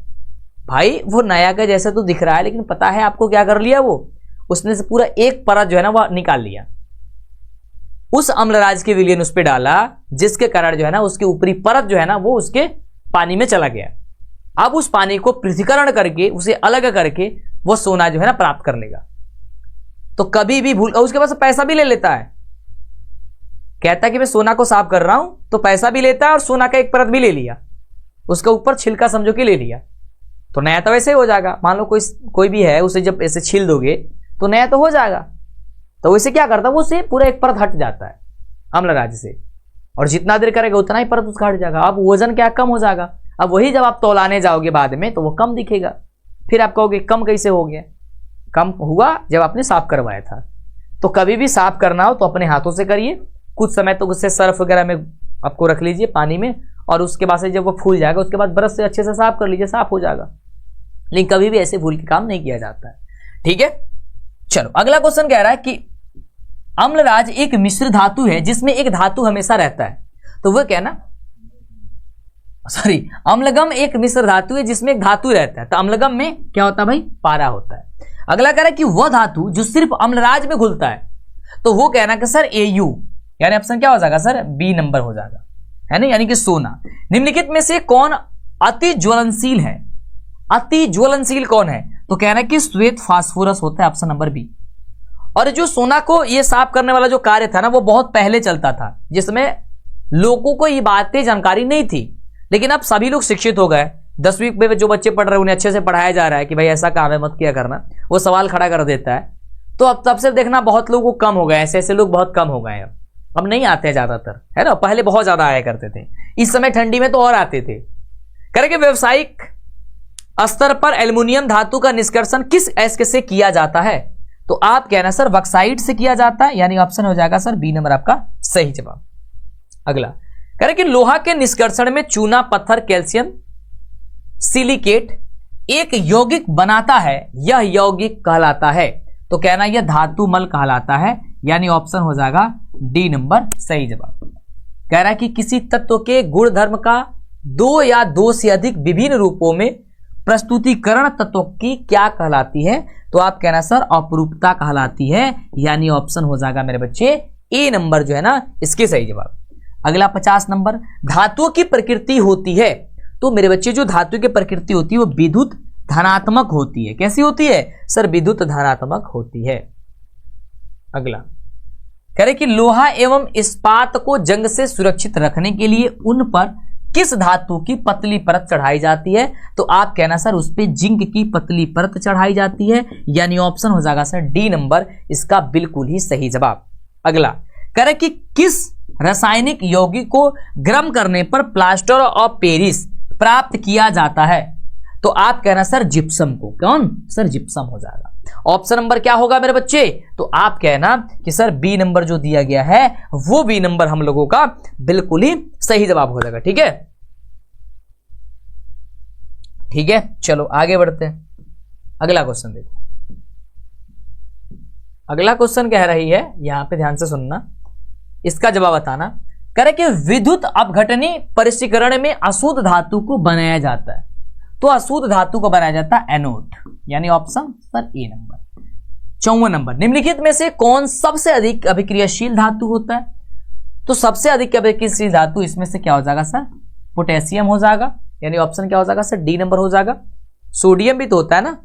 भाई वो नया के जैसा तो दिख रहा है, लेकिन पता है आपको क्या कर लिया, वो उसने से पूरा एक परत जो है ना वो निकाल लिया, उस अम्लराज के विलयन उस पर डाला, जिसके कारण जो है ना उसके ऊपरी परत जो है ना वो उसके पानी में चला गया। अब उस पानी को पृथक्करण करके उसे अलग करके वो सोना जो है ना प्राप्त कर लेगा। तो कभी भी भूल, उसके पास पैसा भी ले लेता है, कहता है कि मैं सोना को साफ कर रहा हूं, तो पैसा भी लेता है और सोना का एक परत भी ले लिया, उसका ऊपर छिलका समझो कि ले लिया, तो नया तो वैसे ही हो जाएगा। मान लो कोई भी है, उसे जब ऐसे छील दोगे तो नया तो हो जाएगा। तो वैसे क्या करता है, वो से पूरा एक परत हट जाता है अम्लराज से, और जितना देर करेगा उतना ही परत उसका हट जाएगा। अब वजन क्या कम हो जाएगा। अब वही जब आप तौलाने जाओगे बाद में तो वो कम दिखेगा, फिर आप कहोगे कम कैसे हो गया? कम हुआ जब आपने साफ करवाया था। तो कभी भी साफ करना हो तो अपने हाथों से करिए, कुछ समय तो उससे सर्फ वगैरह में आपको रख लीजिए पानी में, और उसके बाद से जब वो फूल जाएगा उसके बाद ब्रश से अच्छे से साफ कर लीजिए, साफ हो जाएगा। लेकिन कभी भी ऐसे भूल के काम नहीं किया जाता है, ठीक है। चलो अगला क्वेश्चन कह रहा है कि अम्लराज एक मिश्र धातु है जिसमें एक धातु हमेशा रहता है, तो वो क्या ना, सॉरी, अम्लगम एक मिश्र धातु है जिसमें एक धातु रहता है, तो अम्लगम में क्या होता है भाई, पारा होता है। अगला कह रहा है कि वह धातु जो सिर्फ अम्लराज में घुलता है, तो वो कहना कि सर Au, यानी ऑप्शन क्या हो जाएगा सर, बी नंबर हो जाएगा, है ना, यानी कि सोना। निम्नलिखित में से कौन अति ज्वलनशील है? अति ज्वलनशील कौन है? तो कहना है कि श्वेत फास्फोरस होता है, ऑप्शन नंबर बी। और जो सोना को ये साफ करने वाला जो कार्य था ना वो बहुत पहले चलता था, जिसमें लोगों को ये बातें जानकारी नहीं थी, लेकिन अब सभी लोग शिक्षित हो गए। 10वीं में जो बच्चे पढ़ रहे हैं उन्हें अच्छे से पढ़ाया जा रहा है कि भाई ऐसा काम है, मत किया करना, वो सवाल खड़ा कर देता है। तो अब तब से देखना बहुत लोगों को कम हो गए, ऐसे लोग बहुत कम हो गए, अब नहीं आते हैं ज्यादातर, है ना, पहले बहुत ज्यादा आया करते थे, इस समय ठंडी में तो और आते थे। करके व्यावसायिक स्तर पर एल्युमिनियम धातु का निष्कर्षण किस अयस्क से किया जाता है? तो आप कहना सर बक्साइट से किया जाता है, यानी ऑप्शन हो जाएगा सर बी नंबर आपका सही जवाब। अगला कह रहे कि लोहा के निष्कर्षण में चूना, पत्थर, कैल्शियम सिलिकेट एक यौगिक बनाता है, यह यौगिक कहलाता है, तो कहना यह धातुमल कहलाता है, यानी ऑप्शन हो जाएगा डी नंबर सही जवाब। कह रहा है कि किसी तत्व के गुण धर्म का दो या दो से अधिक विभिन्न रूपों में प्रस्तुतिकरण तत्व की क्या कहलाती है? तो आप कहना सर अपरूपता कहलाती है, यानी ऑप्शन हो जाएगा मेरे बच्चे ए नंबर जो है ना इसके सही जवाब। अगला 50 नंबर, धातुओं की प्रकृति होती है, तो मेरे बच्चे जो धातु की प्रकृति होती है वो विद्युत धनात्मक होती है। कैसी होती है सर? विद्युत धनात्मक होती है। अगला कह रहे कि लोहा एवं इस्पात को जंग से सुरक्षित रखने के लिए उन पर किस धातु की पतली परत चढ़ाई जाती है? तो आप कहना सर उस पे जिंक की पतली परत चढ़ाई जाती है, यानी ऑप्शन हो जाएगा सर डी नंबर इसका बिल्कुल ही सही जवाब। अगला कह रहे कि किस रासायनिक यौगिक को गर्म करने पर प्लास्टर ऑफ पेरिस प्राप्त किया जाता है? तो आप कहना सर जिप्सम को। कौन सर? जिप्सम हो जाएगा। ऑप्शन नंबर क्या होगा मेरे बच्चे? तो आप कहना कि सर बी नंबर जो दिया गया है वो बी नंबर हम लोगों का बिल्कुल ही सही जवाब हो जाएगा। ठीक है, ठीक है, चलो आगे बढ़ते हैं। अगला क्वेश्चन देखो। अगला क्वेश्चन कह रही है, यहां पे ध्यान से सुनना, इसका जवाब बताना। कह रहे कि विद्युत अपघटनी परिष्करण में अशुद्ध धातु को बनाया जाता है, तो अशुद्ध धातु को बनाया जाता है एनोड, यानी ऑप्शन सर ए नंबर। 54 नंबर, निम्नलिखित में से कौन सबसे अधिक अभिक्रियाशील धातु होता है? तो सबसे अधिक अभिक्रियाशील धातु इसमें से क्या हो जाएगा सर? पोटेशियम हो जाएगा, यानी ऑप्शन क्या हो जाएगा सर? डी नंबर हो जाएगा। सोडियम भी तो होता है ना,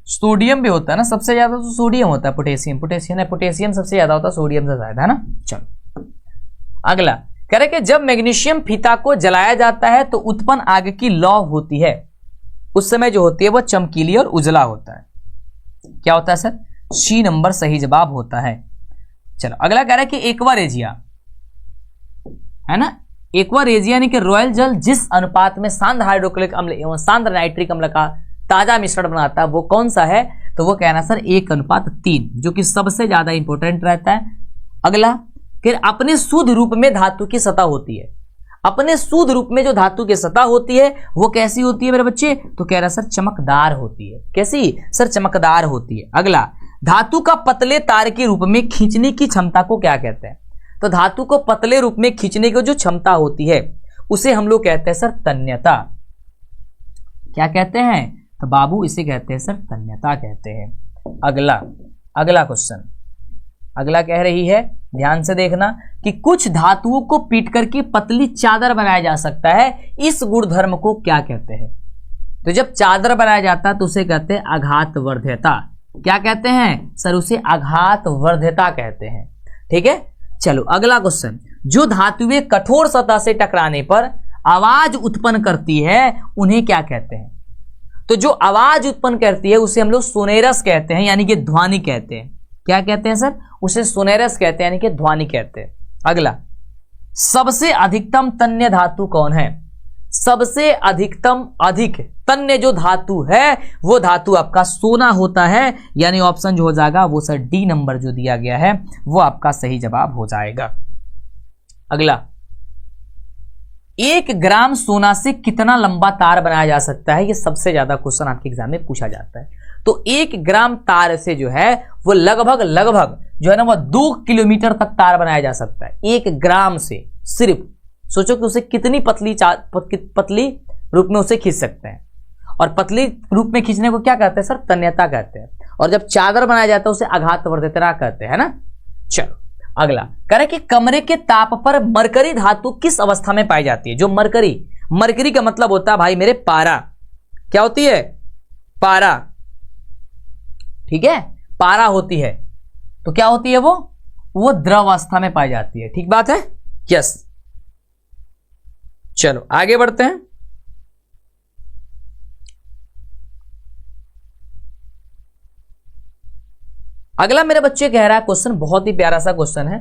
सोडियम भी होता है ना, सबसे ज्यादा तो सोडियम होता है, पोटेशियम सबसे ज्यादा होता है सोडियम से ज्यादा, है ना। चलो अगला कह रहे कि जब मैग्नीशियम फीता को जलाया जाता है तो उत्पन्न आग की लौ होती है, उस समय जो होती है वो चमकीली और उजला होता है। क्या होता है सर? सी नंबर सही जवाब होता है। चलो अगला कह रहा है कि एक्वा रेजिया, है ना, एक्वा रेजिया यानी कि रॉयल जल जिस अनुपात में सांद्र हाइड्रोक्लोरिक अम्ल एवं सांद्र नाइट्रिक अम्ल का ताजा मिश्रण बनाता है वो कौन सा है? तो वो कहना सर 1:3, जो कि सबसे ज्यादा इंपॉर्टेंट रहता है। अगला फिर अपने शुद्ध रूप में धातु की सतह होती है, अपने शुद्ध रूप में जो धातु की सतह होती है वो कैसी होती है मेरे बच्चे? तो कह रहा सर चमकदार होती है। कैसी सर? चमकदार होती है। अगला धातु का पतले तार के रूप में खींचने की क्षमता को क्या कहते हैं? तो धातु को पतले रूप में खींचने की जो क्षमता होती है उसे हम लोग कहते हैं सर तन्यता। क्या कहते हैं? तो बाबू इसे कहते हैं सर तन्यता कहते हैं। अगला क्वेश्चन, अगला कह रही है, ध्यान से देखना, कि कुछ धातुओं को पीट करके पतली चादर बनाया जा सकता है, इस गुणधर्म को क्या कहते हैं? तो जब चादर बनाया जाता है तो उसे कहते हैं आघातवर्ध्यता। क्या कहते हैं सर? उसे आघातवर्ध्यता कहते हैं। ठीक है, चलो अगला क्वेश्चन, जो धातुएं कठोर सतह से टकराने पर आवाज उत्पन्न करती है उन्हें क्या कहते हैं? तो जो आवाज उत्पन्न करती है उसे हम लोग सोनेरस कहते हैं, यानी कि ध्वनि कहते हैं। क्या कहते हैं सर? उसे सोनेरस कहते हैं, यानी कि ध्वनि कहते हैं। अगला, सबसे अधिकतम तन्य धातु कौन है? सबसे अधिक तन्य जो धातु है वो धातु आपका सोना होता है, यानी ऑप्शन जो हो जाएगा वो सर डी नंबर जो दिया गया है वो आपका सही जवाब हो जाएगा। अगला, 1 ग्राम सोना से कितना लंबा तार बनाया जा सकता है? ये सबसे ज्यादा क्वेश्चन आपके एग्जाम में पूछा जाता है। तो 1 ग्राम तार से जो है वो लगभग जो है ना वो 2 किलोमीटर तक तार बनाया जा सकता है। 1 ग्राम से सिर्फ सोचो कि उसे कितनी पतली रूप में उसे खींच सकते हैं, और पतली रूप में खींचने को क्या कहते हैं सर? तन्यता कहते हैं। और जब चादर बनाया जाता है उसे आघातवर्ध्यता कहते हैं ना। चलो अगला कह रहे कि कमरे के ताप पर मरकरी धातु किस अवस्था में पाई जाती है? जो मरकरी का मतलब होता है भाई मेरे पारा। क्या होती है? पारा। ठीक है, पारा होती है। तो क्या होती है वो द्रव अवस्था में पाई जाती है। ठीक बात है, यस। चलो आगे बढ़ते हैं। अगला मेरे बच्चे कह रहा है क्वेश्चन, बहुत ही प्यारा सा क्वेश्चन है।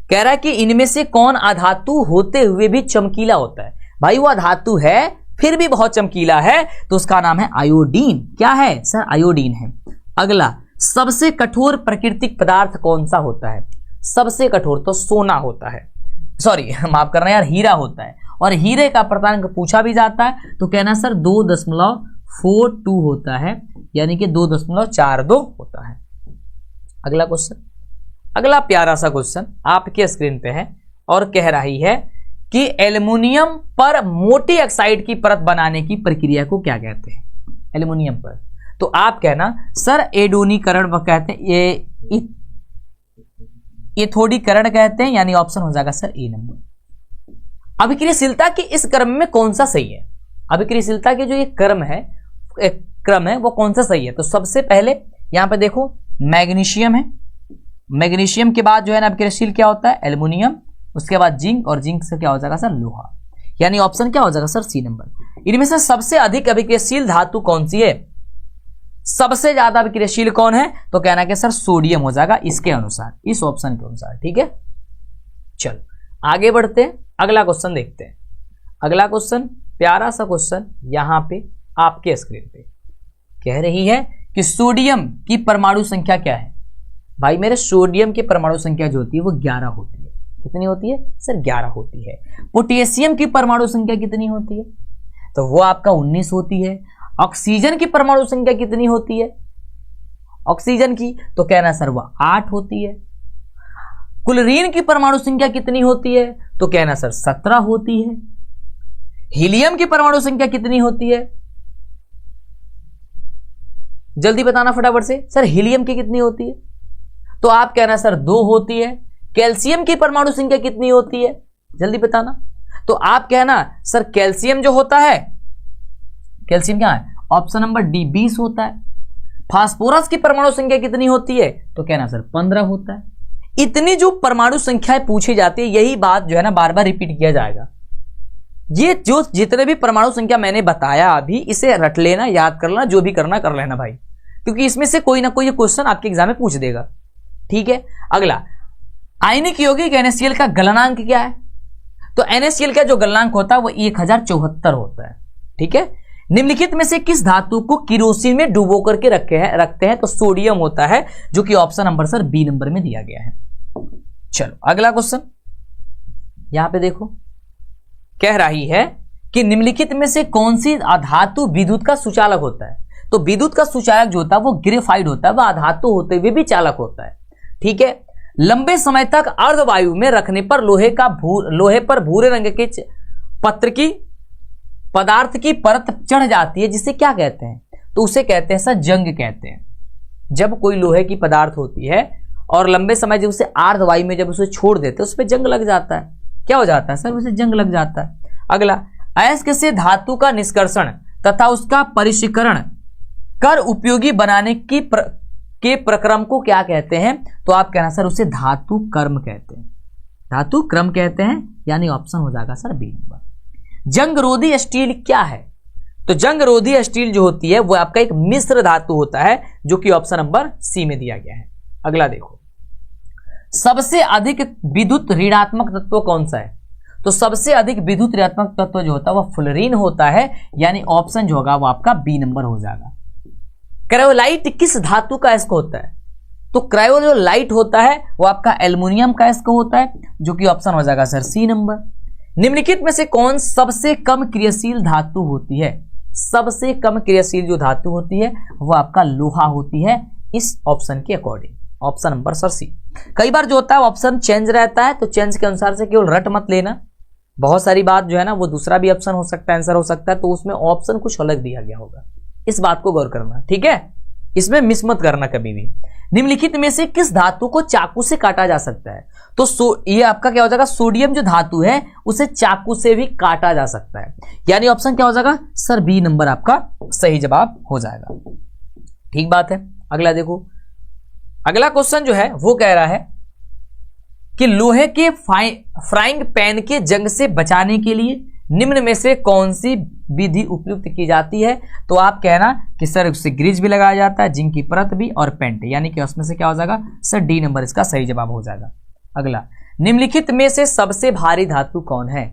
कह रहा है कि इनमें से कौन अधातु होते हुए भी चमकीला होता है? भाई वो अधातु है फिर भी बहुत चमकीला है, तो उसका नाम है आयोडीन। क्या है सर? आयोडीन है। अगला, सबसे कठोर प्राकृतिक पदार्थ कौन सा होता है? सबसे कठोर तो सोना होता है, सॉरी माफ करना यार, हीरा होता है। और हीरे का प्रांतांक पूछा भी जाता है तो कहना सर 2.42 होता है, यानी कि 2.42 होता है। अगला क्वेश्चन, अगला प्यारा सा क्वेश्चन आपके स्क्रीन पे है और कह रही है कि एल्युमिनियम पर मोटी ऑक्साइड की परत बनाने की प्रक्रिया को क्या कहते हैं? एल्युमिनियम पर तो आप कहना सर एडोनीकरण कहते हैं, एथोडीकरण कहते हैं, यानी ऑप्शन हो जाएगा सर ए नंबर। अभिक्रियाशीलता के इस क्रम में कौन सा सही है? अभिक्रियाशीलता के जो ये क्रम है वो कौन सा सही है? तो सबसे पहले यहां पे देखो मैग्नीशियम है, मैग्नीशियम के बाद जो है ना अभिक्रियाशील क्या होता है, एल्युमिनियम, उसके बाद जिंक, और जिंक से क्या हो जाएगा सर, लोहा। यानी ऑप्शन क्या हो जाएगा सर, सी नंबर। इनमें से सबसे अधिक अभिक्रियाशील धातु कौन सी है, सबसे ज्यादा अभिक्रियाशील कौन है, तो कहना कि सर सोडियम हो जाएगा इसके अनुसार, इस ऑप्शन के अनुसार। ठीक है, चलो आगे बढ़ते हैं, अगला क्वेश्चन देखते हैं। अगला क्वेश्चन प्यारा सा क्वेश्चन यहां पे आपके स्क्रीन पे कह रही है कि सोडियम की परमाणु संख्या क्या है। भाई मेरे सोडियम की परमाणु संख्या जो होती है वो 11 होती है। कितनी होती है सर, 11 होती है। पोटेशियम की परमाणु संख्या कितनी होती है, तो वो आपका 19 होती है। ऑक्सीजन की परमाणु संख्या कितनी होती है, ऑक्सीजन की, तो कहना सर वह 8 होती है। क्लोरीन की परमाणु संख्या कितनी होती है, तो कहना सर 17 होती है। हीलियम की परमाणु संख्या कितनी होती है, जल्दी बताना फटाफट से, सर हीलियम की कितनी होती है, तो आप कहना सर 2 होती है। कैल्शियम की परमाणु संख्या कितनी होती है, जल्दी बताना, तो आप कहना सर कैल्शियम जो होता है, कैल्शियम क्या है, ऑप्शन नंबर डी 20 होता है। फास्फोरस की परमाणु संख्या कितनी होती है, तो कहना सर 15 होता है। इतनी जो परमाणु संख्याएं पूछी जाती है, यही बात जो है ना बार बार रिपीट किया जाएगा। ये जो जितने भी परमाणु संख्या मैंने बताया अभी, इसे रट लेना, याद कर लेना, जो भी करना कर लेना भाई, क्योंकि इसमें से कोई ना कोई क्वेश्चन आपके एग्जाम में पूछ देगा। ठीक है, अगला आयनिक यौगिक NaCl का गलनांक क्या है, तो NaCl का जो गलनांक होता है वो 1074 होता है। ठीक है, निम्नलिखित में से किस धातु को किरोसिन में डुबो करके रखते हैं, तो सोडियम होता है, जो कि option number sir B number में दिया गया है। चलो अगला क्वेश्चन यहां पे देखो, कह रही है कि निम्नलिखित में से कौन सी अधातु विद्युत का सुचालक होता है, तो विद्युत का सुचालक जो होता है वो ग्रेफाइट होता है, वह अधातु होते हुए भी चालक होता है। ठीक है, लंबे समय तक अर्धवायु में रखने पर लोहे पर भूरे रंग के पत्र की पदार्थ की परत चढ़ जाती है, जिसे क्या कहते हैं, तो उसे कहते हैं सर जंग कहते हैं। जब कोई लोहे की पदार्थ होती है और लंबे समय जब उसे अर्धवायु में जब उसे छोड़ देते हैं, उस पर जंग लग जाता है, क्या हो जाता है सर, उसे जंग लग जाता है। अगला, अयस्क से धातु का निष्कर्षण तथा उसका परिष्करण कर उपयोगी बनाने के प्रक्रम को क्या कहते हैं, तो आप कहना सर उसे धातु कर्म कहते हैं, धातु क्रम कहते हैं। यानी ऑप्शन हो जाएगा सर बी नंबर। जंगरोधी स्टील क्या है, तो जंगरोधी स्टील जो होती है वो आपका एक मिश्र धातु होता है, जो कि ऑप्शन नंबर सी में दिया गया है। अगला देखो, सबसे अधिक विद्युत ऋणात्मक तत्व कौन सा है, तो सबसे अधिक विद्युत ऋणात्मक तत्व जो होता है वह फ्लोरीन होता है। यानी ऑप्शन जो होगा वो आपका बी नंबर हो जाएगा। क्रायोलाइट किस धातु का अयस्क होता है, तो क्रायोलाइट होता है वो आपका एल्युमिनियम का अयस्क होता है, जो कि ऑप्शन हो जाएगा सर सी नंबर। निम्नलिखित में से कौन सबसे कम क्रियाशील धातु होती है, सबसे कम क्रियाशील जो धातु होती है वो आपका लोहा होती है, इस ऑप्शन के अकॉर्डिंग, ऑप्शन नंबर सर सी। कई बार जो होता है ऑप्शन चेंज रहता है, तो चेंज के अनुसार से केवल रट मत लेना, बहुत सारी बात जो है ना वो दूसरा भी ऑप्शन हो सकता है, आंसर हो सकता है, तो उसमें ऑप्शन कुछ अलग दिया गया होगा, इस बात को गौर करना। ठीक है, इसमें मिस मत करना कभी भी। निम्नलिखित में से किस धातु को चाकू से काटा जा सकता है, तो ये आपका क्या हो जाएगा, सोडियम जो धातु है उसे चाकू से भी काटा जा सकता है। यानी ऑप्शन क्या हो जाएगा सर बी नंबर आपका सही जवाब हो जाएगा। ठीक बात है, अगला देखो, अगला क्वेश्चन जो है वो कह रहा है कि लोहे के फ्राइंग पैन के जंग से बचाने के लिए निम्न में से कौन सी विधि उपयुक्त की जाती है, तो आप कहना कि सर उससे ग्रीज भी लगाया जाता है, जिंक की परत भी, और पेंट, यानी कि उसमें से क्या हो जाएगा सर डी नंबर इसका सही जवाब हो जाएगा। अगला, निम्नलिखित में से सबसे भारी धातु कौन है,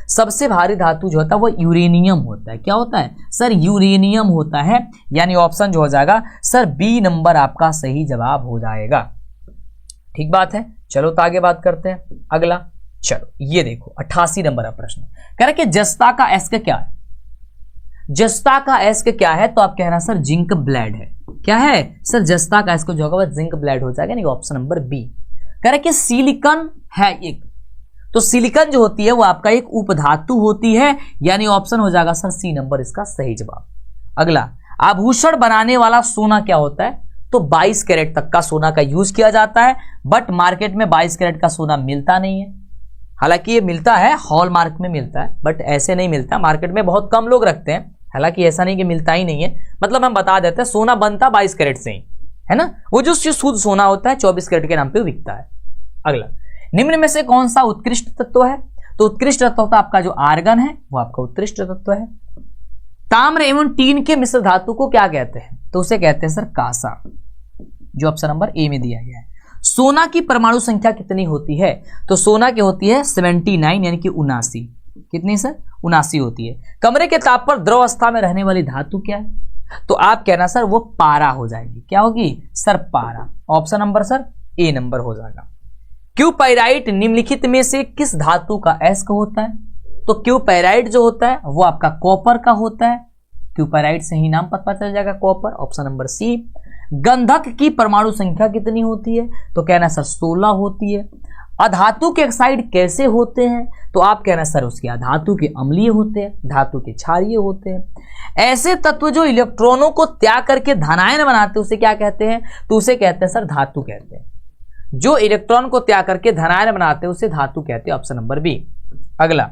सबसे भारी धातु जो होता है वो यूरेनियम होता है। क्या होता है सर, यूरेनियम होता है। यानी ऑप्शन जो हो जाएगा सर बी नंबर आपका सही जवाब हो जाएगा। ठीक बात है, चलो तो आगे बात करते हैं। अगला, चलो ये देखो 88 नंबर का प्रश्न कह रहा है कि जस्ता का अयस्क क्या है, जस्ता का अयस्क क्या है, तो आप कहना सर जिंक ब्लेड है। क्या है सर, जस्ता का अयस्क जो होगा वह जिंक ब्लेड हो जाएगा, यानी ऑप्शन नंबर बी। कह रहा है कि सिलिकॉन है एक, तो सिलिकॉन जो होती है वो आपका एक उपधातु होती है, यानी ऑप्शन हो जाएगा सर सी नंबर इसका सही जवाब। अगला, आभूषण बनाने वाला सोना क्या होता है, तो 22 कैरेट तक का सोना का यूज किया जाता है, बट मार्केट में 22 कैरेट का सोना मिलता नहीं है। हालांकि ये मिलता है, हॉलमार्क में मिलता है, बट ऐसे नहीं मिलता, मार्केट में बहुत कम लोग रखते हैं। हालांकि ऐसा नहीं कि मिलता ही नहीं है, मतलब हम बता देते हैं सोना बनता 22 कैरेट से ही है ना, वो जो शुद्ध सोना होता है 24 कैरेट के नाम पे बिकता है। अगला, निम्न में से कौन सा उत्कृष्ट तत्व है? तो उत्कृष्ट तत्व होता है आपका जो आर्गन है, वो आपका उत्कृष्ट तत्व है। ताम्र एवं टीन के मिश्र धातु को क्या कहते हैं? तो उसे कहते हैं सर कांसा, जो ऑप्शन नंबर ए में दिया गया है। सोना की परमाणु संख्या कितनी होती है? तो सोना की होती है 79 यानी कि 79। कितनी सर? 79 होती है। कमरे के ताप पर द्रव अवस्था में रहने वाली धातु क्या है? तो आप कहना सर वो पारा हो जाएगी। क्या होगी सर? पारा। ऑप्शन नंबर सर ए नंबर हो जाएगा। क्यूपाइराइट निम्नलिखित में से किस धातु का अयस्क होता है? तो क्यूपाइराइट जो होता है वो आपका कॉपर का होता है। क्यूपाइराइट से ही नाम पता चल जाएगा, कॉपर। Option number C. गंधक की परमाणु संख्या कितनी होती है? तो कहना सर 16 होती है। अधातु के ऑक्साइड कैसे होते हैं? तो आप कहना सर उसके अधातु के अम्लीय होते हैं, धातु के क्षारीय होते हैं। ऐसे तत्व जो इलेक्ट्रॉनों को त्याग करके धनायन बनाते हैं उसे क्या कहते हैं? तो उसे कहते हैं सर धातु कहते हैं। जो इलेक्ट्रॉन को त्याग करके धनायन बनाते हैं उसे धातु कहते हैं। Option number B. अगला,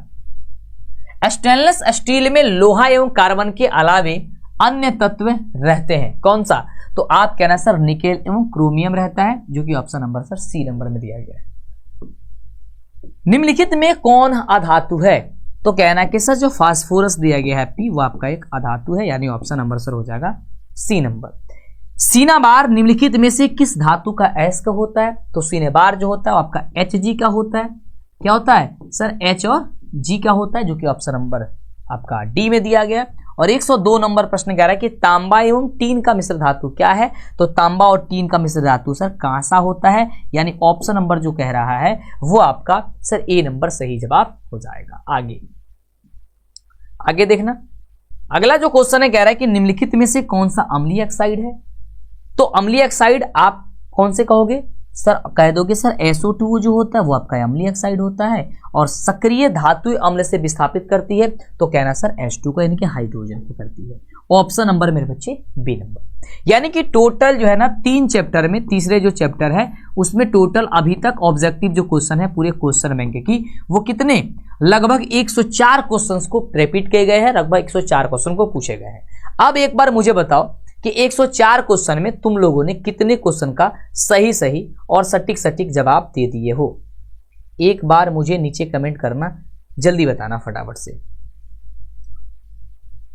स्टेनलेस स्टील में लोहा एवं कार्बन के अलावे अन्य तत्व रहते हैं, कौन सा? तो आप कहना सर निकेल एवं क्रोमियम रहता है, जो कि option number sir C number में दिया गया है। निम्नलिखित में कौन अधातु है? तो कहना कि सर जो फास्फोरस दिया गया है पी, वो आपका एक अधातु है, यानी ऑप्शन नंबर सर हो जाएगा सी नंबर। सीनाबार निम्नलिखित में से किस धातु का अयस्क होता है? तो सीनेबार जो होता है वो आपका Hg का होता है। क्या होता है सर? H और G का होता है, जो कि ऑप्शन नंबर आपका डी में दिया गया। और 102 नंबर प्रश्न कह रहा है कि तांबा एवं टीन का मिश्र धातु क्या है? तो तांबा और टीन का मिश्र धातु सर कांसा होता है, यानी ऑप्शन नंबर जो कह रहा है वो आपका सर ए नंबर सही जवाब हो जाएगा। आगे देखना, अगला जो क्वेश्चन है कह रहा है कि निम्नलिखित में से कौन सा अम्लीय ऑक्साइड है? तो अम्लीय ऑक्साइड आप कौन से कहोगे? सर कह दोगे सर SO2 जो होता है वो आपका अम्लीय ऑक्साइड होता है और सक्रिय धातु अम्ल से विस्थापित करती है, तो कहना सर H2 का यानी कि हाइड्रोजन को करती है। ऑप्शन नंबर मेरे बच्चे बी नंबर। यानी कि टोटल जो है ना 3 चैप्टर में तीसरे जो चैप्टर है उसमें टोटल अभी तक ऑब्जेक्टिव जो क्वेश्चन है पूरे क्वेश्चन बैंक की, वो कितने? लगभग 104 क्वेश्चन को रिपीट किए गए हैं, लगभग 104 क्वेश्चन को पूछे गए हैं। अब एक बार मुझे बताओ कि 104 क्वेश्चन में तुम लोगों ने कितने क्वेश्चन का सही और सटीक जवाब दे दिए हो? एक बार मुझे नीचे कमेंट करना, जल्दी बताना फटाफट से।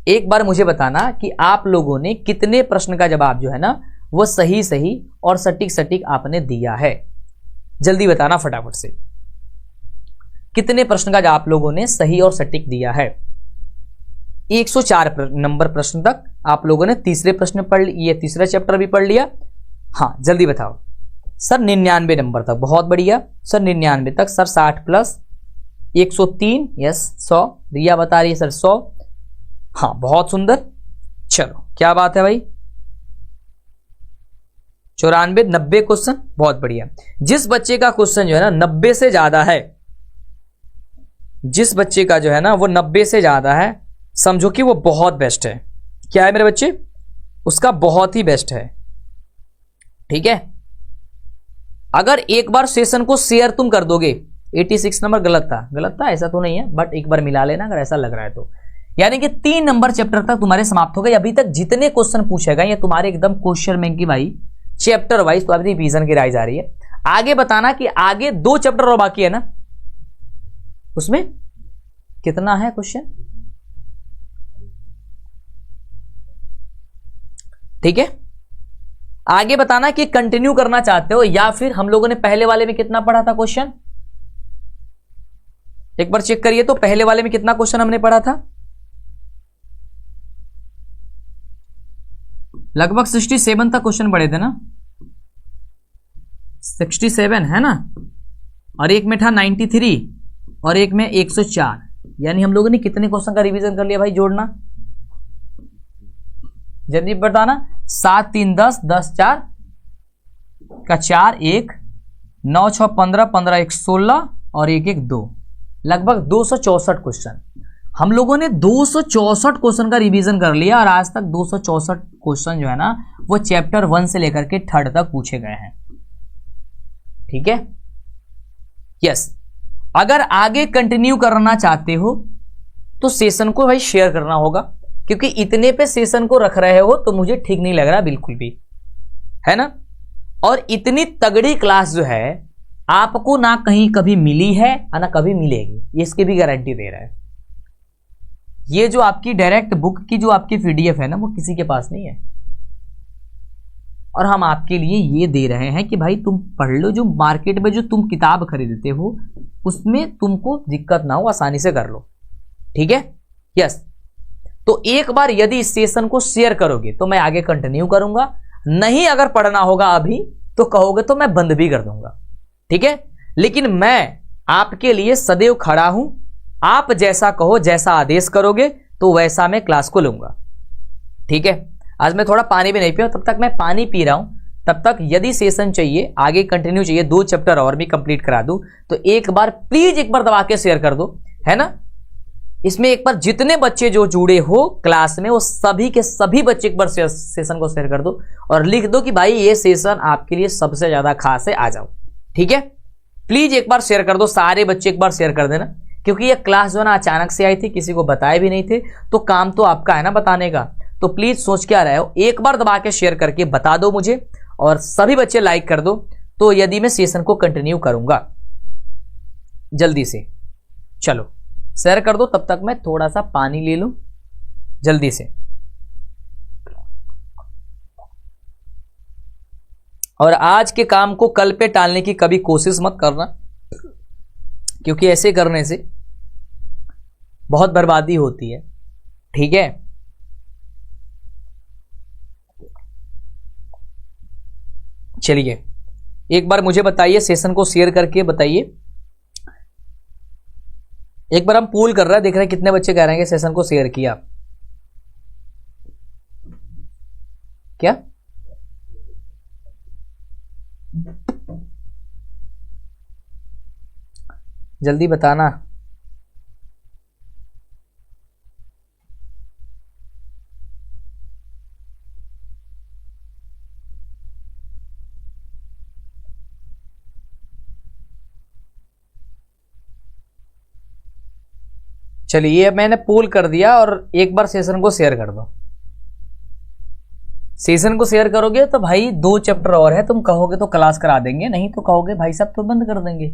एक बार मुझे बताना कि आप लोगों ने कितने प्रश्न का जवाब जो है ना वो सही और सटीक आपने दिया है। जल्दी बताना फटाफट से, कितने प्रश्न का आप लोगों ने सही और सटीक दिया है। 104 नंबर प्रश्न तक आप लोगों ने तीसरे प्रश्न पढ़ लिए, ये तीसरा चैप्टर भी पढ़ लिया। हाँ जल्दी बताओ सर। 99 नंबर तक, बहुत बढ़िया सर। 99 तक सर 60 प्लस 103, यस 100। रिया बता रही है सर 100। हाँ बहुत सुंदर, चलो क्या बात है भाई। 94, 90 क्वेश्चन, बहुत बढ़िया। जिस बच्चे का क्वेश्चन जो है ना 90 से ज्यादा है, जिस बच्चे का जो है ना वो 90 से ज्यादा है, समझो कि वो बहुत बेस्ट है। क्या है मेरे बच्चे? उसका बहुत ही बेस्ट है, ठीक है। अगर एक बार सेशन को शेयर तुम कर दोगे, 86 नंबर गलत था ऐसा तो नहीं है, बट एक बार मिला लेना अगर ऐसा लग रहा है तो। यानी कि 3 नंबर चैप्टर तक तुम्हारे समाप्त हो गए। अभी तक जितने क्वेश्चन पूछे गए ये तुम्हारे एकदम क्वेश्चन बैंक की भाई चैप्टर वाइज तो अभी रिवीजन की राय जा रही है। आगे बताना कि आगे 2 चैप्टर और बाकी है ना, उसमें कितना है क्वेश्चन, ठीक है। आगे बताना कि कंटिन्यू करना चाहते हो या फिर हम लोगों ने पहले वाले में कितना पढ़ा था क्वेश्चन, एक बार चेक करिए तो पहले वाले में कितना क्वेश्चन हमने पढ़ा था। लगभग 67 तक क्वेश्चन पढ़े थे ना, 67 है ना, और एक में था 93 और एक में 104, यानी हम लोगों ने कितने क्वेश्चन का रिवीजन कर लिया भाई? जोड़ना जल्दी बताना। 7 3 10, 10 4 का 4, 1 9 6 15, 15 1 16 और 1 1 2, लगभग 264 क्वेश्चन। हम लोगों ने 264 क्वेश्चन का रिवीजन कर लिया और आज तक 264 क्वेश्चन जो है ना वो चैप्टर 1 से लेकर के 3rd तक पूछे गए हैं, ठीक है। यस, अगर आगे कंटिन्यू करना चाहते हो तो सेशन को भाई शेयर करना होगा, क्योंकि इतने पे सेशन को रख रहे हो तो मुझे ठीक नहीं लग रहा बिल्कुल भी। है ना। और इतनी तगड़ी क्लास जो है आपको ना कहीं कभी मिली है और ना कभी मिलेगी, ये इसकी भी गारंटी दे रहा है। ये जो आपकी डायरेक्ट बुक की जो आपकी पीडीएफ है ना, वो किसी के पास नहीं है, और हम आपके लिए ये दे रहे हैं कि भाई तुम पढ़ लो। जो मार्केट में जो तुम किताब खरीदते हो उसमें तुमको दिक्कत ना हो, आसानी से कर लो, ठीक है। यस, तो एक बार यदि इस सेशन को शेयर करोगे तो मैं आगे कंटिन्यू करूंगा, नहीं अगर पढ़ना होगा अभी तो कहोगे तो मैं बंद भी कर दूंगा, ठीक है। लेकिन मैं आपके लिए सदैव खड़ा हूं, आप जैसा कहो, जैसा आदेश करोगे तो वैसा मैं क्लास को लूंगा, ठीक है। आज मैं थोड़ा पानी भी नहीं पिया, तब तक मैं पानी पी रहा हूं, तब तक यदि सेशन चाहिए आगे कंटिन्यू चाहिए, 2 चैप्टर और भी कंप्लीट करा दूं, तो एक बार प्लीज एक बार दबा के शेयर कर दो, है ना। इसमें एक बार जितने बच्चे जो जुड़े हो क्लास में वो सभी के सभी बच्चे एक बार सेशन को शेयर कर दो और लिख दो कि भाई ये सेशन आपके लिए सबसे ज्यादा खास है, आ जाओ, ठीक है। प्लीज एक बार शेयर कर दो, सारे बच्चे एक बार शेयर कर देना, क्योंकि ये क्लास जो ना अचानक से आई थी, किसी को बताए भी नहीं थे, तो काम तो आपका है ना बताने का। तो प्लीज सोच के आ रहे हो, एक बार दबा के शेयर करके बता दो मुझे, और सभी बच्चे लाइक कर दो, तो यदि मैं सेशन को कंटिन्यू करूंगा जल्दी से। चलो शेयर कर दो, तब तक मैं थोड़ा सा पानी ले लूं जल्दी से। और आज के काम को कल पे टालने की कभी कोशिश मत करना, क्योंकि ऐसे करने से बहुत बर्बादी होती है, ठीक है। चलिए एक बार मुझे बताइए, सेशन को शेयर करके बताइए। एक बार हम पूल कर रहे हैं, देख रहे हैं कितने बच्चे कह रहे हैं कि सेशन को शेयर किया। क्या जल्दी बताना। चलिए मैंने पोल कर दिया, और एक बार सेशन को शेयर कर दो। सेशन को शेयर करोगे तो भाई 2 चैप्टर और है, तुम कहोगे तो क्लास करा देंगे, नहीं तो कहोगे भाई साहब तो बंद कर देंगे।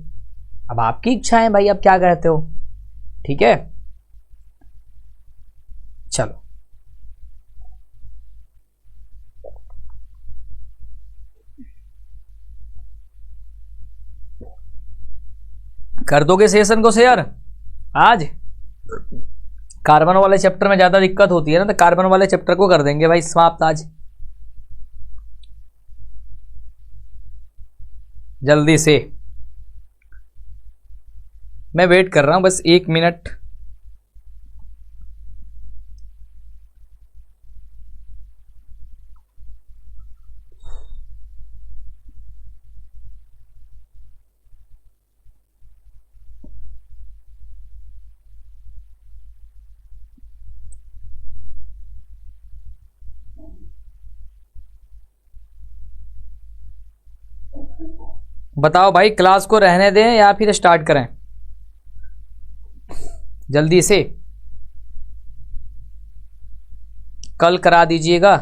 अब आपकी इच्छा है भाई, आप क्या कहते हो, ठीक है। चलो कर दोगे सेशन को शेयर आज। कार्बन वाले चैप्टर में ज्यादा दिक्कत होती है ना, तो कार्बन वाले चैप्टर को कर देंगे भाई समाप्त आज, जल्दी से। मैं वेट कर रहा हूं बस 1 मिनट। बताओ भाई, क्लास को रहने दें या फिर स्टार्ट करें, जल्दी से। कल करा दीजिएगा,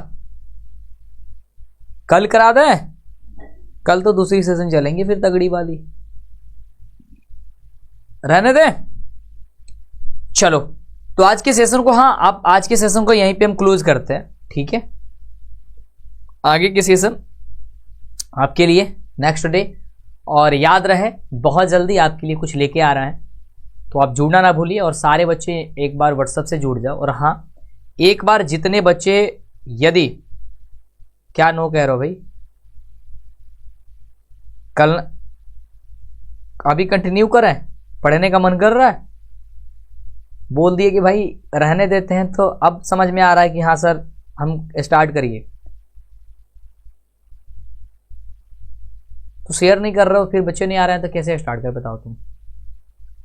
कल करा दें, कल तो दूसरी सेशन चलेंगे फिर तगड़ी वाली, रहने दें। चलो तो आज के सेशन को, हाँ आप आज के सेशन को यहीं पे हम क्लोज करते हैं, ठीक है। आगे के सेशन आपके लिए नेक्स्ट डे, और याद रहे बहुत जल्दी आपके लिए कुछ लेके आ रहा है, तो आप जुड़ना ना भूलिए। और सारे बच्चे एक बार व्हाट्सएप से जुड़ जाओ। और हाँ, एक बार जितने बच्चे, यदि क्या नो कह रहे हो भाई, कल अभी कंटिन्यू करें, पढ़ने का मन कर रहा है, बोल दिए कि भाई रहने देते हैं, तो अब समझ में आ रहा है कि हाँ सर हम स्टार्ट करिए, तो शेयर नहीं कर रहे हो, फिर बच्चे नहीं आ रहे हैं तो कैसे स्टार्ट कर, बताओ तुम।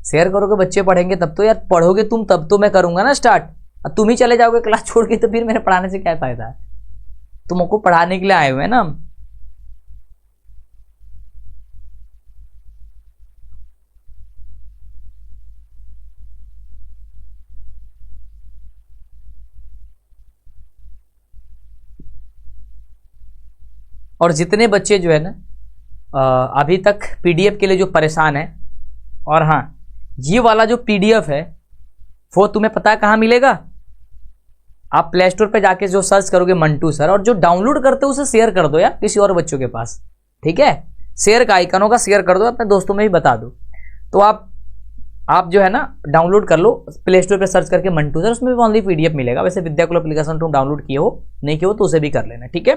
शेयर करोगे बच्चे पढ़ेंगे तब तो, यार पढ़ोगे तुम तब तो मैं करूंगा ना स्टार्ट। अब तुम ही चले जाओगे क्लास छोड़ के, तो फिर मेरे पढ़ाने से क्या फायदा है। तुमको पढ़ाने के लिए आए हुए हैं ना हम। और जितने बच्चे जो है ना अभी तक पीडीएफ के लिए जो परेशान है, और हाँ ये वाला जो पीडीएफ है वो तुम्हें पता है कहाँ मिलेगा? आप प्ले स्टोर पे जाके जो सर्च करोगे मंटू सर, और जो डाउनलोड करते हो उसे शेयर कर दो यार किसी और बच्चों के पास, ठीक है? शेयर का आइकन होगा, शेयर कर दो, अपने दोस्तों में भी बता दो। तो आप जो है ना डाउनलोड कर लो, प्ले स्टोर पे सर्च करके मंटू सर, उसमें भी ओनली पीडीएफ मिलेगा। वैसे विद्याकुल एप्लीकेशन तुम डाउनलोड किए हो, नहीं किए हो तो उसे भी कर लेना, ठीक है?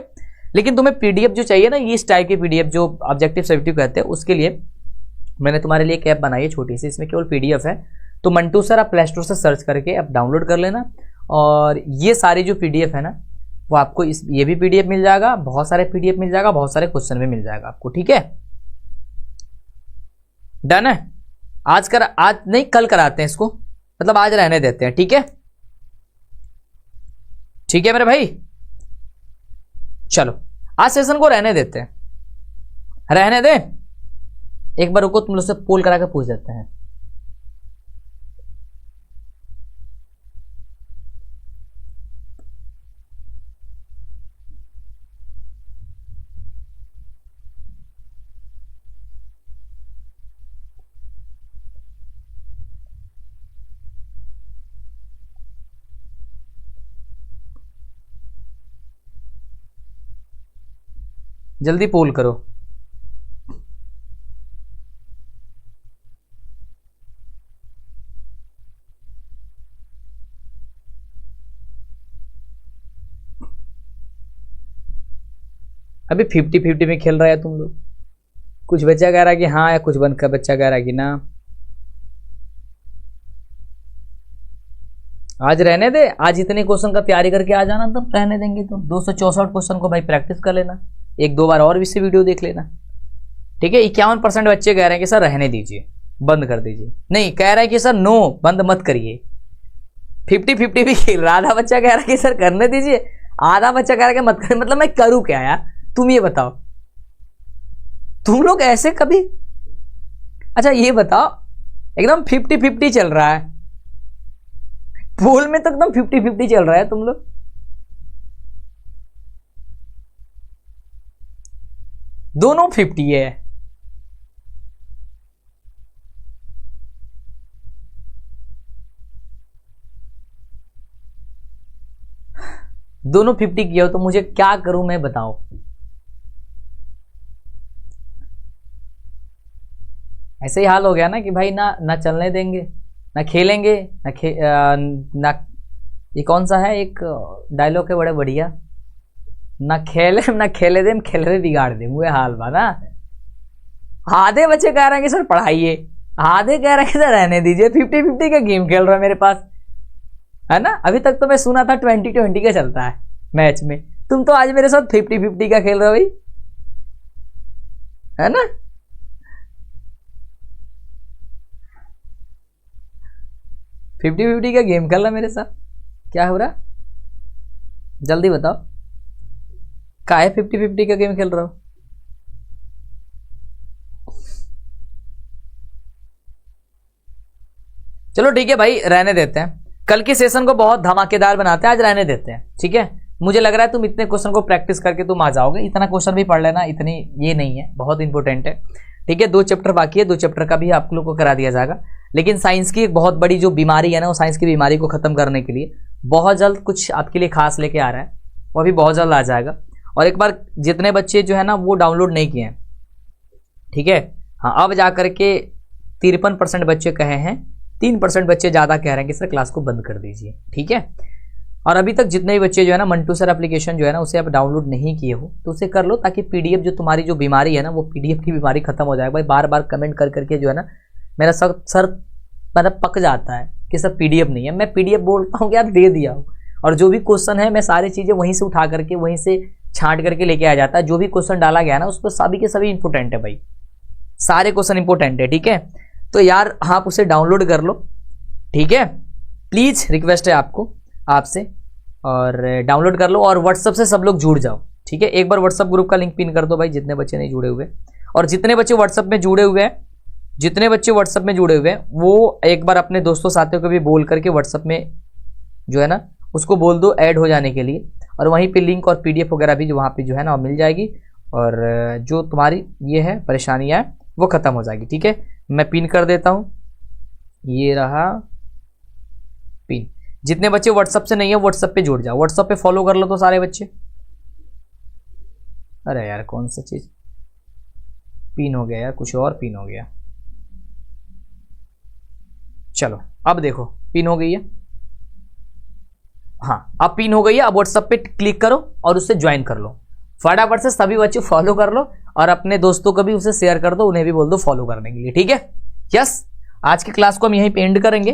लेकिन तुम्हें पीडीएफ जो चाहिए ना, ये इस टाइप की पीडीएफ जो ऑब्जेक्टिव सब्जेक्टिव कहते हैं, उसके लिए मैंने तुम्हारे लिए एक ऐप बनाई है छोटी सी, इसमें केवल पीडीएफ है। तो मंटू सर आप प्ले स्टोर से सर्च करके आप डाउनलोड कर लेना, और ये सारी जो पीडीएफ है ना वो आपको ये भी पीडीएफ मिल जाएगा, बहुत सारे पीडीएफ मिल जाएगा, बहुत सारे क्वेश्चन भी मिल जाएगा आपको, ठीक है? डन है? आज नहीं कल कराते हैं इसको, मतलब आज रहने देते हैं, ठीक है? ठीक है मेरे भाई, चलो आज सेशन को रहने देते हैं, रहने दे। एक बार रुको, तुम लोग से पोल करा के पूछ देते हैं। जल्दी पोल करो। अभी 50-50 में खेल रहा है तुम लोग। कुछ बच्चा कह रहा है कि हाँ, या कुछ बंद का बच्चा कह रहा है कि ना। आज रहने दे, आज इतने क्वेश्चन का तैयारी करके आ जाना, तब रहने देंगे। तो 264 क्वेश्चन को भाई प्रैक्टिस कर लेना, एक दो बार और भी से वीडियो देख लेना, ठीक है? 51% बच्चे कह रहे हैं कि सर रहने दीजिए, बंद कर दीजिए। नहीं, कह रहा है कि सर नो, बंद मत करिए। 50-50 भी खेल रहा। आधा बच्चा कह रहा है कि सर करने दीजिए, आधा बच्चा कह रहा है कि मत करिए। मतलब मैं करूं क्या यार, तुम ये बताओ। तुम लोग ऐसे कभी, अच्छा ये बताओ, एकदम 50-50 चल रहा है पोल में, तो एकदम 50-50 चल रहा है तुम लोग। दोनों 50 है। दोनों 50 किया हो तो मुझे क्या करूं मैं, बताओ। ऐसे ही हाल हो गया ना कि भाई ना चलने देंगे, ना खेलेंगे, ना ये कौन सा है एक डायलॉग है बड़े बढ़िया, ना खेले दे खेले बिगाड़ दे, मुझे हाल बा ना। आधे बच्चे कह रहे हैं कि सर पढ़ाइए, आधे कह रहे हैं कि सर रहने दीजिए। 50-50 का गेम खेल रहा है मेरे पास, है ना? अभी तक तो मैं सुना था 20-20 का चलता है मैच में, तुम तो आज मेरे साथ 50-50 का खेल रहे हो भाई, है ना? फिफ्टी 50 का गेम खेल रहा मेरे साथ, क्या हो रहा? जल्दी बताओ, क्या है 50-50 का गेम खेल रहा हो? चलो ठीक है भाई, रहने देते हैं। कल के सेशन को बहुत धमाकेदार बनाते हैं, आज रहने देते हैं, ठीक है? मुझे लग रहा है तुम इतने क्वेश्चन को प्रैक्टिस करके तुम आ जाओगे। इतना क्वेश्चन भी पढ़ लेना, इतनी ये नहीं है, बहुत इंपॉर्टेंट है, ठीक है? 2 चैप्टर बाकी है, 2 चैप्टर का भी आप लोग को करा दिया जाएगा। लेकिन साइंस की एक बहुत बड़ी जो बीमारी है ना, वो साइंस की बीमारी को खत्म करने के लिए बहुत जल्द कुछ आपके लिए खास लेके आ रहा है, वो अभी बहुत जल्द आ जाएगा। और एक बार जितने बच्चे जो है ना वो डाउनलोड नहीं किए हैं, ठीक है? हाँ, अब जा करके 53% बच्चे कहे हैं, 3% बच्चे ज़्यादा कह रहे हैं कि सर क्लास को बंद कर दीजिए, ठीक है? और अभी तक जितने भी बच्चे जो है ना मंटू सर एप्लीकेशन जो है ना उसे आप डाउनलोड नहीं किए हो तो उसे कर लो, ताकि पीडीएफ जो तुम्हारी जो बीमारी है ना वो पीडीएफ की बीमारी खत्म हो जाएगा। भाई बार बार कमेंट कर करके जो है ना मेरा सर मतलब पक जाता है कि सर पीडीएफ नहीं है। मैं पीडीएफ बोलता हूँ कि यार दे दिया हो, और जो भी क्वेश्चन है मैं सारी चीज़ें वहीं से उठा करके वहीं से छांट करके लेके आ जाता है। जो भी क्वेश्चन डाला गया ना उस पर सभी के सभी इंपॉर्टेंट है भाई, सारे क्वेश्चन इंपॉर्टेंट है, ठीक है? तो यार आप उसे डाउनलोड कर लो, ठीक है? प्लीज़ रिक्वेस्ट है आपसे, और डाउनलोड कर लो और व्हाट्सअप से सब लोग जुड़ जाओ, ठीक है? एक बार व्हाट्सअप ग्रुप का लिंक पिन कर दो भाई, जितने बच्चे नहीं जुड़े हुए। और जितने बच्चे व्हाट्सअप में जुड़े हुए हैं वो एक बार अपने दोस्तों साथियों को भी बोल करके व्हाट्सअप में जो है ना उसको बोल दो ऐड हो जाने के लिए, और वहीं पे लिंक और पीडीएफ वगैरह भी जो वहाँ पे जो है ना मिल जाएगी। और जो तुम्हारी ये है परेशानियाँ है वो ख़त्म हो जाएगी। ठीक है, मैं पिन कर देता हूँ, ये रहा पिन। जितने बच्चे व्हाट्सअप से नहीं है व्हाट्सअप पे जुड़ जाओ, व्हाट्सअप पे फॉलो कर लो तो सारे बच्चे। अरे यार कौन सा चीज़ पिन हो गया यार, कुछ और पिन हो गया। चलो अब देखो पिन हो गई है। हाँ अब पिन हो गई है। अब व्हाट्सएप पे क्लिक करो और उससे ज्वाइन कर लो। फटाफट से सभी बच्चे फॉलो कर लो और अपने दोस्तों को भी उसे शेयर कर दो, उन्हें भी बोल दो फॉलो करने के लिए। ठीक है, यस। आज की क्लास को हम यहीं पे एंड करेंगे।